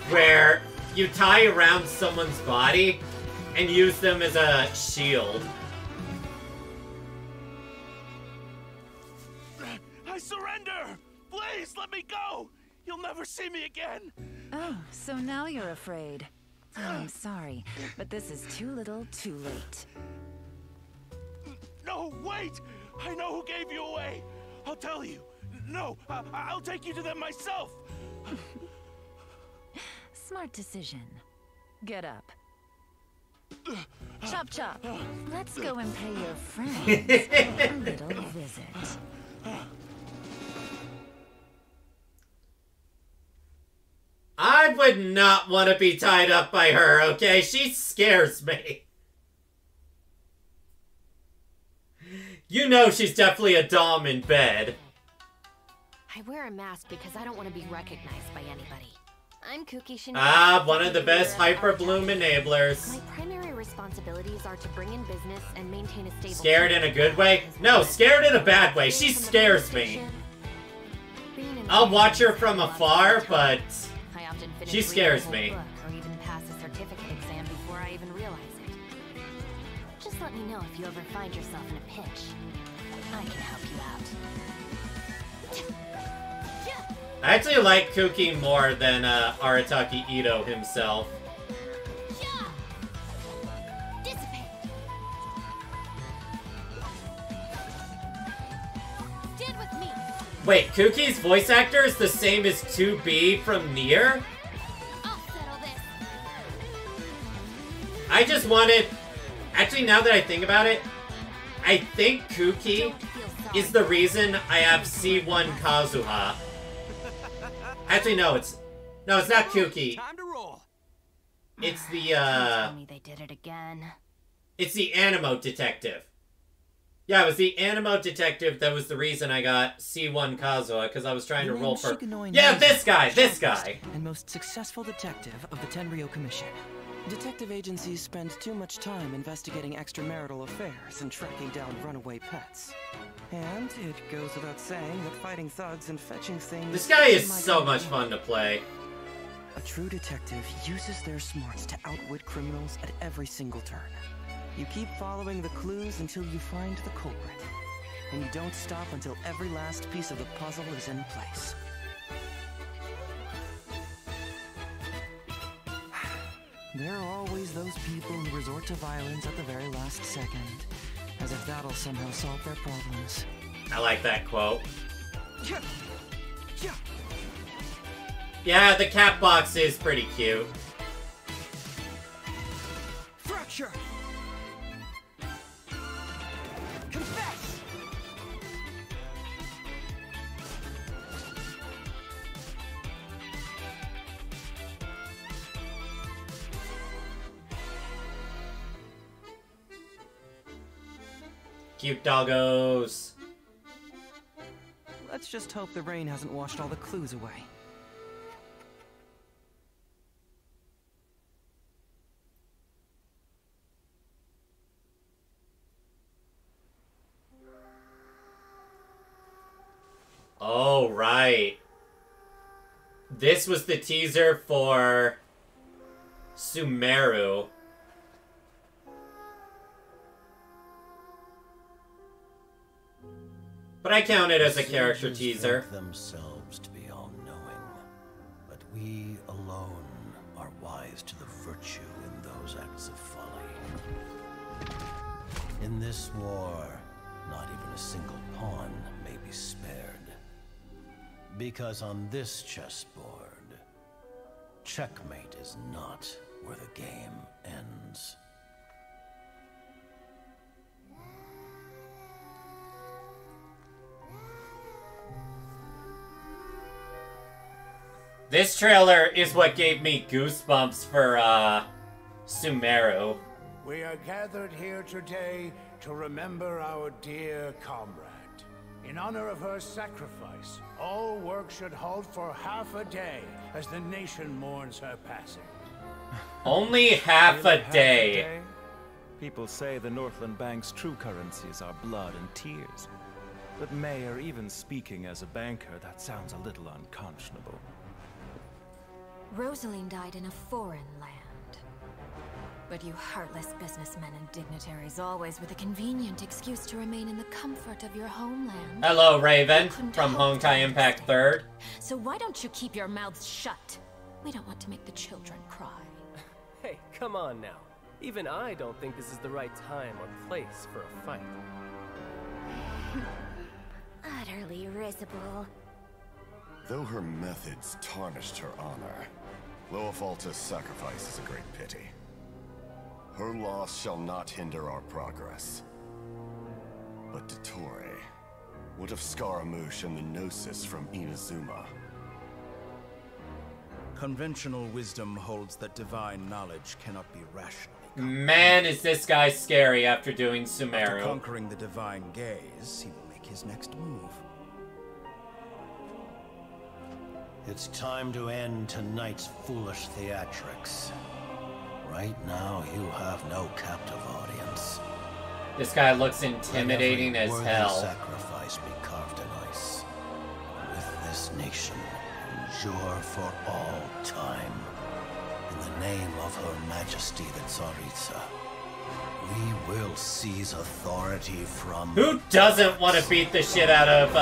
where you tie around someone's body and use them as a shield. I surrender! Please, let me go! You'll never see me again! Oh, so now you're afraid. Oh, I'm sorry, but this is too little, too late. No, wait! I know who gave you away! I'll tell you! No, I'll take you to them myself! Smart decision. Get up. Chop chop. Let's go and pay your friends a little visit. I would not want to be tied up by her, okay? She scares me. You know she's definitely a dom in bed. I wear a mask because I don't want to be recognized by anybody. I'm Kooky Shinigami. Ah, one of the best Hyper Bloom enablers. My primary responsibilities are to bring in business and maintain a stable... Scared in a good way? No, scared in a bad way. She scares me. I'll watch her from afar, but she scares me. Or even pass a certificate exam before I even realize it. Just let me know if you ever find yourself in a pinch. I can help you out. I actually like Kooky more than Arataki Ito himself. Wait, Kooky's voice actor is the same as 2B from Nier? I just wanted... Actually, now that I think about it, I think Kooky is the reason I have C1 Kazuha. Actually, no, it's not Kooky. Time to roll. It's the, Tell me they did it again. It's the Animo Detective. Yeah, it was the Animo Detective that was the reason I got C1 Kazuha, because I was trying to roll for... Yeah, this guy! And most successful detective of the Tenryou Commission. Detective agencies spend too much time investigating extramarital affairs and tracking down runaway pets. And it goes without saying that fighting thugs and fetching things... This guy is so much fun to play. A true detective uses their smarts to outwit criminals at every single turn. You keep following the clues until you find the culprit. And you don't stop until every last piece of the puzzle is in place. There are always those people who resort to violence at the very last second, as if that'll somehow solve their problems. I like that quote. Yeah, the cat box is pretty cute. Fracture! Confess! Cute doggos. Let's just hope the rain hasn't washed all the clues away. Oh, right. This was the teaser for Sumeru. But I count it as a character teaser. Themselves to be all-knowing, but we alone are wise to the virtue in those acts of folly. In this war, not even a single pawn may be spared. Because on this chessboard, checkmate is not where the game ends. This trailer is what gave me goosebumps for, Sumeru. We are gathered here today to remember our dear comrade. In honor of her sacrifice, all work should halt for half a day as the nation mourns her passing. Only half a day. People say the Northland Bank's true currencies are blood and tears. But Mayor, even speaking as a banker, that sounds a little unconscionable. Rosaline died in a foreign land. But you heartless businessmen and dignitaries always with a convenient excuse to remain in the comfort of your homeland. Hello, Raven, from Honkai Impact 3rd. So why don't you keep your mouths shut? We don't want to make the children cry. Hey, come on now. Even I don't think this is the right time or place for a fight. Utterly risible. Though her methods tarnished her honor, Loafalta's sacrifice is a great pity. Her loss shall not hinder our progress. But Dottore, what of Scaramouche and the Gnosis from Inazuma? Conventional wisdom holds that divine knowledge cannot be rationally. Man, is this guy scary after doing Sumeru. After conquering the divine gaze, he will make his next move. It's time to end tonight's foolish theatrics. Right now, you have no captive audience. This guy looks intimidating as hell. Sacrifice be carved in ice. With this nation, endure for all time. In the name of Her Majesty the Tsaritsa, we will seize authority from... Who doesn't want to beat the shit out of,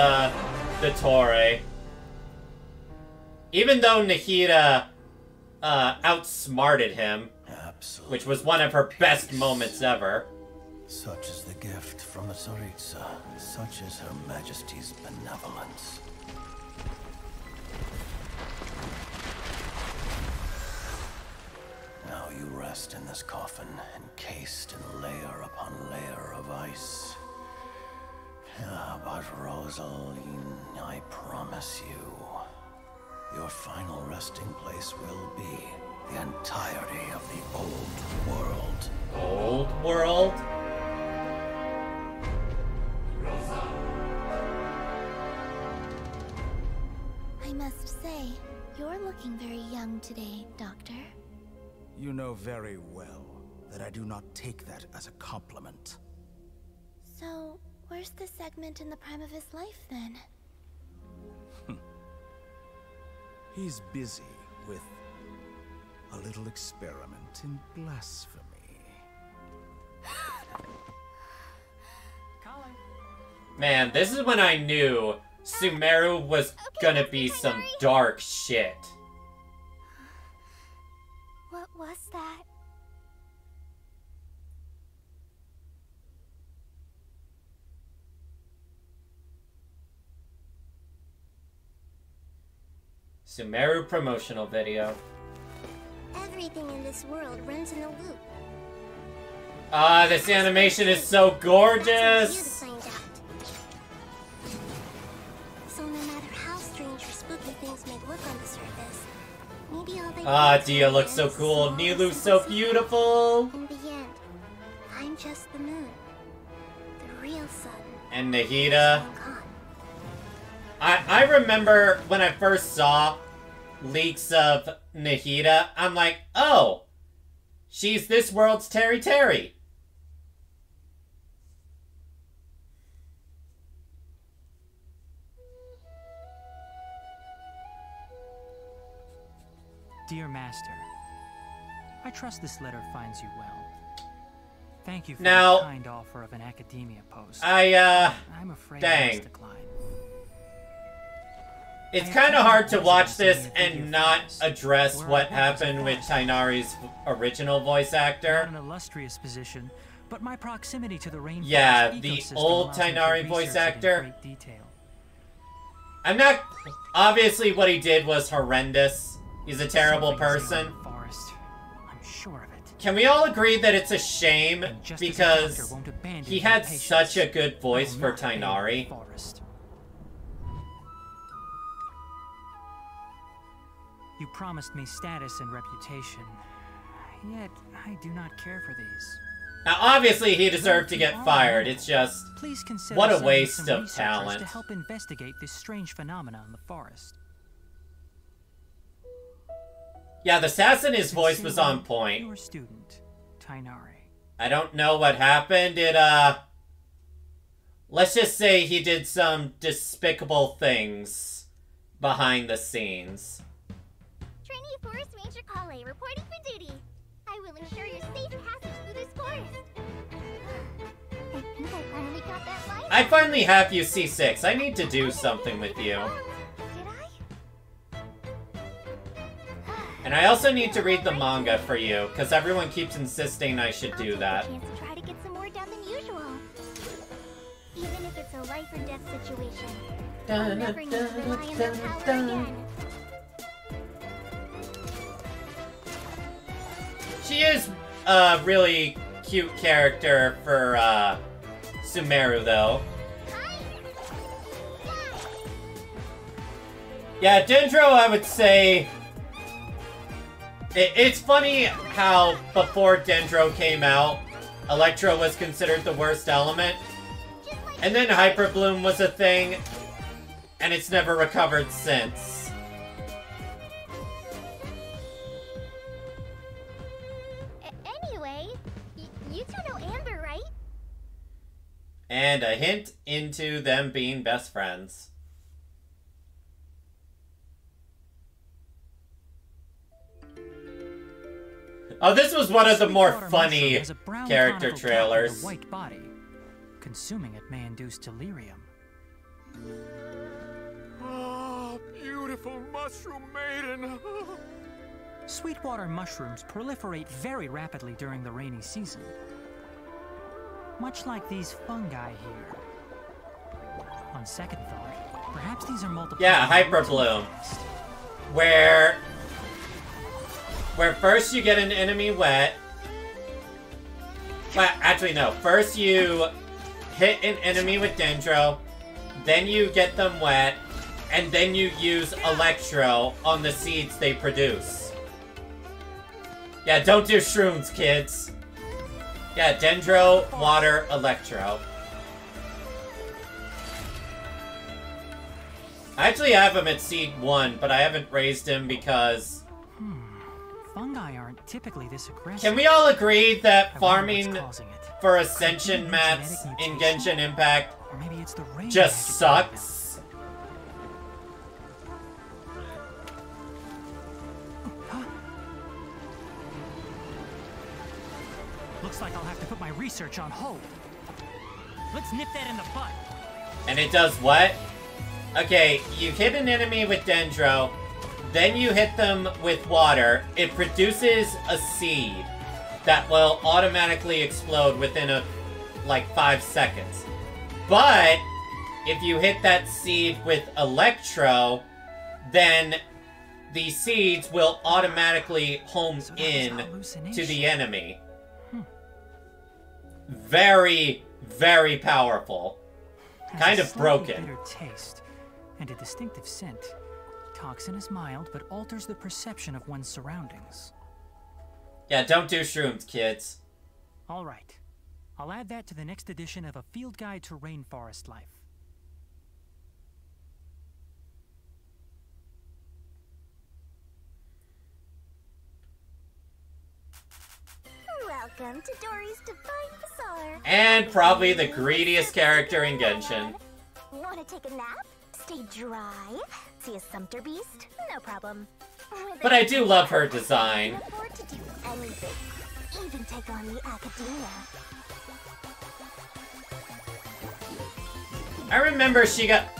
Dottore? Even though Nahida, outsmarted him, which was one of her best moments ever. Such is the gift from the Tsaritsa. Such is Her Majesty's benevolence. Now you rest in this coffin, encased in layer upon layer of ice. But Rosaline, I promise you, your final resting place will be the entirety of the old world. Old world? I must say, you're looking very young today, Doctor. You know very well that I do not take that as a compliment. So, where's the segment in the prime of his life, then? He's busy with a little experiment in blasphemy. Man, this is when I knew Sumeru was gonna be some dark shit. What was that? Sumeru promotional video. Everything in this world runs in a loop. Ah, this animation is so gorgeous! So no matter how strange or spooky things may look on the surface, maybe all they Dia looks so cool. Nilu's so beautiful. In the end, I'm just the moon, the real sun. And Nahida. I remember when I first saw leaks of Nahida, I'm like, oh, she's this world's Terry Terry. Dear Master, I trust this letter finds you well. Thank you for Now, the kind offer of an academia post. I'm afraid dang. I must decline. It's kind of hard to watch this and not address what happened with Tainari's original voice actor. Not an illustrious position, but my proximity to the rainforest Yeah, the ecosystem old allows me to Tainari research voice it in actor. great detail. I'm not... Obviously, what he did was horrendous. He's a terrible person. Forest. I'm sure of it. Can we all agree that it's a shame because he had such a good voice for Tainari? You promised me status and reputation, yet I do not care for these. Now, obviously, he deserved to get fired. It's just, Please consider what a sending waste some of researchers talent. to help investigate this strange phenomena in the forest. Yeah, the assassin, his voice was on point. Your student, Tainari. I don't know what happened. Let's just say he did some despicable things behind the scenes. Trainee Forest Ranger Kale reporting for duty. I will ensure your safe passage through this forest. I think I finally got that line. I finally have you C6. I need to do something with you. And I also need to read the manga for you, because everyone keeps insisting I should do that. Chance to try to get some more depth than usual. Even if it's a life or death situation. I'll never need to rely on that power again. She is a really cute character for Sumeru, though. Yeah, Dendro, I would say... It's funny how before Dendro came out, Electro was considered the worst element. And then Hyper Bloom was a thing, and it's never recovered since. Anyway, you two know Amber, right? And a hint into them being best friends. Oh, this was one of the more funny character trailers. White body. Consuming it may induce delirium. Oh, beautiful mushroom maiden. Sweetwater mushrooms proliferate very rapidly during the rainy season. Much like these fungi here. On second thought, perhaps these are multiple... Yeah, Hyper Bloom. Where first you get an enemy wet. Well, actually, no. First you hit an enemy with Dendro, then you get them wet, and then you use Electro on the seeds they produce. Yeah, don't do shrooms, kids. Yeah, Dendro, water, Electro. I actually have him at seed 1, but I haven't raised him because... Fungi aren't typically this aggressive. Can we all agree that farming for Ascension mats in Genshin Impact just sucks? Looks like I'll have to put my research on hold. Let's nip that in the bud. And it does what? Okay, you hit an enemy with Dendro, then you hit them with water. It produces a seed that will automatically explode within like 5 seconds. But if you hit that seed with Electro, then the seeds will automatically home in to the enemy. Very, very powerful. Kind of broken. Bitter taste and a distinctive scent. Toxin is mild, but alters the perception of one's surroundings. Yeah, don't do shrooms, kids. All right. I'll add that to the next edition of A Field Guide to Rainforest Life. Welcome to Dory's Divine Bazaar. And probably the greediest character in Genshin. Want to take a nap? Stay dry? See a sumpter beast? No problem. But I do love her design. Afford to do anything, even take on the academia. I remember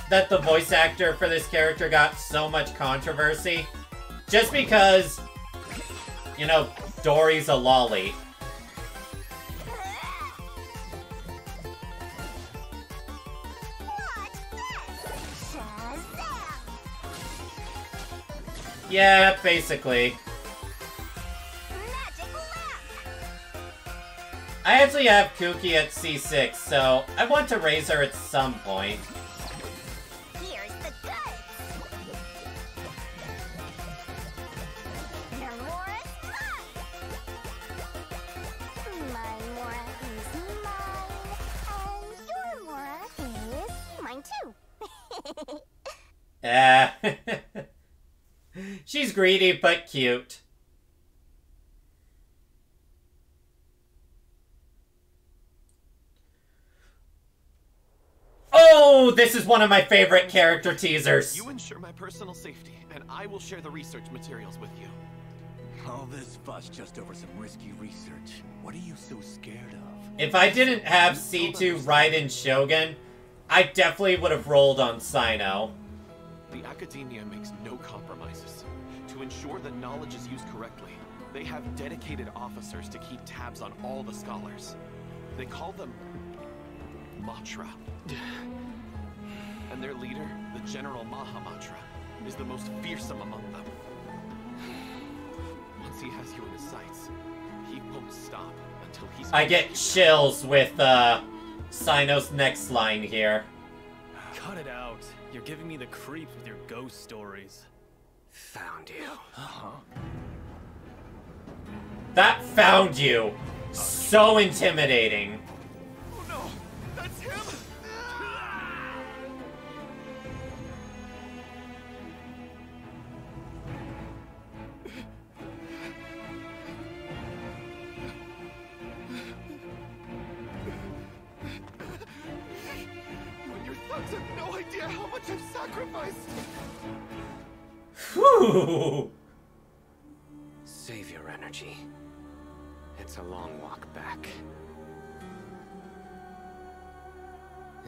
that the voice actor for this character got so much controversy. Just because, you know, Dory's a lolly. Yeah, basically. I actually have Kuki at C6, so I want to raise her at some point. Here's the goods. Your Mora's mine. Mine, Mora. She's greedy but cute. Oh, this is one of my favorite character teasers. You ensure my personal safety, and I will share the research materials with you. All this fuss just over some risky research. What are you so scared of? If I didn't have C2 Raiden Shogun, I definitely would have rolled on Sino. The Academia makes no compromises. To ensure that knowledge is used correctly, they have dedicated officers to keep tabs on all the scholars. They call them Matra. And their leader, the General Mahamatra, is the most fearsome among them. Once he has you in his sights, he won't stop until he's... I get chills with Sino's next line here. Cut it out. You're giving me the creeps with your ghost stories. Found you. That found you. So intimidating. Oh no, that's him! When your thugs have no idea how much I've sacrificed. Whew. Save your energy. It's a long walk back.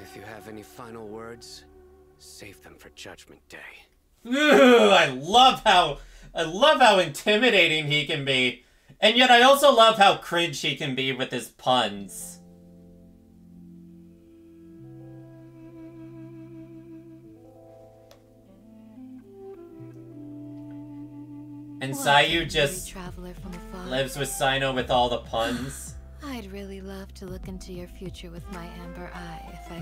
If you have any final words, save them for Judgment Day. Ooh, I love how intimidating he can be. And yet I also love how cringe he can be with his puns. And Sayu just lives with Sino with all the puns. I'd really love to look into your future with my amber eye if I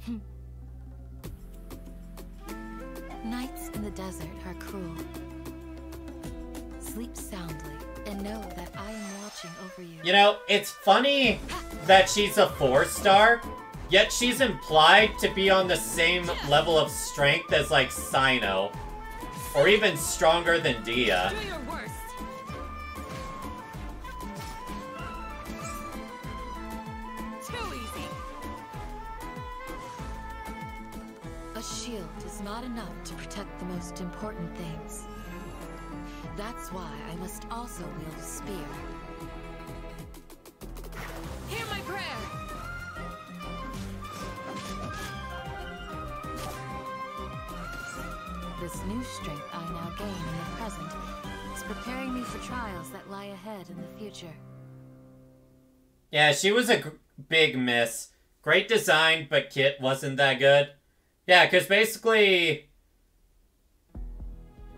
could. Nights in the desert are cruel. Sleep soundly and know that I am watching over you. You know, it's funny that she's a 4-star, yet she's implied to be on the same level of strength as, like, Sino. Or even stronger than Dia. Do your worst. Too easy. A shield is not enough to protect the most important things. That's why I must also wield a spear. Hear my prayer! This new strength I now gain in the present is preparing me for trials that lie ahead in the future. Yeah, she was a big miss. Great design, but Kit wasn't that good. Yeah, because basically...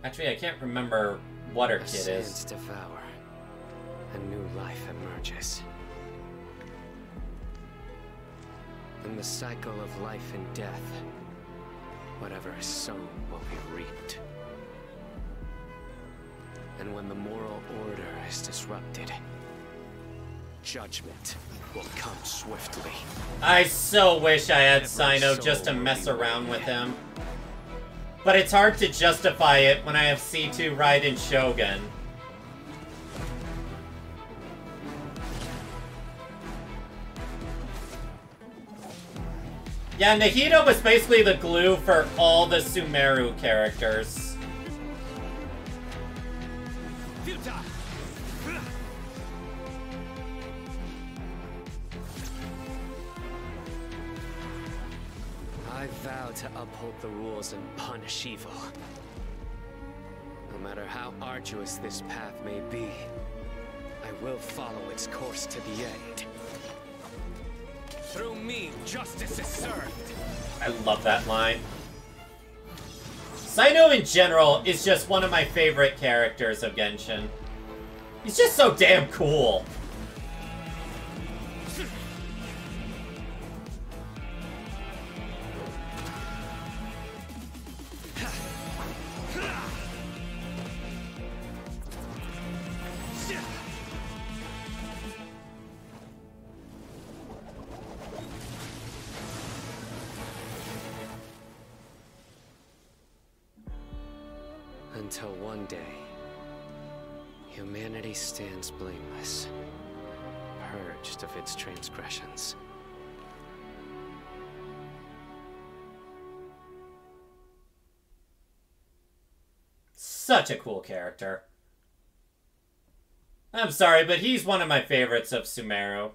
Actually, I can't remember what her kit is. Devour. A new life emerges. In the cycle of life and death, whatever is sown will be reaped. And when the moral order is disrupted, judgment will come swiftly. I so wish I had Sino just to mess around with him. But it's hard to justify it when I have C2 Raiden Shogun. Yeah, Nahida was basically the glue for all the Sumeru characters. I vow to uphold the rules and punish evil. No matter how arduous this path may be, I will follow its course to the end. Through me, justice is served. I love that line. Sino in general is just one of my favorite characters of Genshin. He's just so damn cool. one day, humanity stands blameless, purged of its transgressions. Such a cool character. I'm sorry, but he's one of my favorites of Sumeru.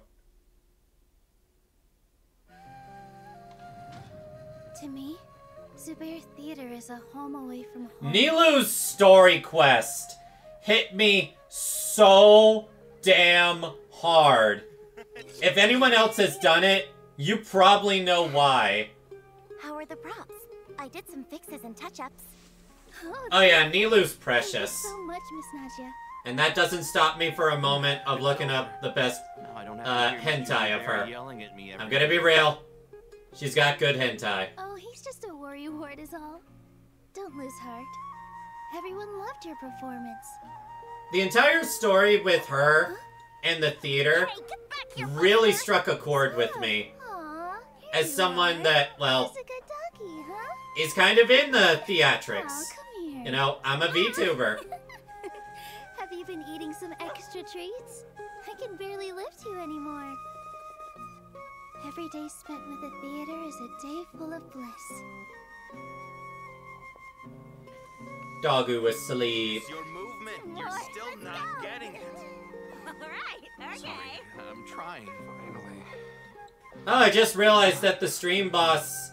To me, Zubair Theater is a home away from home. Nilou's story quest hit me so damn hard. If anyone else has done it, you probably know why. How are the props? I did some fixes and touch-ups. Oh yeah, Nilou's precious. Thank you so much, Miss Nadia. And that doesn't stop me for a moment of looking up the best hentai of her. I'm gonna be real. She's got good hentai. Oh, he's just a worrywart is all. Don't lose heart. Everyone loved your performance. The entire story with her and the theater really struck a chord with me. As someone that, well, is kind of in the theatrics. You know, I'm a VTuber. Have you been eating some extra treats? I can barely lift you anymore. Every day spent with the theater is a day full of bliss. Doggo asleep. It's your movement. You're still not getting it. Alright, okay. Sorry, I'm trying, finally. Oh, I just realized that the stream boss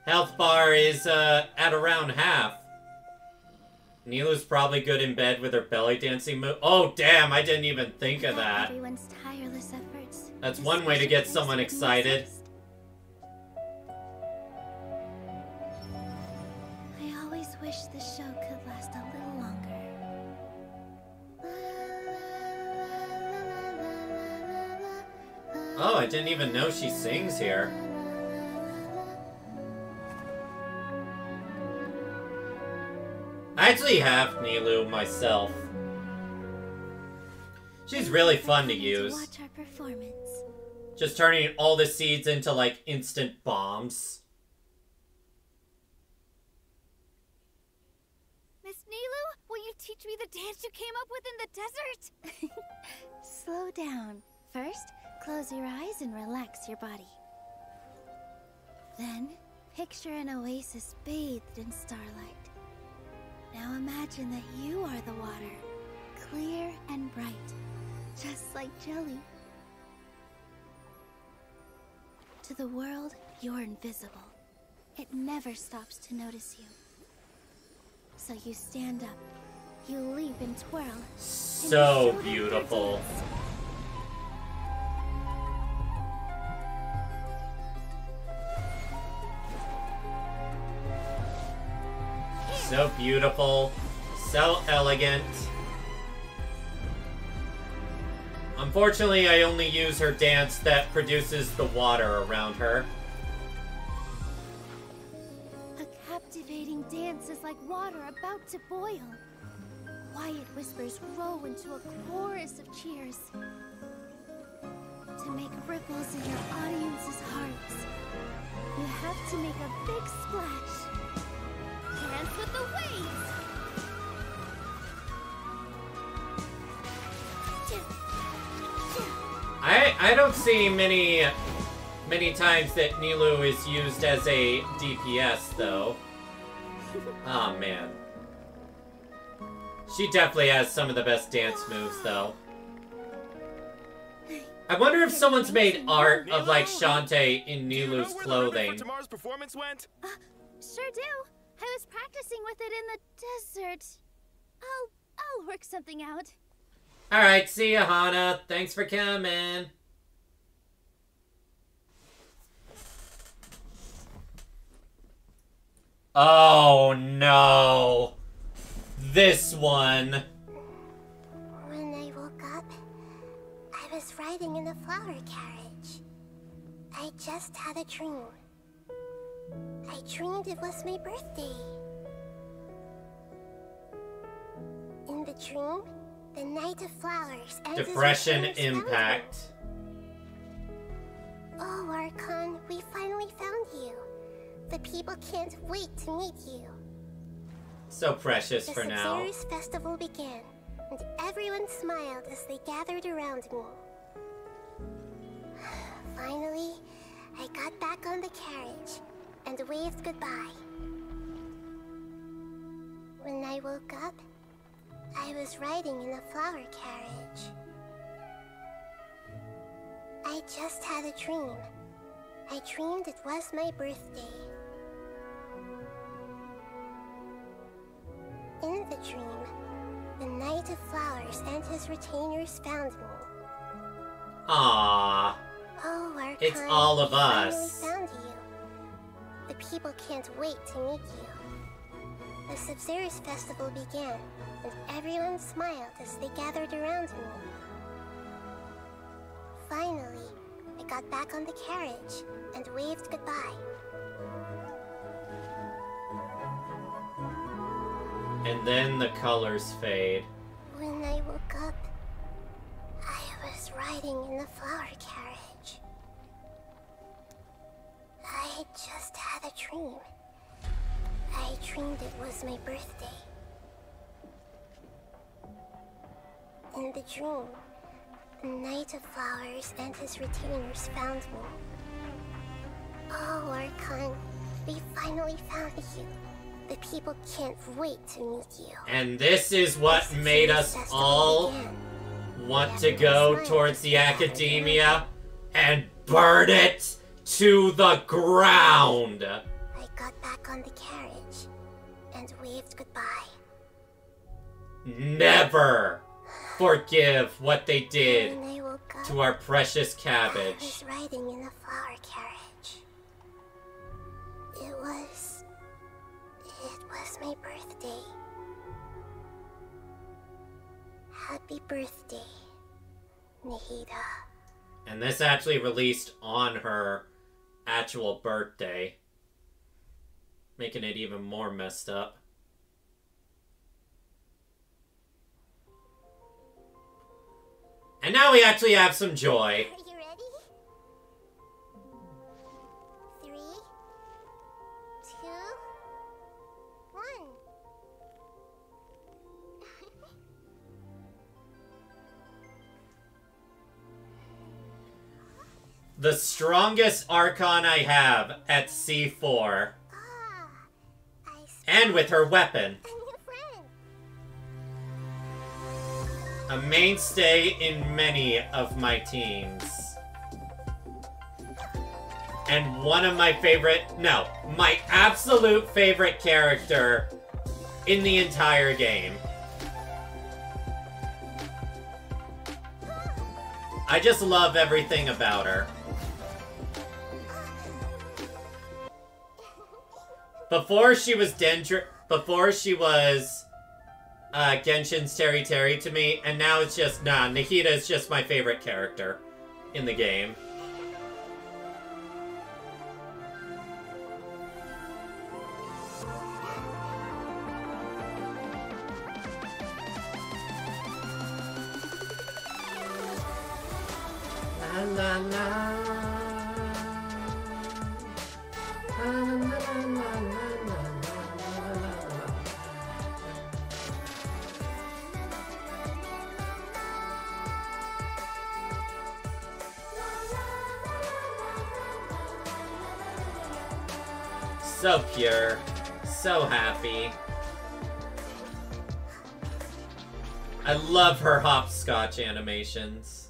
health bar is at around half. Nilou's probably good in bed with her belly dancing move. Oh, damn, I didn't even think of that. Everyone's tireless efforts. That's one way to get someone excited. I always wish the show could last a little longer. Oh, I didn't even know she sings here. I actually have Nilou myself. She's really fun to use. Watch our performance. Just turning all the seeds into, like, instant bombs. Miss Nilou, will you teach me the dance you came up with in the desert? Slow down. First, close your eyes and relax your body. Then, picture an oasis bathed in starlight. Now imagine that you are the water, clear and bright, just like jelly. To the world, you're invisible. It never stops to notice you. So you stand up, you leap and twirl. So beautiful. So beautiful, so elegant. Unfortunately, I only use her dance that produces the water around her. A captivating dance is like water about to boil. Quiet whispers grow into a chorus of cheers. To make ripples in your audience's hearts, you have to make a big splash. Dance with the waves! I don't see many times that Nilou is used as a DPS, though. Oh, man. She definitely has some of the best dance moves, though. I wonder if someone's made art of, like, Shantae in Nilou's clothing. Tomorrow's performance went? Sure do. I was practicing with it in the desert. I'll work something out. Alright, see ya, Hana. Thanks for coming. Oh, no. This one. When I woke up, I was riding in a flower carriage. I just had a dream. I dreamed it was my birthday. In the dream, the night of flowers ends. Depression Impact. Oh, Archon, we finally found you. The people can't wait to meet you. So precious for now. The Teasers festival began, and everyone smiled as they gathered around me. Finally, I got back on the carriage and waved goodbye. When I woke up, I was riding in a flower carriage. I just had a dream. I dreamed it was my birthday. In the dream, the Knight of Flowers and his retainers found me. Aww. Oh, our It's kind, all of we finally us. found you. The people can't wait to meet you. The Sub-Zero's festival began, and everyone smiled as they gathered around me. Finally, I got back on the carriage and waved goodbye. And then the colors fade. When I woke up, I was riding in the flower carriage. I had just had a dream. I dreamed it was my birthday. In the dream, the Knight of Flowers and his retainers found me. Oh, Archon, we finally found you. The people can't wait to meet you. And this is what made us all want to go towards the academia and burn it to the ground. I got back on the carriage and waved goodbye. Never forgive what they did When I woke up, to our precious I cabbage. was riding in a flower carriage. It was my birthday. Happy birthday, Nahida. And this actually released on her actual birthday, making it even more messed up. And now we actually have some joy. Are you ready? 3, 2, 1. The strongest Archon I have at C4. And with her weapon. A mainstay in many of my teams. And one of my favorite, no, my absolute favorite character in the entire game. I just love everything about her. Before she was Genshin's Terry to me, and now it's just, nah, Nahida is just my favorite character in the game. La la la. La la la la la. So pure, so happy. I love her hopscotch animations.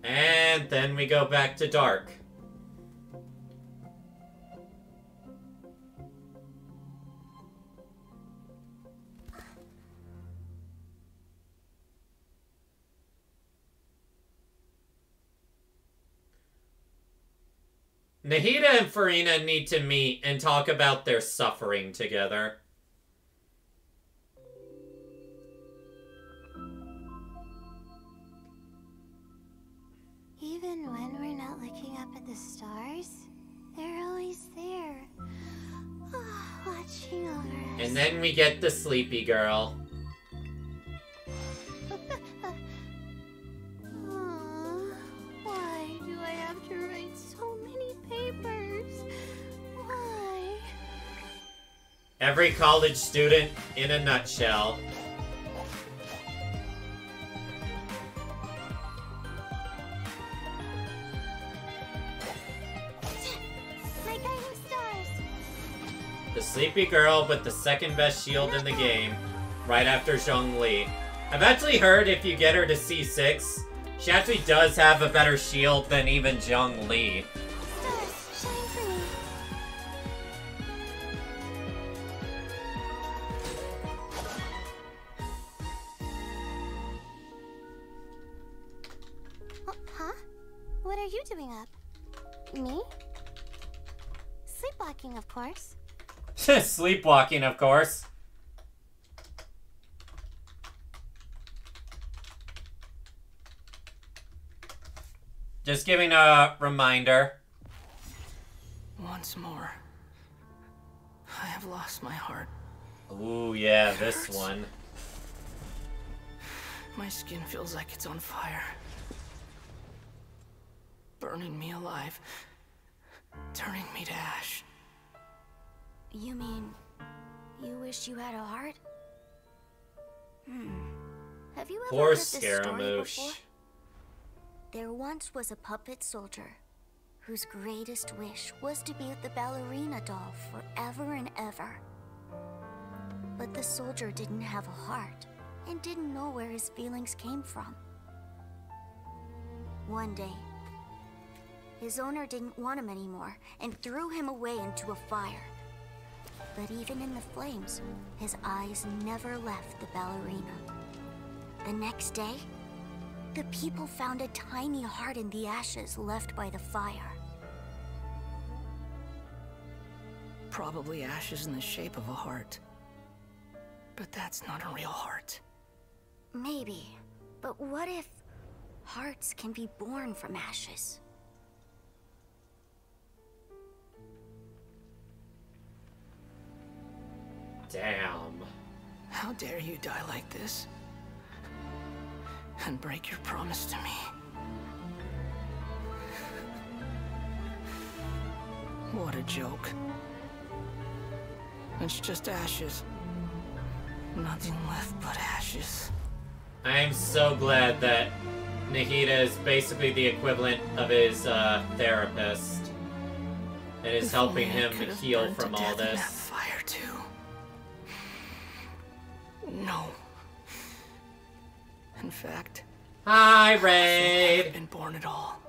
And then we go back to dark. Nahida and Farina need to meet and talk about their suffering together. Even when we're not looking up at the stars, they're always there. watching over us. And then we get the sleepy girl. Why do I have to write so many papers? Why? Every college student in a nutshell. My guiding stars. The sleepy girl with the second best shield in the game, right after Zhongli. I've actually heard if you get her to C6, she actually does have a better shield than even Zhongli. Stars, shine for me. Oh, huh? What are you doing up? Me? Sleepwalking, of course. Sleepwalking, of course. Just giving a reminder. Once more, I have lost my heart. Ooh, yeah, this one. My skin feels like it's on fire. Burning me alive. Turning me to ash. You mean, you wish you had a heart? Have you ever Poor heard this story Scaramouche. before? There once was a puppet soldier whose greatest wish was to be with the ballerina doll forever and ever. But the soldier didn't have a heart and didn't know where his feelings came from. One day, his owner didn't want him anymore and threw him away into a fire. But even in the flames, his eyes never left the ballerina. The next day, the people found a tiny heart in the ashes left by the fire. Probably ashes in the shape of a heart. But that's not a real heart. Maybe, but what if hearts can be born from ashes? Damn. How dare you die like this? And break your promise to me. What a joke. It's just ashes. Nothing left but ashes. I am so glad that Nahida is basically the equivalent of his therapist. And is If helping only I him could have heal burned to from all death in this. that fire too. No. In fact, Hi, I should Raid! have been born at all.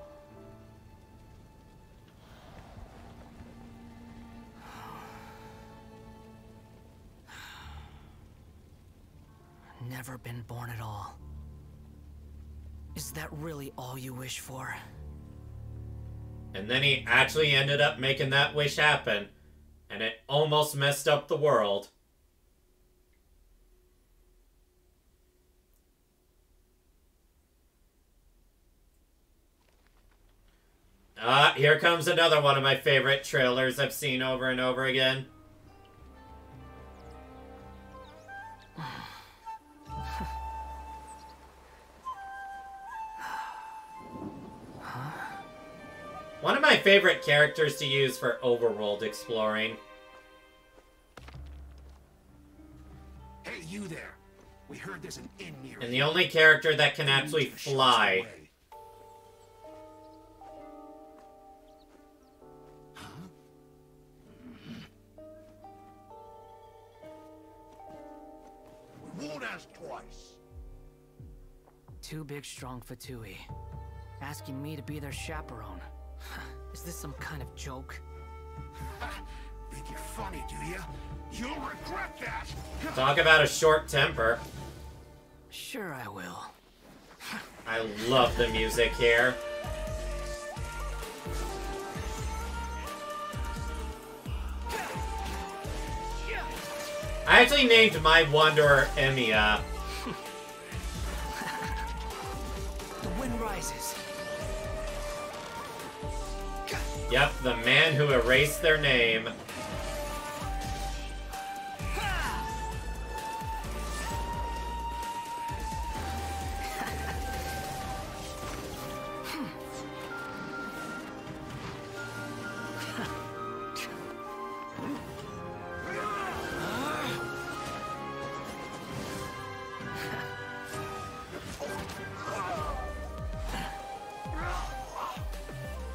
Never been born at all. Is that really all you wish for? And then he actually ended up making that wish happen. And it almost messed up the world. Here comes another one of my favorite trailers I've seen over and over again. One of my favorite characters to use for overworld exploring. Hey, you there. We heard there's an inn near And the only character that can actually fly. We won't ask twice. Two big, strong Fatui. Asking me to be their chaperone. Is this some kind of joke? Think you're funny, do ya? You'll regret that! Talk about a short temper. Sure I will. I love the music here. I actually named my Wanderer Emiya. The wind rises. Yep, the man who erased their name.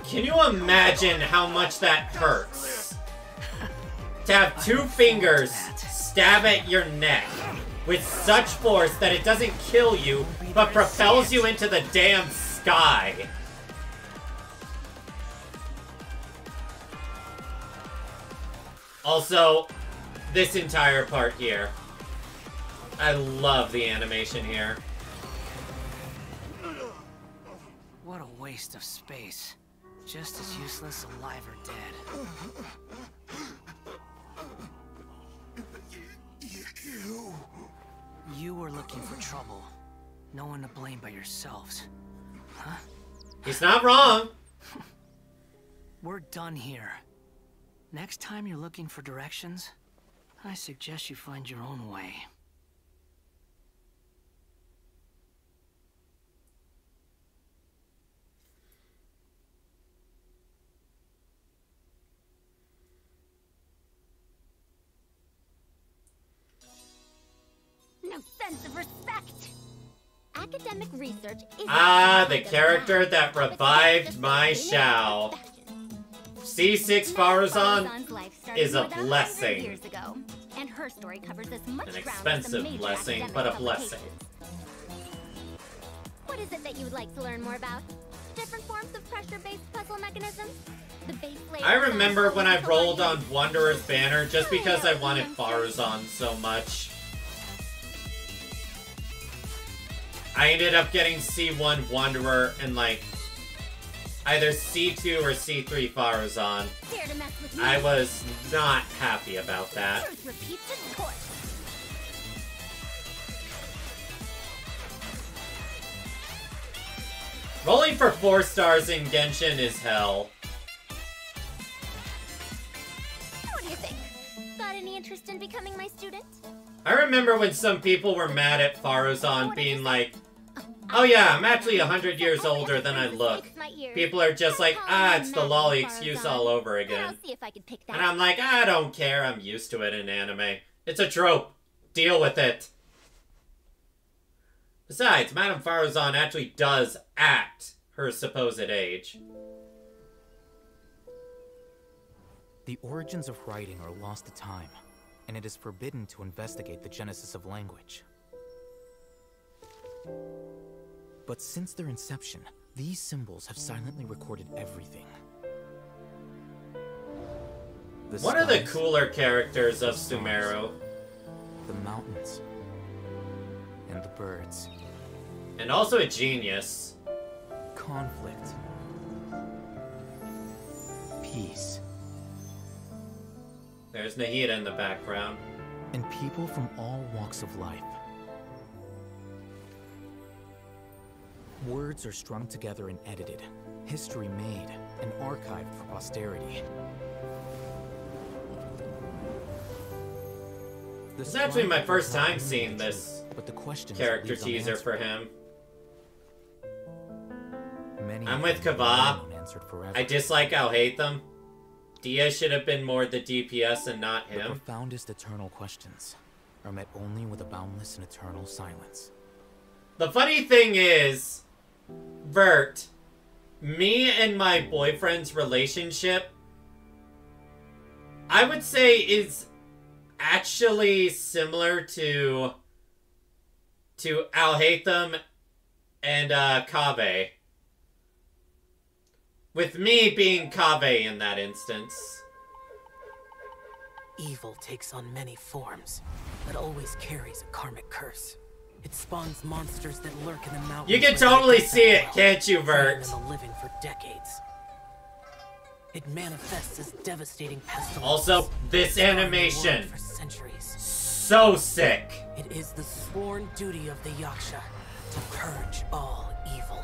Can you imagine how much that hurts? To have two fingers stab at your neck with such force that it doesn't kill you, but propels you into the damn sky. Also, this entire part here. I love the animation here. What a waste of space. Just as useless alive or dead. You were looking for trouble. No one to blame but yourselves. Huh? He's not wrong. We're done here. Next time you're looking for directions, I suggest you find your own way. No sense of respect. Academic research is the character that revived my Shao. C6 Faruzan is a blessing. Years ago, and her story covers as much An ground as the expensive major blessing, academic but a blessing. What is it that you would like to learn more about? Different forms of pressure-based puzzle mechanisms? The base layer I remember when I rolled on Wanderer's Banner just because I wanted Faruzan so much. I ended up getting C1 Wanderer and like either C2 or C3 Faruzan. I was not happy about that. Truth repeats its course. Rolling for 4 stars in Genshin is hell. What do you think? Got any interest in becoming my student? I remember when some people were mad at Faruzan being like, oh yeah, I'm actually 100 years older than I look. People are just like, it's the lolly excuse all over again. And I'm like, I don't care, I'm used to it in anime. It's a trope. Deal with it. Besides, Madame Faruzan actually does act her supposed age. The origins of writing are lost to time, and it is forbidden to investigate the genesis of language. But since their inception, these symbols have silently recorded everything. One of the cooler characters of Sumeru. The mountains. And the birds. And also a genius. Conflict. Peace. There's Nahida in the background. And people from all walks of life. Words are strung together and edited, history made, and archived for posterity. This is actually my first time seeing this character teaser for him. I'm with Kava. I dislike I'll hate them. Dia should have been more the DPS and not him. The profoundest eternal questions are met only with a boundless and eternal silence. The funny thing is, Vert, me and my boyfriend's relationship, I would say is actually similar to Alhaitham and Kaveh. With me being Kaveh in that instance. Evil takes on many forms, but always carries a karmic curse. It spawns monsters that lurk in the mountains. You can totally see it, can't you, Vert? Them a living for decades. It manifests as devastating pestilence. Also, this animation. For centuries. So sick. It is the sworn duty of the Yaksha to purge all evil.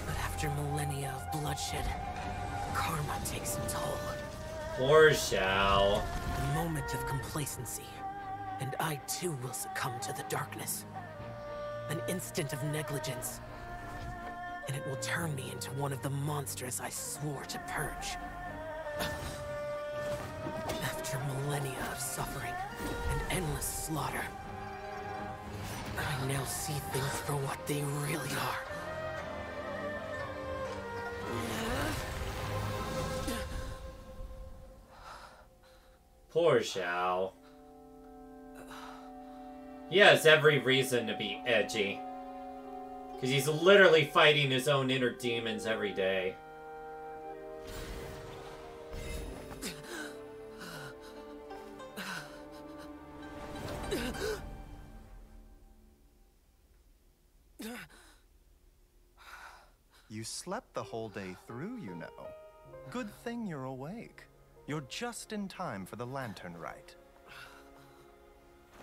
But after millennia of bloodshed, karma takes a toll. Poor Shao. A moment of complacency, and I too will succumb to the darkness. An instant of negligence, and it will turn me into one of the monsters I swore to purge. After millennia of suffering and endless slaughter, I now see things for what they really are. Poor Zhao. He has every reason to be edgy. Because he's literally fighting his own inner demons every day. You slept the whole day through, you know. Good thing you're awake. You're just in time for the lantern rite.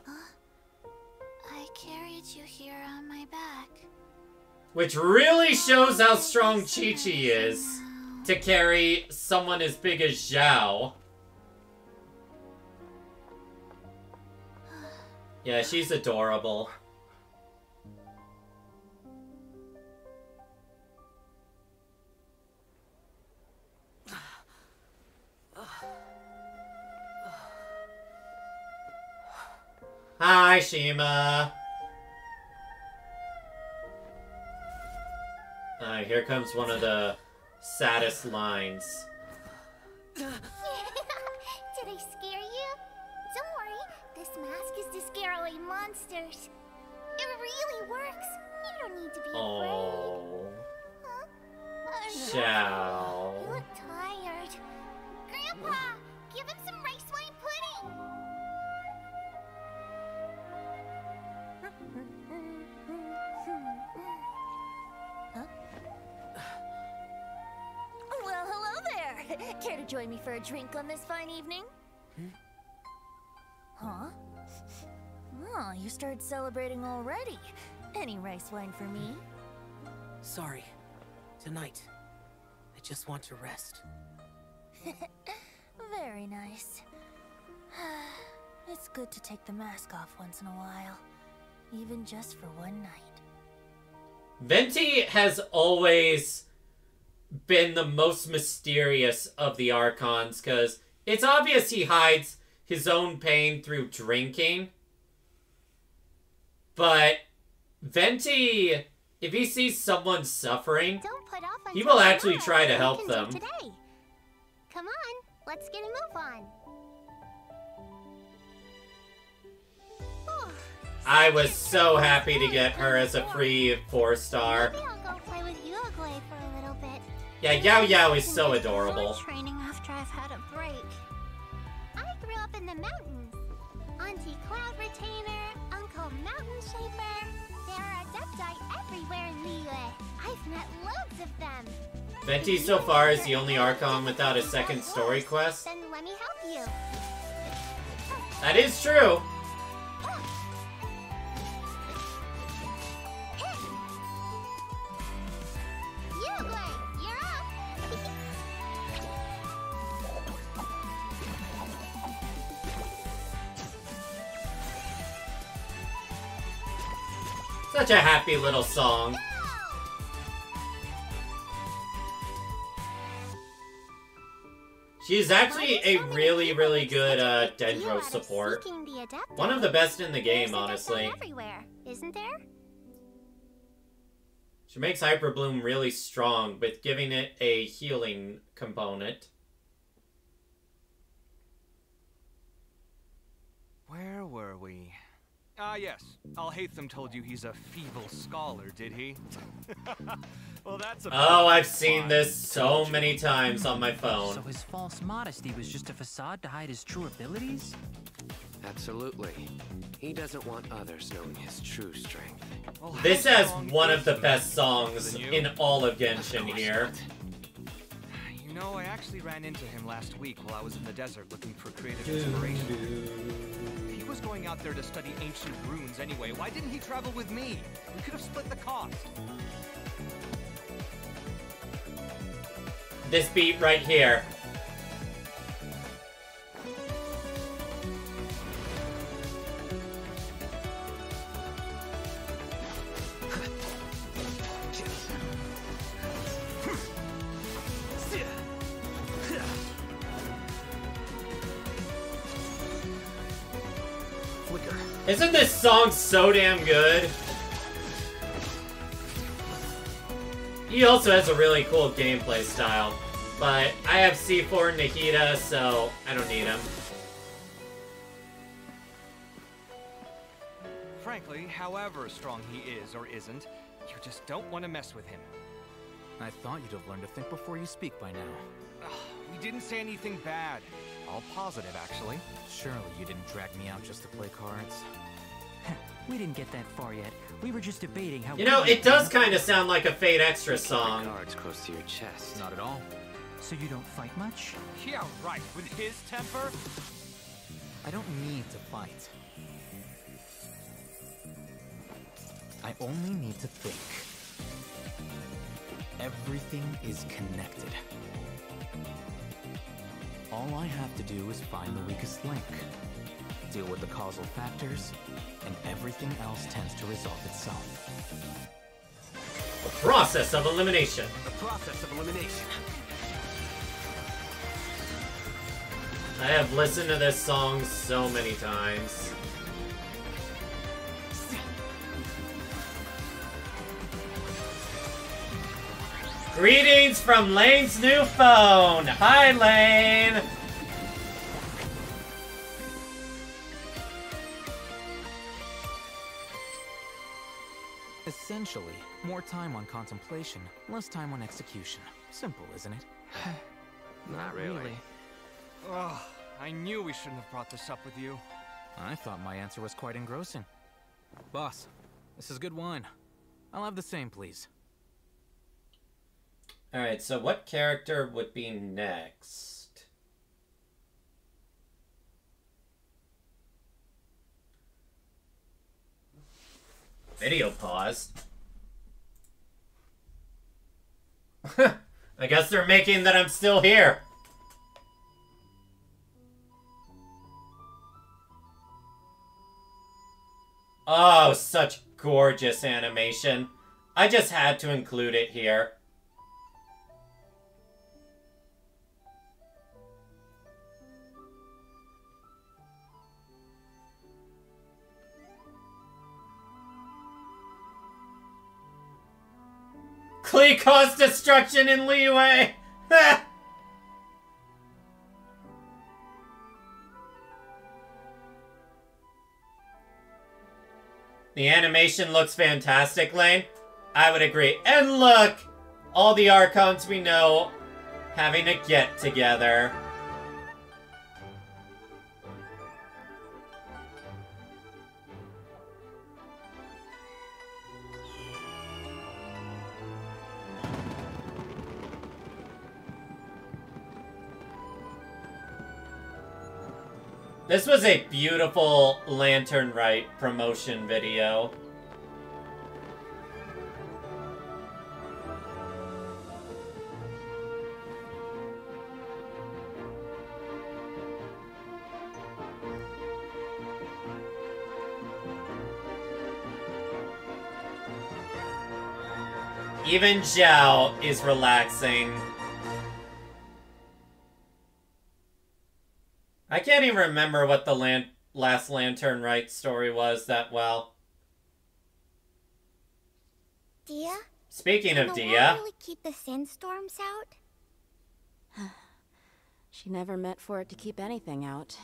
I carried you here on my back. Which really shows how strong Chi-Chi is to carry someone as big as Zhao. Yeah, she's adorable. Hi, Shima. Here comes one of the saddest lines. Did I scare you? Don't worry, this mask is to scare away monsters. It really works. You don't need to be Oh. afraid. Zhao. You look tired. Grandpa, give him some rice wine pudding. Well, hello there. Care to join me for a drink on this fine evening? Huh? Oh, you started celebrating already. Any rice wine for me? Sorry. Tonight. I just want to rest. Very nice. It's good to take the mask off once in a while. Even just for one night. Venti has always been the most mysterious of the Archons, because it's obvious he hides his own pain through drinking. But Venti, if he sees someone suffering, he will actually try to help them. Today. Come on, let's get a move on. I was so happy to get her as a free 4-star. Maybe I'll go play with Uruguay for a little bit. Yeah, Yao Yao is so adorable. Training after I've had a break. I grew up in the mountains. Auntie Cloud Retainer, Uncle Mountain Shaper. There are adepti everywhere in Liyue. I've met loads of them. Venti so far is the only Archon without a second story quest. Then let me help you. That is true. Uruguay, you're up. Such a happy little song. She's actually a really, really good Dendro support. One of the best in the game, honestly. Everywhere, isn't there? She makes Hyper Bloom really strong, with giving it a healing component. Where were we? Ah, yes. Alhaitham told you he's a feeble scholar, did he? Well, that's a Oh, I've seen this so many times on my phone. So his false modesty was just a facade to hide his true abilities? Absolutely. He doesn't want others knowing his true strength. This has one of the best songs in all of Genshin here. You know, I actually ran into him last week while I was in the desert looking for creative inspiration. He was going out there to study ancient runes anyway. Why didn't he travel with me? We could have split the cost. This beat right here. Isn't this song so damn good? He also has a really cool gameplay style, but I have C4 Nahida, so I don't need him. Frankly, however strong he is or isn't, you just don't want to mess with him. I thought you'd have learned to think before you speak by now. We didn't say anything bad. All positive, actually. Surely you didn't drag me out just to play cards. We didn't get that far yet. We were just debating how... You know, it does kind of sound like a Fate Extra song. Cards close to your chest. Not at all. So you don't fight much? Yeah, right. With his temper? I don't need to fight. I only need to think. Everything is connected. All I have to do is find the weakest link, deal with the causal factors, and everything else tends to resolve itself. The process of elimination. The process of elimination. I have listened to this song so many times. Greetings from Lane's new phone! Hi, Lane! Essentially, more time on contemplation, less time on execution. Simple, isn't it? Not really. Ugh, I knew we shouldn't have brought this up with you. I thought my answer was quite engrossing. Boss, this is good wine. I'll have the same, please. Alright, so what character would be next? Video paused. I guess they're making that I'm still here. Oh, such gorgeous animation. I just had to include it here. Klee caused destruction in Leeway! The animation looks fantastic, Lane. I would agree. And look! All the Archons we know having a get-together. This was a beautiful Lantern Rite promotion video. Even Zhao is relaxing. I can't even remember what the last Lantern Rite story was that well. Dia? Speaking of Can the Dia. wall really keep the sandstorms out? She never meant for it to keep anything out.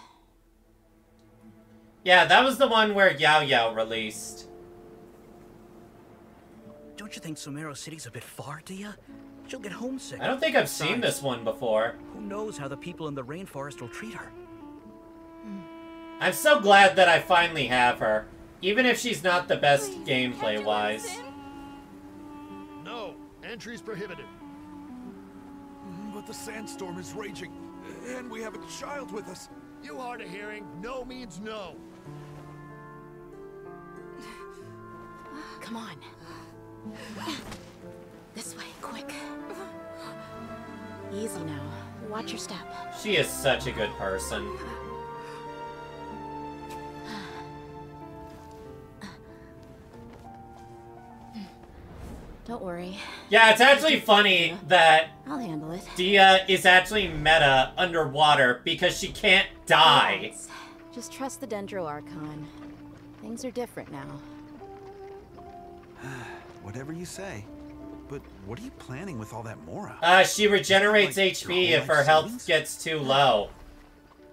Yeah, that was the one where Yao Yao released. Don't you think Sumeru City's a bit far, Dia? She'll get homesick. I don't think I've seen this one before. Who knows how the people in the rainforest will treat her? I'm so glad that I finally have her. Even if she's not the best gameplay-wise. No, entry's prohibited. But the sandstorm is raging, and we have a child with us. You hard of hearing, no means no. Come on. This way, quick. Easy now. Watch your step. She is such a good person. Don't worry. Yeah, it's actually funny that I'll handle it. Dia is actually meta underwater because she can't die. Relax. Just trust the Dendro Archon. Things are different now. Whatever you say. But what are you planning with all that Mora? She regenerates HP if her health gets too low.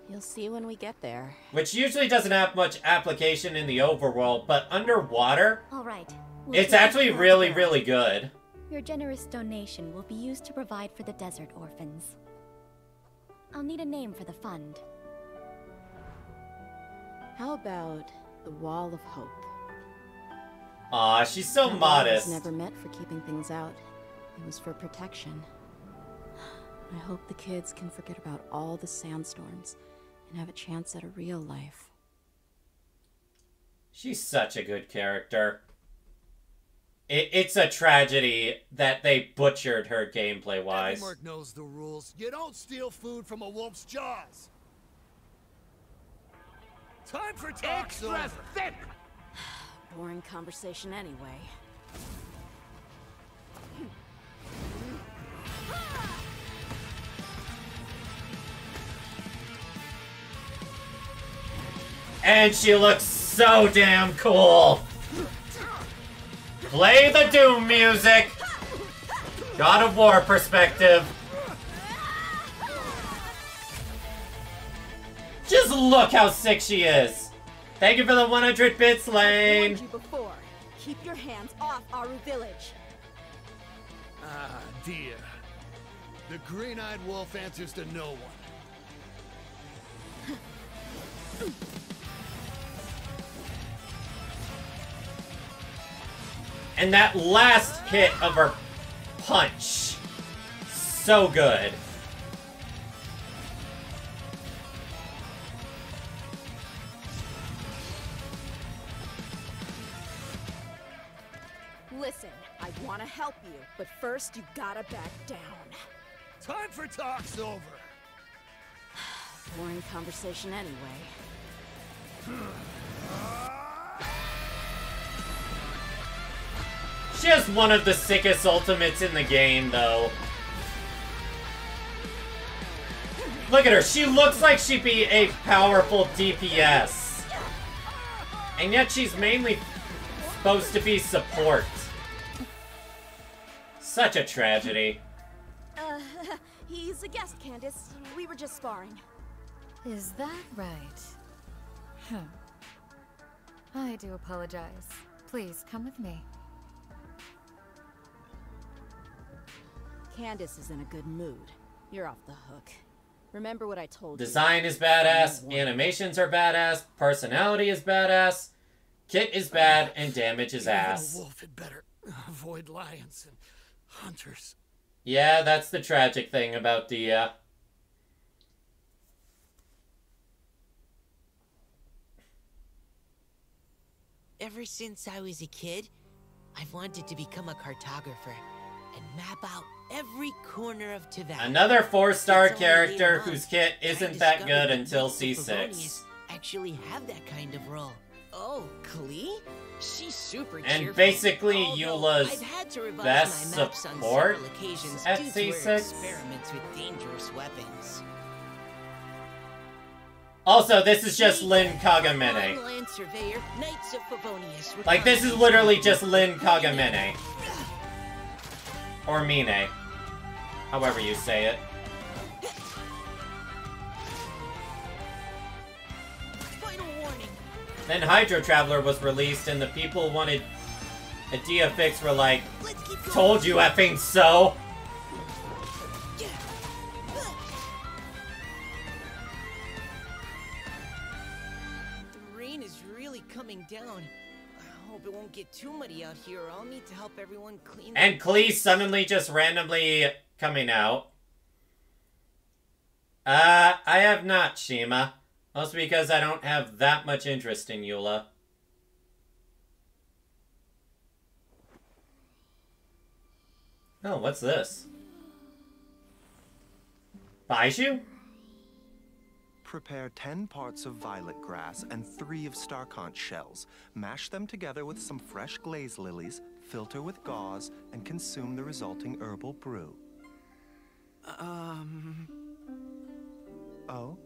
You'll see when we get there. Which usually doesn't have much application in the overworld, but underwater, All right. it's actually really, really good. Your generous donation will be used to provide for the desert orphans. I'll need a name for the fund. How about the Wall of Hope? Aw, she's so That wall modest. was never meant for keeping things out. It was for protection. I hope the kids can forget about all the sandstorms and have a chance at a real life. She's such a good character. It's a tragedy that they butchered her gameplay-wise. Mark knows the rules. You don't steal food from a wolf's jaws. Time for talk. Extra thick! Boring conversation anyway. And she looks so damn cool. Play the Doom music. God of War perspective. Just look how sick she is. Thank you for the 100 bits, Lane. I warned you before. Keep your hands off Aru Village. Ah, dear. The green-eyed wolf answers to no one. And that last hit of her punch. So good. Listen, I want to help you, but first you gotta back down. Time for talk's over. Boring conversation anyway. She has one of the sickest ultimates in the game, though. Look at her. She looks like she'd be a powerful DPS. And yet she's mainly supposed to be support. Such a tragedy. He's a guest, Candace. We were just sparring. Is that right? I do apologize. Please, come with me. Candace is in a good mood. You're off the hook. Remember what I told you. Design is badass, animations are badass, personality is badass, kit is bad, and damage is ass. A wolf had better avoid lions and hunters. Yeah, that's the tragic thing about the, Ever since I was a kid, I've wanted to become a cartographer and map out every corner of Tavana. Another 4-star character whose kit isn't that good until C6. Actually have that kind of role. Oh, Klee? She's super And cheerful. basically Although Eula's I've had to revise best my maps on support several occasions at due to her C6. experiments with dangerous weapons. Also, this is just Lin Kagamine. Online surveyor, Knights of Favonius. Like, this is literally just Lin Kagamine. Or Mine. However you say it. Final warning. Then Hydro Traveler was released and the people wanted a Dia fix were like, told you effing so. The rain is really coming down. I hope it won't get too muddy out here or I'll need to help everyone clean And Klee suddenly just randomly coming out. I have not, Shima. Mostly because I don't have that much interest in Eula. Oh, what's this? Baiju? Prepare 10 parts of violet grass and 3 of star conch shells. Mash them together with some fresh glaze lilies, filter with gauze, and consume the resulting herbal brew. Oh?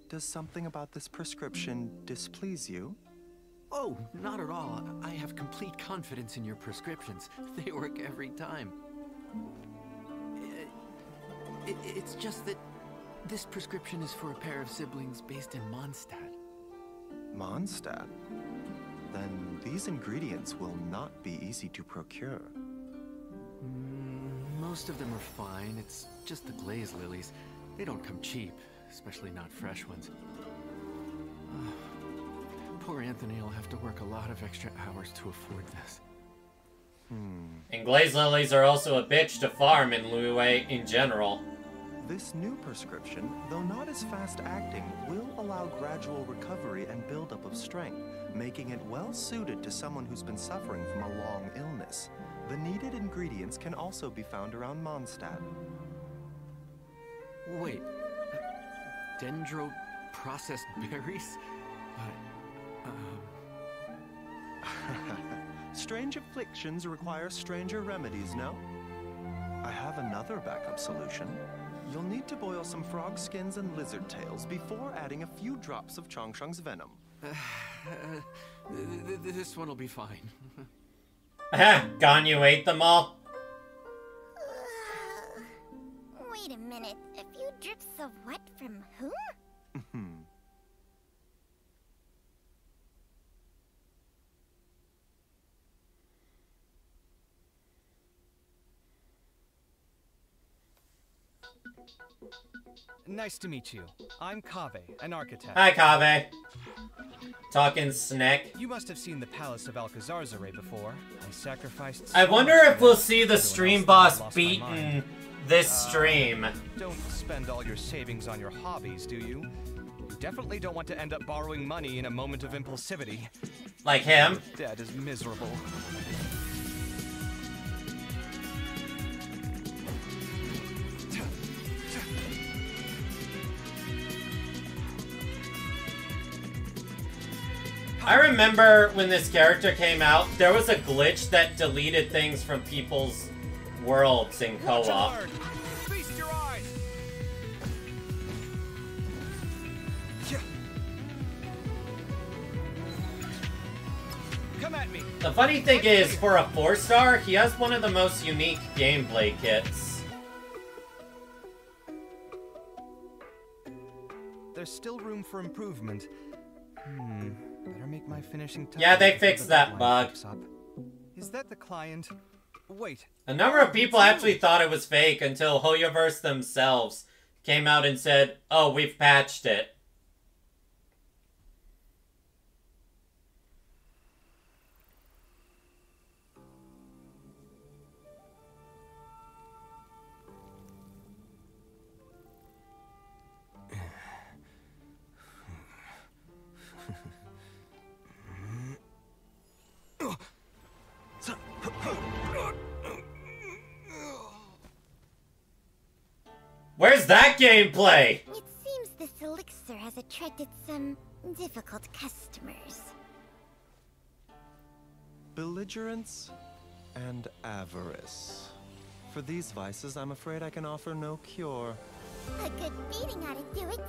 Does something about this prescription displease you? Oh, not at all. I have complete confidence in your prescriptions. They work every time. It's just that This prescription is for a pair of siblings based in Mondstadt. Mondstadt? Then these ingredients will not be easy to procure. Most of them are fine. It's just the glaze lilies. They don't come cheap, especially not fresh ones. Poor Anthony will have to work a lot of extra hours to afford this. And glaze lilies are also a bitch to farm in Liyue in general. This new prescription, though not as fast-acting, will allow gradual recovery and buildup of strength, making it well-suited to someone who's been suffering from a long illness. The needed ingredients can also be found around Mondstadt. Wait, dendro-processed berries? Strange afflictions require stranger remedies, no? I have another backup solution. You'll need to boil some frog skins and lizard tails before adding a few drops of Chongsheng's venom. This one will be fine. Ganyu ate them all? Wait a minute. A few drips of what from whom? Nice to meet you. I'm Kaveh, an architect. Hi, Kaveh. Talking snack. You must have seen the Palace of Alcazarzaray before. I sacrificed. I wonder if we'll see the stream boss beaten this stream. Don't spend all your savings on your hobbies, do you? You definitely don't want to end up borrowing money in a moment of impulsivity. Like him. Dad is miserable. I remember when this character came out, there was a glitch that deleted things from people's worlds in co-op. Feast your eyes. Come at me. The funny thing is, for a 4-star, he has one of the most unique gameplay kits. There's still room for improvement. Better make my finishing touch. Yeah, they fixed that bug. Is that the client? Wait. A number of people actually thought it was fake until Hoyoverse themselves came out and said, "Oh, we've patched it." Where's that gameplay? It seems this elixir has attracted some difficult customers. Belligerence and avarice. For these vices, I'm afraid I can offer no cure. A good beating ought to do it.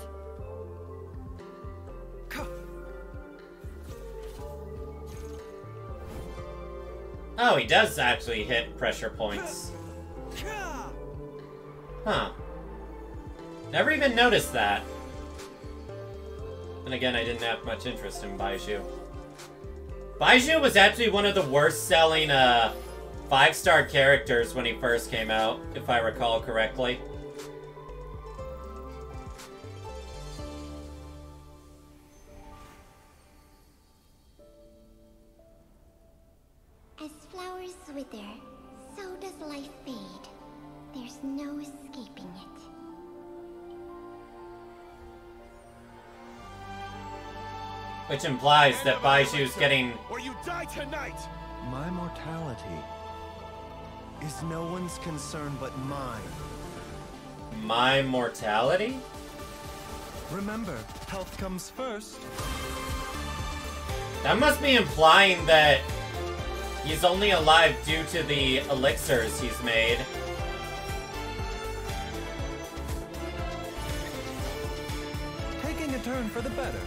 Oh, he does actually hit pressure points. Huh. Never even noticed that. And again, I didn't have much interest in Baizhu. Baizhu was actually one of the worst selling 5-star characters when he first came out, if I recall correctly. As flowers wither, so does life fade. There's no escaping it. Which implies that Baiju's getting... Or you die tonight! My mortality is no one's concern but mine. My mortality? Remember, health comes first. That must be implying that he's only alive due to the elixirs he's made. Taking a turn for the better.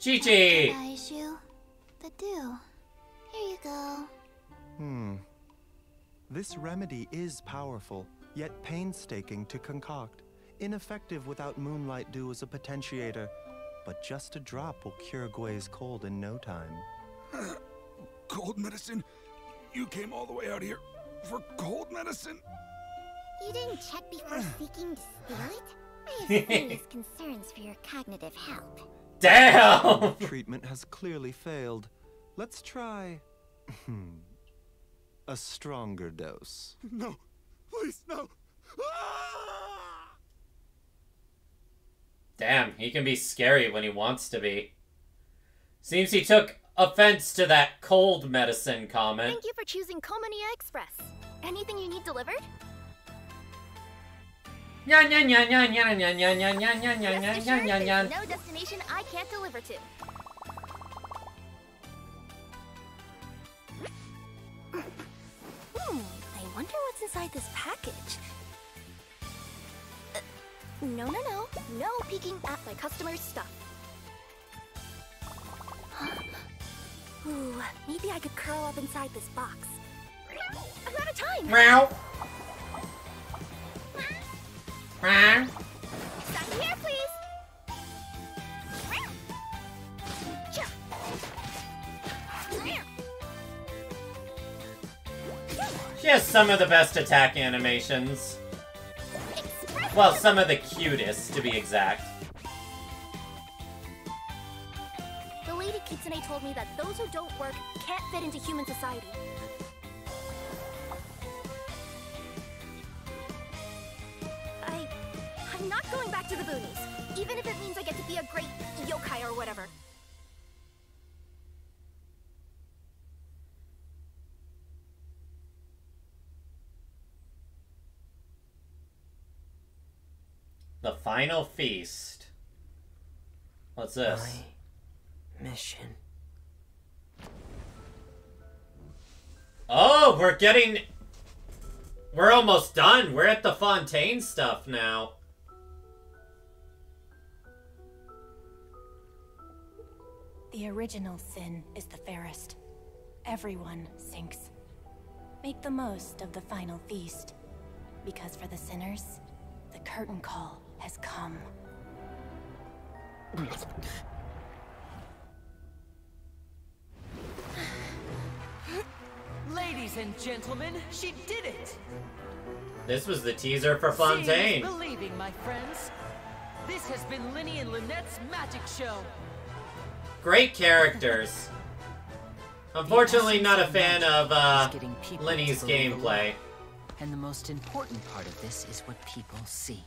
Chi-Chi! Daiju, the dew. Here you go. This remedy is powerful, yet painstaking to concoct. Ineffective without moonlight dew as a potentiator, but just a drop will cure Gui's cold in no time. Cold medicine? You came all the way out here for cold medicine? You didn't check before seeking to steal it? I have serious concerns for your cognitive health. Damn! Treatment has clearly failed. Let's try a stronger dose. No, please, no. Damn, he can be scary when he wants to be. Seems he took offense to that cold medicine comment. Thank you for choosing Komania Express. Anything you need delivered? Yan yan yan yan yan yan yan yan yan yan yan yan Rest yan assured, yan yan. there's no destination I can't deliver to. I wonder what's inside this package. No. No peeking at my customers' stuff. Ooh, maybe I could curl up inside this box. I'm out of time! Meow. Meow. Sign here, please! She has some of the best attack animations. Well, some of the cutest, to be exact. The Lady Kitsune told me that those who don't work can't fit into human society. I'm not going back to the boonies, even if it means I get to be a great yokai or whatever. The final feast. What's this? My mission. Oh, we're almost done. We're at the Fontaine stuff now. The original sin is the fairest. Everyone sinks. Make the most of the final feast. Because for the sinners, the curtain call has come. Ladies and gentlemen, she did it! This was the teaser for Seeing Fontaine. is believing, my friends. This has been Linny and Lynette's magic show. Great characters. Unfortunately, not a fan of Linny's gameplay. And the most important part of this is what people see.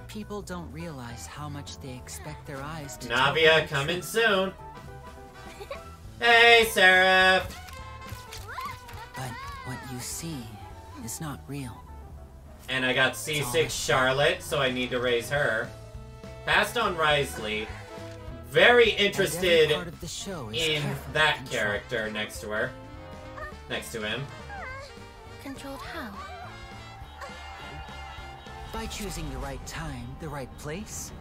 People don't realize how much they expect their eyes to Navia coming soon. Hey, Seraph. But what you see is not real. And I got C6 Charlotte, so I need to raise her. Passed on Risley. Very interested in that character next to her. Next to him. Controlled how? By choosing the right time, the right place.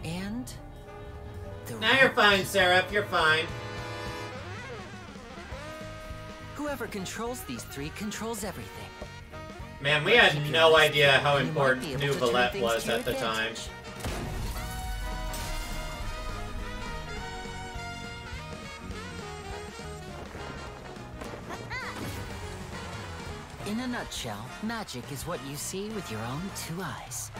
And Now you're fine, Seraph. You're fine. whoever controls these three controls everything. Man, we had no idea how important New Valette was at the time. In a nutshell, magic is what you see with your own two eyes.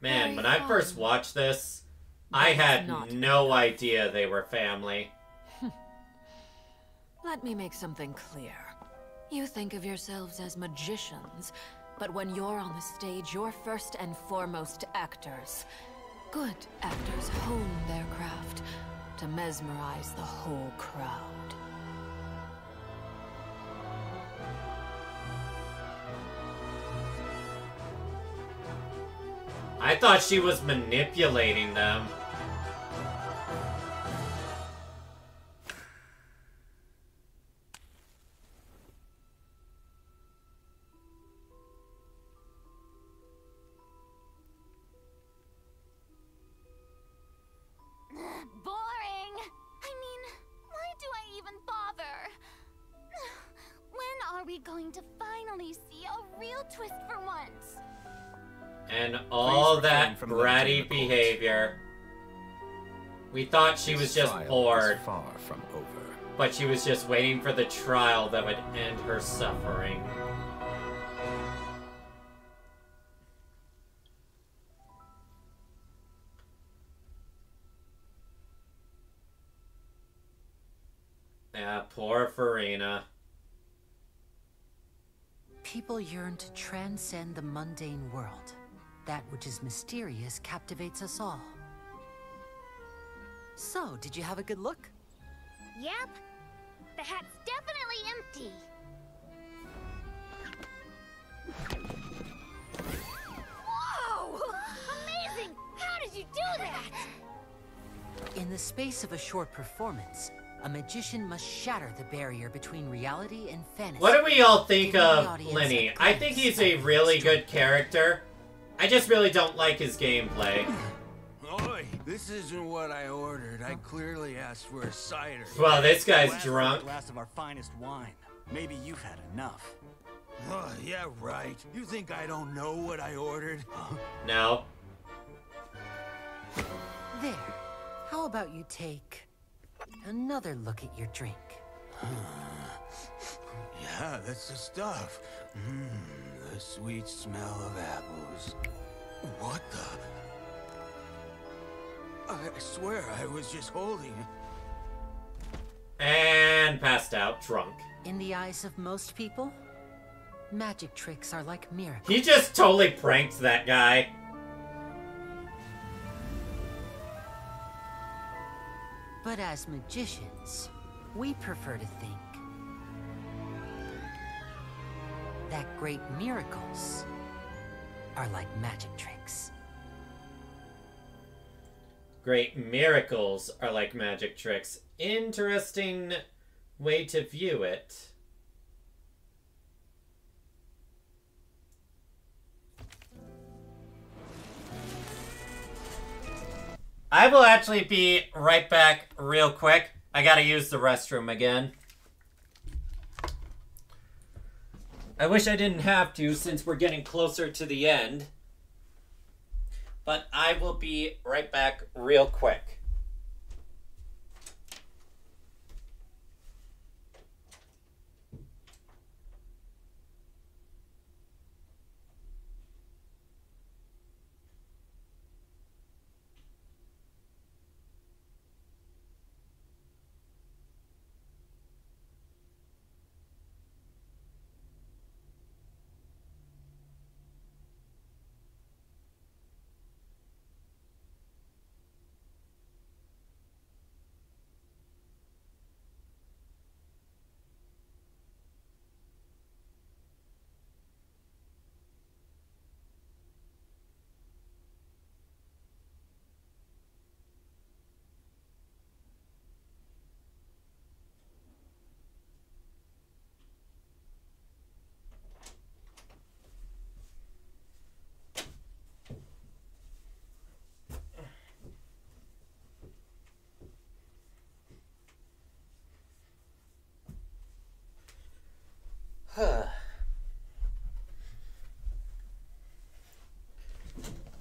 Man, when I first watched this, I had no idea they were family. Let me make something clear. You think of yourselves as magicians, but when you're on the stage, you're first and foremost actors. Good actors hone their craft to mesmerize the whole crowd. I thought she was manipulating them. we going to finally see a real twist for once? And all that bratty behavior. We thought she was just bored. Far from over. But she was just waiting for the trial that would end her suffering. Yeah, poor Farina. People yearn to transcend the mundane world. That which is mysterious captivates us all. So, did you have a good look? Yep. The hat's definitely empty. Whoa! Amazing! How did you do that? In the space of a short performance, a magician must shatter the barrier between reality and fantasy. What do we all think of Lenny? I think he's a really good character. I just really don't like his gameplay. Oi, this isn't what I ordered. I clearly asked for a cider. Well, this guy's drunk. A glass of our finest wine. Maybe you've had enough. Oh, yeah, right. You think I don't know what I ordered? No. There. How about you take another look at your drink? Yeah, that's the stuff. The sweet smell of apples. What the? I swear I was just holding it. And passed out drunk. In the eyes of most people, magic tricks are like miracles. He just totally pranked that guy. But as magicians, we prefer to think that great miracles are like magic tricks. Great miracles are like magic tricks. Interesting way to view it. I will actually be right back real quick. I gotta use the restroom again. I wish I didn't have to since we're getting closer to the end. But I will be right back real quick.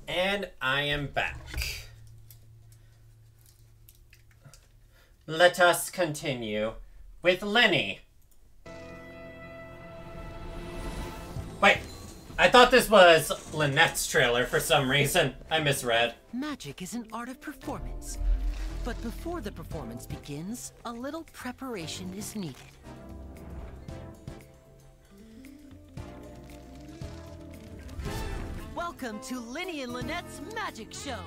And I am back. Let us continue with Lenny. Wait, I thought this was Lynette's trailer for some reason. I misread. Magic is an art of performance. But before the performance begins, a little preparation is needed. Welcome to Lenny and Lynette's magic show.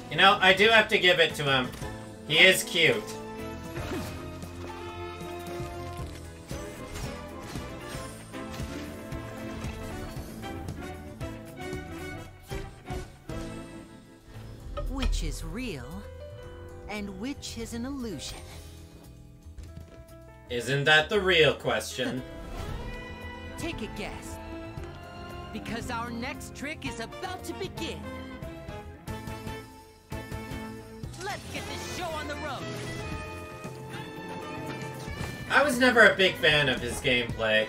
You know, I do have to give it to him. He is cute. Which is real, and which is an illusion? Isn't that the real question? Take a guess, because our next trick is about to begin. Let's get this show on the road. I was never a big fan of his gameplay.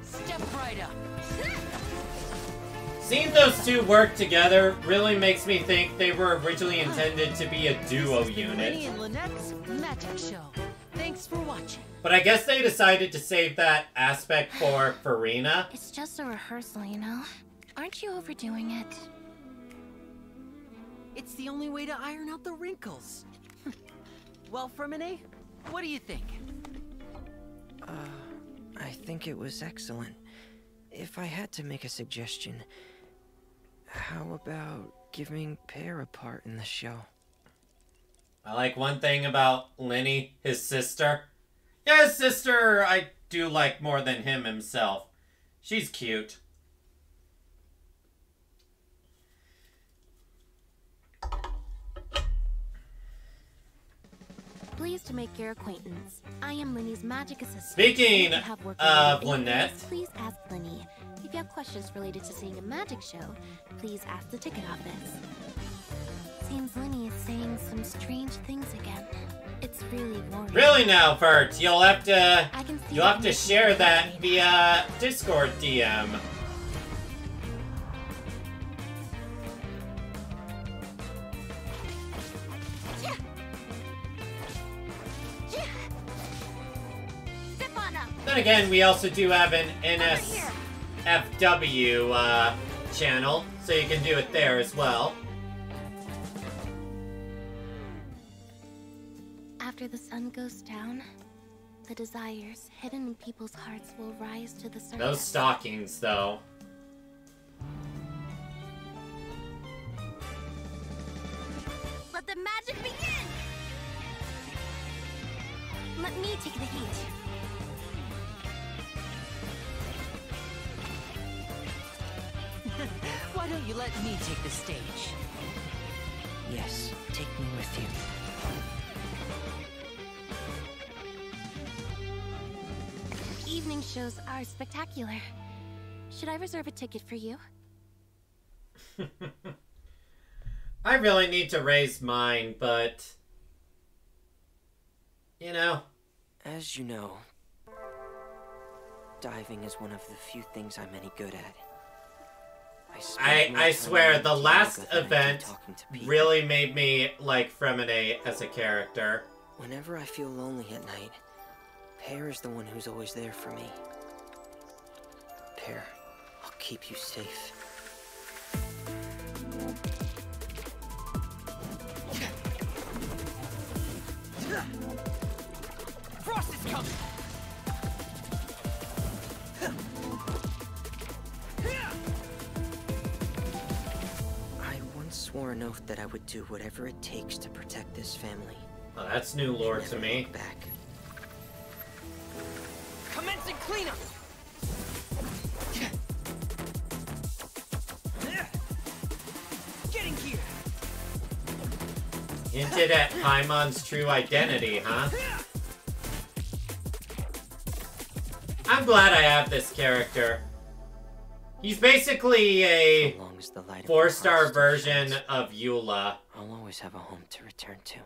Step right up. Seeing those two work together really makes me think they were originally intended to be a duo unit. Lenny and Lynette's magic show. Thanks for watching. But I guess they decided to save that aspect for Farina. It's just a rehearsal, you know? Aren't you overdoing it? It's the only way to iron out the wrinkles. Well, Fermine, what do you think? I think it was excellent. If I had to make a suggestion, how about giving Pear a part in the show? I like one thing about Lenny, his sister. Yeah, his sister I do like more than him himself. She's cute. Pleased to make your acquaintance. I am Linny's magic assistant. Speaking If you have work of related Lynette. inquiries, please ask Linny. If you have questions related to seeing a magic show, please ask the ticket office. Seems Linny is saying some strange things again. It's really worrying. Really now, Bert, you'll have to share that via Discord DM. Then again, we also do have an NSFW channel, so you can do it there as well. After the sun goes down, the desires hidden in people's hearts will rise to the surface. Those stockings, though. Let the magic begin! Let me take the heat. Why don't you let me take the stage? Yes, take me with you. Evening shows are spectacular. Should I reserve a ticket for you? I really need to raise mine, but... you know. As you know, diving is one of the few things I'm any good at. I swear, the last event really made me like Fremine as a character. Whenever I feel lonely at night, Pear is the one who's always there for me. Pear, I'll keep you safe. Frost is coming! I once swore an oath that I would do whatever it takes to protect this family. Oh, that's new lore to me. Look back. Commencing cleanup! Getting here! Hinted at Paimon's true identity, huh? I'm glad I have this character. He's basically a 4-star version of Eula. I'll always have a home to return to.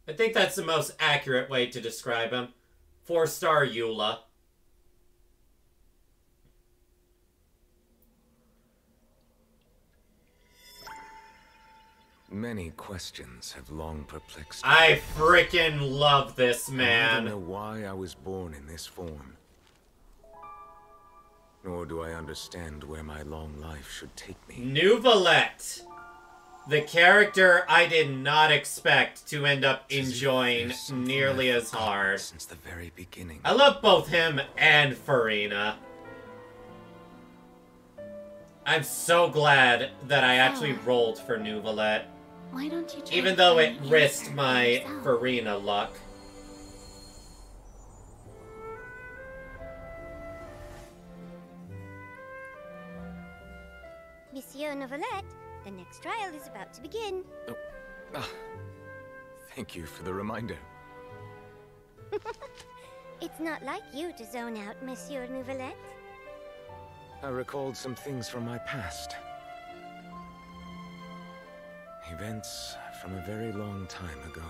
I think that's the most accurate way to describe him. 4-star Eula. Many questions have long perplexed me. I freaking love this I man. don't know why I was born in this form. Nor do I understand where my long life should take me. Nuvalette. The character I did not expect to end up enjoying nearly as hard. Since the very beginning. I love both him and Farina. I'm so glad that I actually rolled for Nuvalette. Why don't you try Even to though find it an risked answer my yourself? Farina luck. Monsieur Novelette, the next trial is about to begin. Thank you for the reminder. It's not like you to zone out, Monsieur Novelette. I recalled some things from my past. Events from a very long time ago.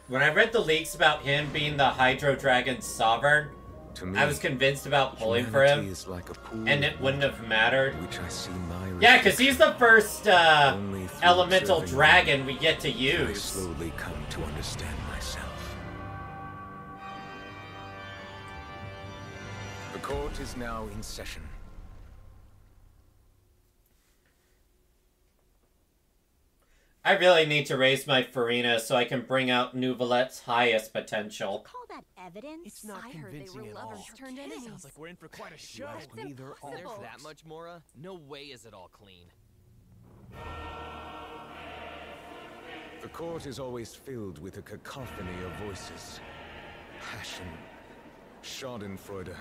When I read the leaks about him being the Hydro Dragon's sovereign, I was convinced about pulling for him, and it wouldn't have mattered. Yeah, because he's the first elemental dragon we get to use. I slowly come to understand myself. The court is now in session. I really need to raise my Farina so I can bring out Nouvelette's highest potential. Call that evidence? It's not I heard they convincing were at lovers all. turned enemies. Sounds like we're in for quite a show. That's There's impossible. that much, Mora? No way is it all clean. The court is always filled with a cacophony of voices. Passion, schadenfreude,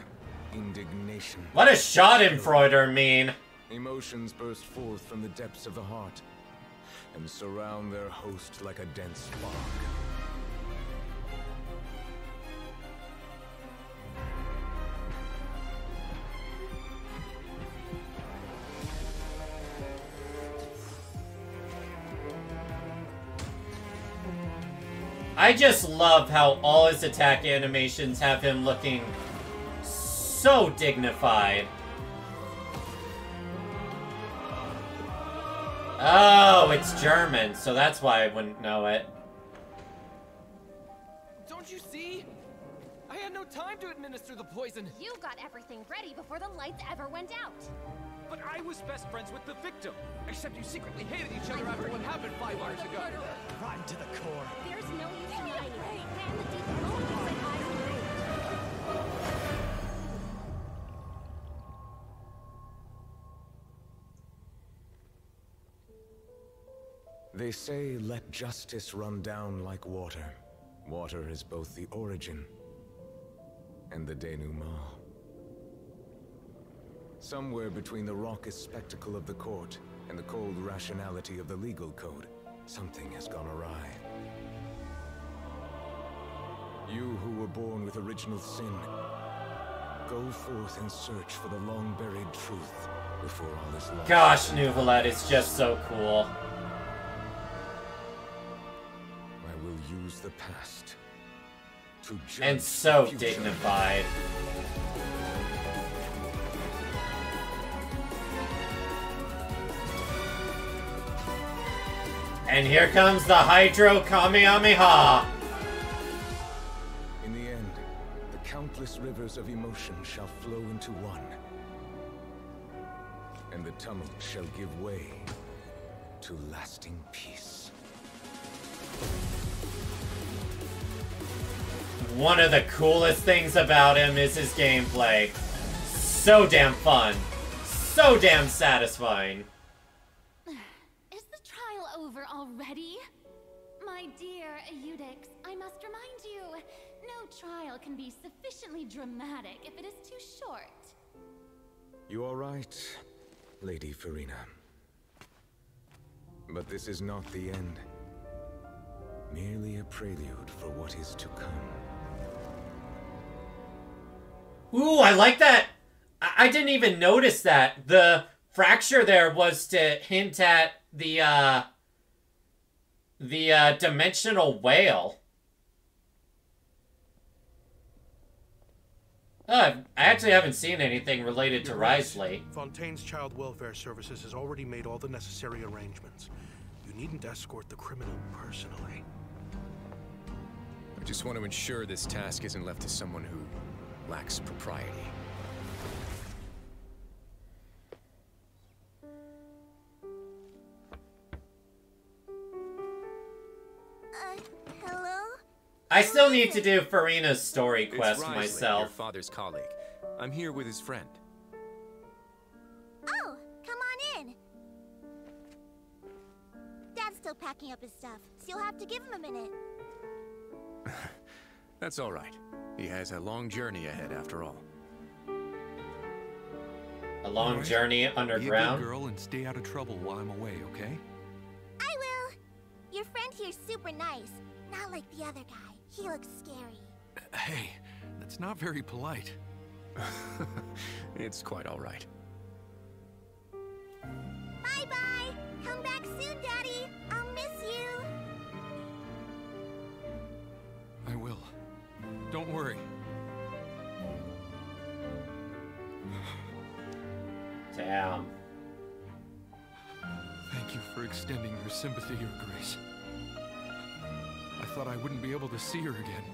indignation. What does schadenfreude mean? Emotions burst forth from the depths of the heart and surround their host like a dense fog. I just love how all his attack animations have him looking so dignified. Oh, it's German, so that's why I wouldn't know it. Don't you see? I had no time to administer the poison. You got everything ready before the lights ever went out. But I was best friends with the victim. Except you secretly hated each other after what happened 5 hours ago. Rotten to the core. There's no use in hiding. Man, the deep only said eyes and They say, let justice run down like water. Water is both the origin and the denouement. Somewhere between the raucous spectacle of the court and the cold rationality of the legal code, something has gone awry. You who were born with original sin, go forth and search for the long-buried truth before all is lost. Gosh, Nouvelette is just so cool. I will use the past to judge And so the future. dignified. And here comes the Hydro Kamehameha! In the end, the countless rivers of emotion shall flow into one. And the tumult shall give way to lasting peace. One of the coolest things about him is his gameplay. So damn fun. So damn satisfying. Is the trial over already? My dear Eudix, I must remind you, no trial can be sufficiently dramatic if it is too short. You are right, Lady Farina. But this is not the end. Merely a prelude for what is to come. Ooh, I like that. I didn't even notice that. The fracture there was to hint at the dimensional whale. I actually haven't seen anything related to You're right. Risley. Fontaine's Child Welfare Services has already made all the necessary arrangements. You needn't escort the criminal personally. I just want to ensure this task isn't left to someone who lacks propriety. Hello? I still need to do Farina's story quest It's Risley, myself. your father's colleague. I'm here with his friend. Oh, come on in. Dad's still packing up his stuff, so you'll have to give him a minute. That's all right. He has a long journey ahead, after all. A long journey underground. Be a good girl and stay out of trouble while I'm away, okay? I will. Your friend here's super nice. Not like the other guy. He looks scary. Hey, that's not very polite. It's quite all right. Bye-bye! Come back soon, Daddy! I'll miss you! I will. Don't worry. Damn. Thank you for extending your sympathy, Your Grace. I thought I wouldn't be able to see her again.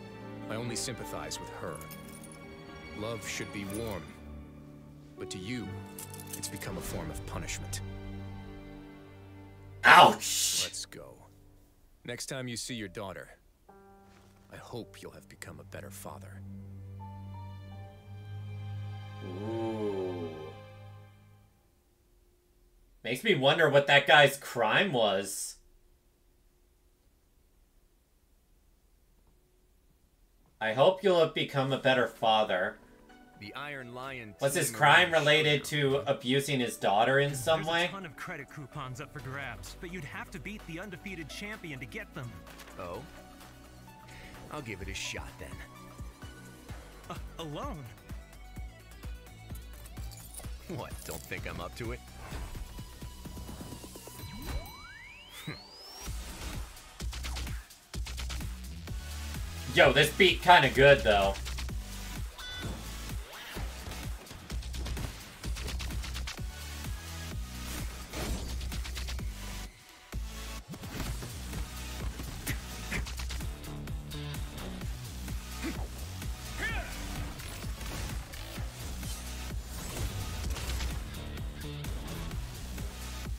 I only sympathize with her. Love should be warm. But to you, it's become a form of punishment. Ouch! Let's go. Next time you see your daughter, I hope you'll have become a better father. Ooh. Makes me wonder what that guy's crime was. I hope you'll have become a better father. The Iron Lion. Was his crime related to abusing his daughter in some way? There's a ton of credit coupons up for grabs, but you'd have to beat the undefeated champion to get them. Oh? I'll give it a shot then. Alone? What, don't think I'm up to it? Yo, this beat kinda good though.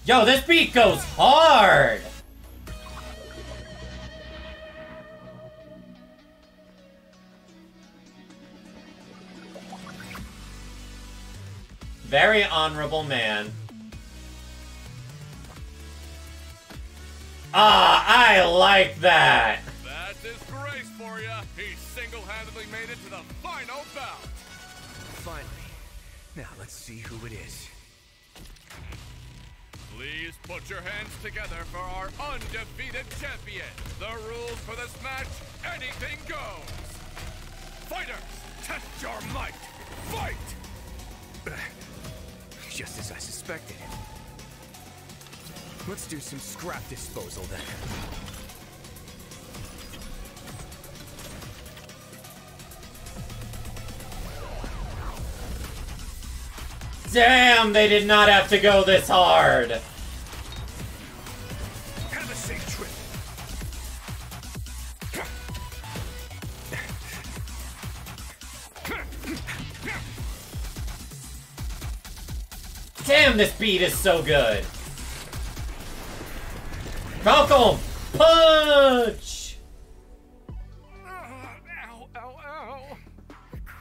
Yo, this beat goes hard! Very honorable man. Ah, I like that! That's his grace for you. He single-handedly made it to the final bout. Finally. Now let's see who it is. Please put your hands together for our undefeated champion. The rules for this match, anything goes. Fighters, test your might. Fight! Just as I suspected. Let's do some scrap disposal then. Damn, they did not have to go this hard! Have a safe trip. Damn, this beat is so good! Malcolm! Punch! Ow, ow, ow.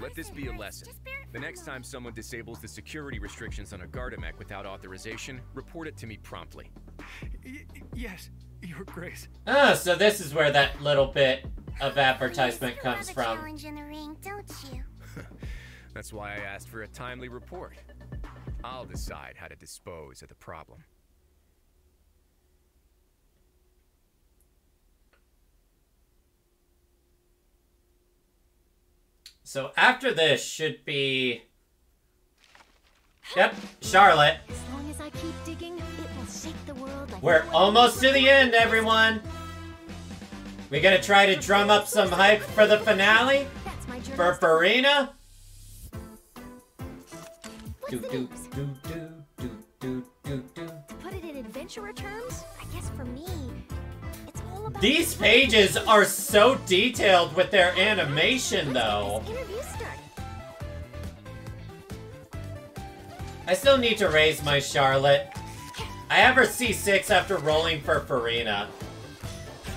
Let this be a lesson. The next time someone disables the security restrictions on a Gardamek without authorization, report it to me promptly. Yes, Your Grace. Ah, so this is where that little bit of advertisement comes from. Challenge in the ring, don't you? That's why I asked for a timely report. I'll decide how to dispose of the problem. So after this should be... Yep, Charlotte. As long as I keep digging, it will shake the world like We're almost to the end, everyone. We gonna try to drum up some hype for the finale? For Farina? To put it in adventurer terms, I guess for me, it's all about... These pages are so detailed with their animation, though. I still need to raise my Charlotte. I have her C6 after rolling for Farina.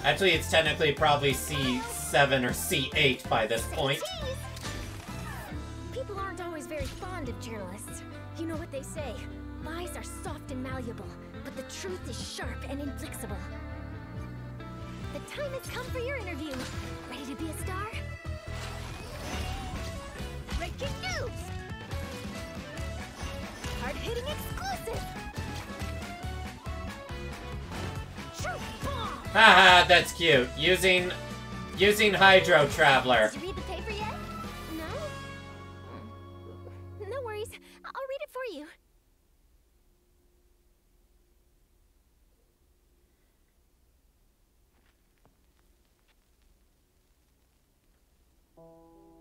Actually, it's technically probably C7 or C8 by this point. People aren't always very fond of journalists. You know what they say, lies are soft and malleable, but the truth is sharp and inflexible. The time has come for your interview. Ready to be a star? Breaking news! Hard-hitting exclusive! Haha, that's cute. Using Hydro Traveler. Did you read the paper? worries. I'll read it for you.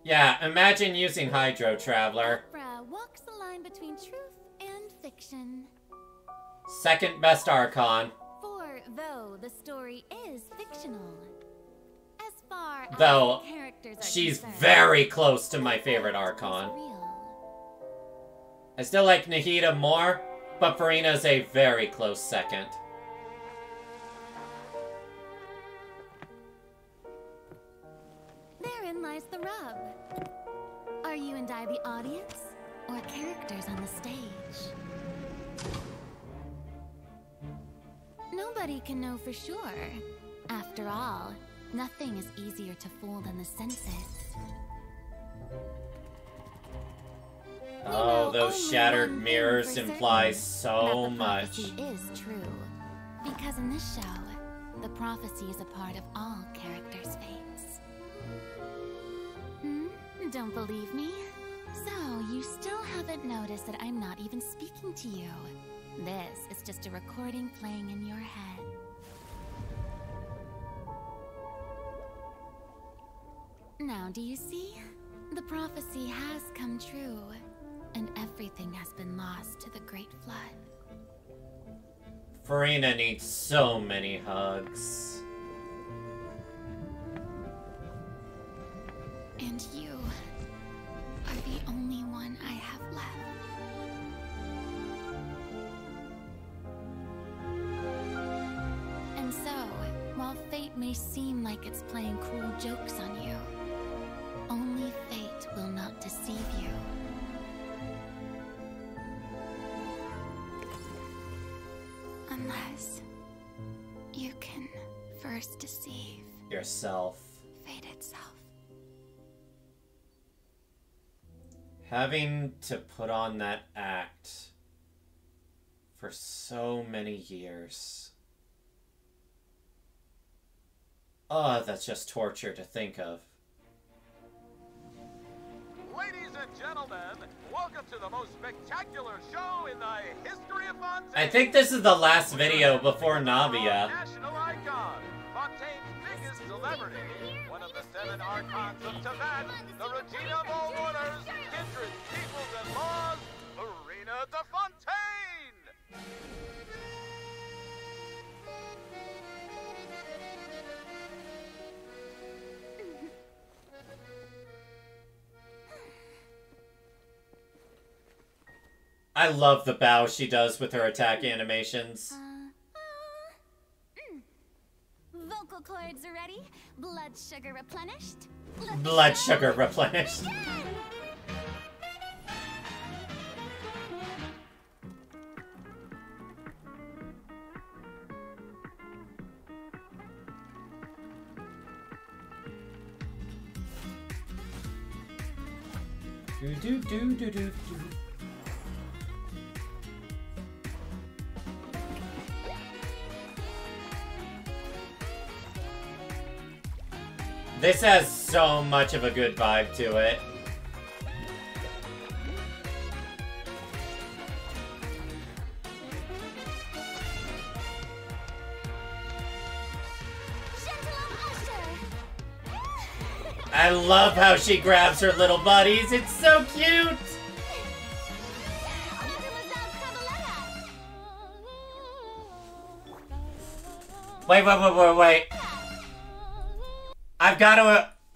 Yeah, imagine using Hydro Traveler. Empress walks the line between truth and fiction. Second best Archon. For though the story is fictional, as far Though, as the characters are she's concerned, very close to my favorite Archon. I still like Nahida more, but Farina's a very close second. Therein lies the rub. Are you and I the audience, or characters on the stage? Nobody can know for sure. After all, nothing is easier to fool than the senses. Oh, those shattered mirrors imply so much. The prophecy is true, because in this show, the prophecy is a part of all characters' fates. Don't believe me? So, you still haven't noticed that I'm not even speaking to you. This is just a recording playing in your head. Now, do you see? The prophecy has come true, and everything has been lost to the Great Flood. Farina needs so many hugs. And you are the only one I have left. And so, while fate may seem like it's playing cruel jokes on you, only fate will not deceive you. Unless you can first deceive Yourself. fate itself. Having to put on that act for so many years. Oh, that's just torture to think of. Ladies and gentlemen, welcome to the most spectacular show in the history of Fontaine. I think this is the last video before Navia. National icon, Fontaine's biggest celebrity, one of the 7 archons of Tibet, the Regina of all orders, kindred, peoples, and laws, Farina de Fontaine! I love the bow she does with her attack animations. Vocal cords are ready, blood sugar replenished. Blood sugar replenished. Do do do do do. This has so much of a good vibe to it. I love how she grabs her little buddies. It's so cute. Wait.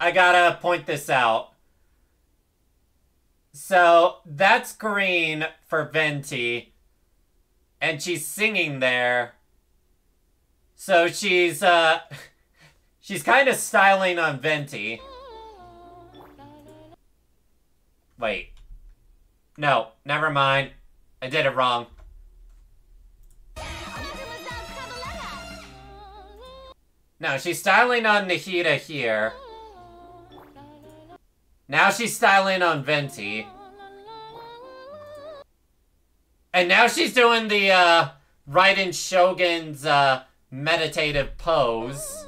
I gotta point this out. So, that's green for Venti. And she's singing there. So she's she's kind of styling on Venti. Wait. No, never mind. I did it wrong. No, she's styling on Nahida here. Now she's styling on Venti. And now she's doing the, Raiden Shogun's, meditative pose.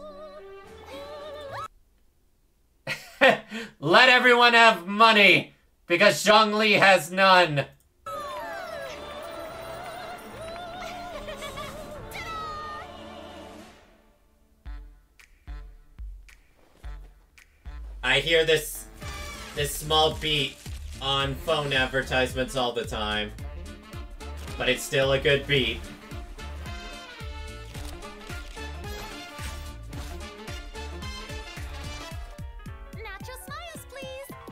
Let everyone have money, Because Zhongli has none. I hear this small beat on phone advertisements all the time. But it's still a good beat. Natural smiles, please.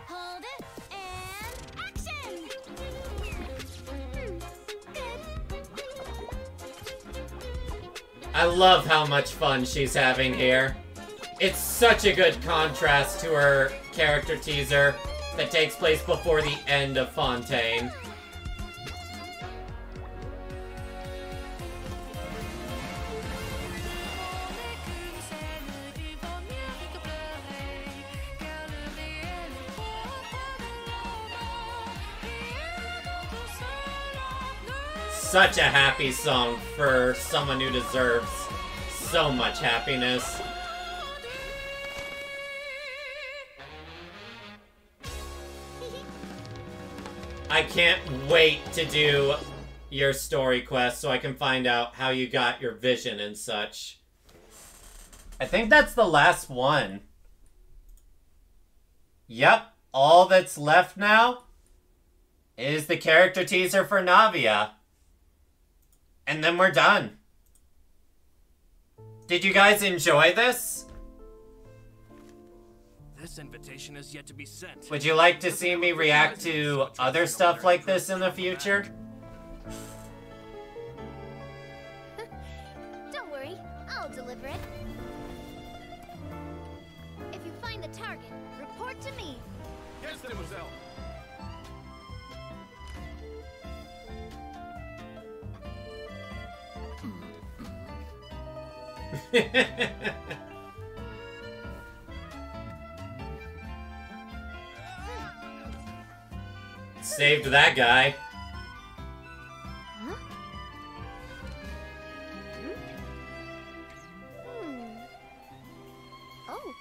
Hold it and action. I love how much fun she's having here. It's such a good contrast to her character teaser that takes place before the end of Fontaine. Such a happy song for someone who deserves so much happiness. I can't wait to do your story quest so I can find out how you got your vision and such. I think that's the last one. Yep, all that's left now is the character teaser for Navia. And then we're done. Did you guys enjoy this? This invitation is yet to be sent. Would you like to see me react to other stuff like this in the future? Don't worry, I'll deliver it. If you find the target, report to me. Yes, mademoiselle. Saved that guy. Huh? Oh.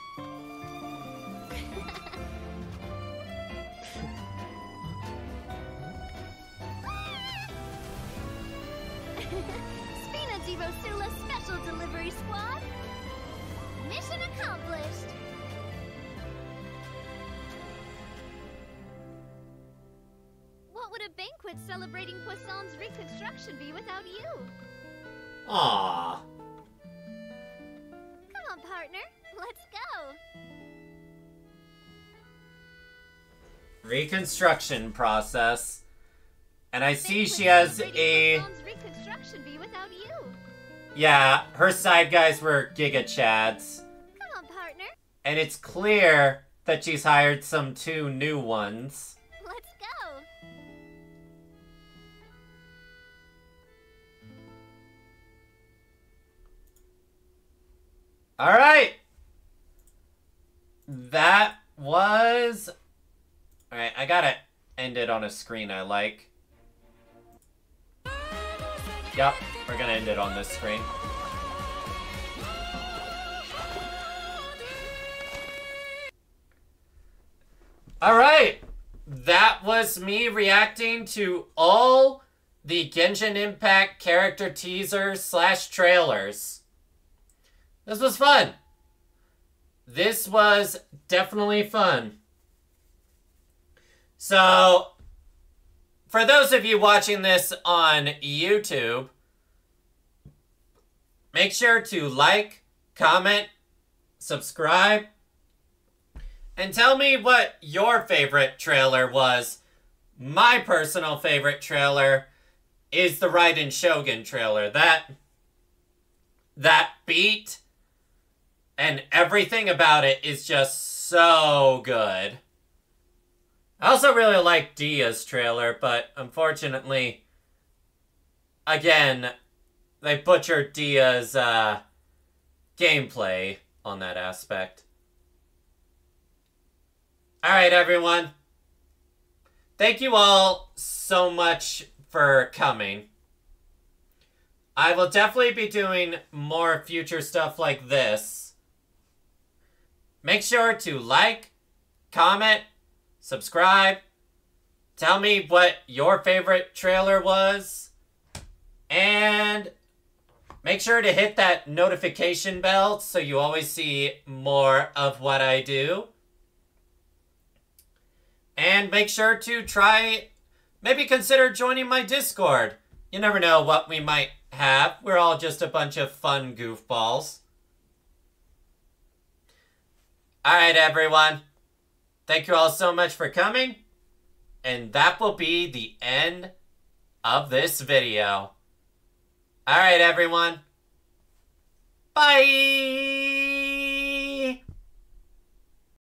Spina Divosula Special Delivery Squad. Mission accomplished. What would a banquet celebrating Poisson's reconstruction be without you? Aww. Come on, partner. Let's go. Reconstruction process. And I see she has a... Reconstruction be without you? Yeah, her side guys were Giga Chads. Come on, partner. And it's clear that she's hired some 2 new ones. Let's go. Alright! That was... Alright, I gotta end it on a screen I like. Yep, we're gonna end it on this screen. Alright! That was me reacting to all the Genshin Impact character teasers / trailers. This was fun. This was definitely fun. So, for those of you watching this on YouTube, make sure to like, comment, subscribe, and tell me what your favorite trailer was. My personal favorite trailer is the Raiden Shogun trailer. That beat and everything about it is just so good. I also really like Dia's trailer, but unfortunately, again, they butchered Dia's gameplay on that aspect. Alright, everyone. Thank you all so much for coming. I will definitely be doing more future stuff like this. Make sure to like, comment, subscribe, Tell me what your favorite trailer was. And make sure to hit that notification bell so you always see more of what I do. And make sure to maybe consider joining my Discord. You never know what we might have. We're all just a bunch of fun goofballs. Alright, everyone. Thank you all so much for coming. And that will be the end of this video. Alright, everyone. Bye!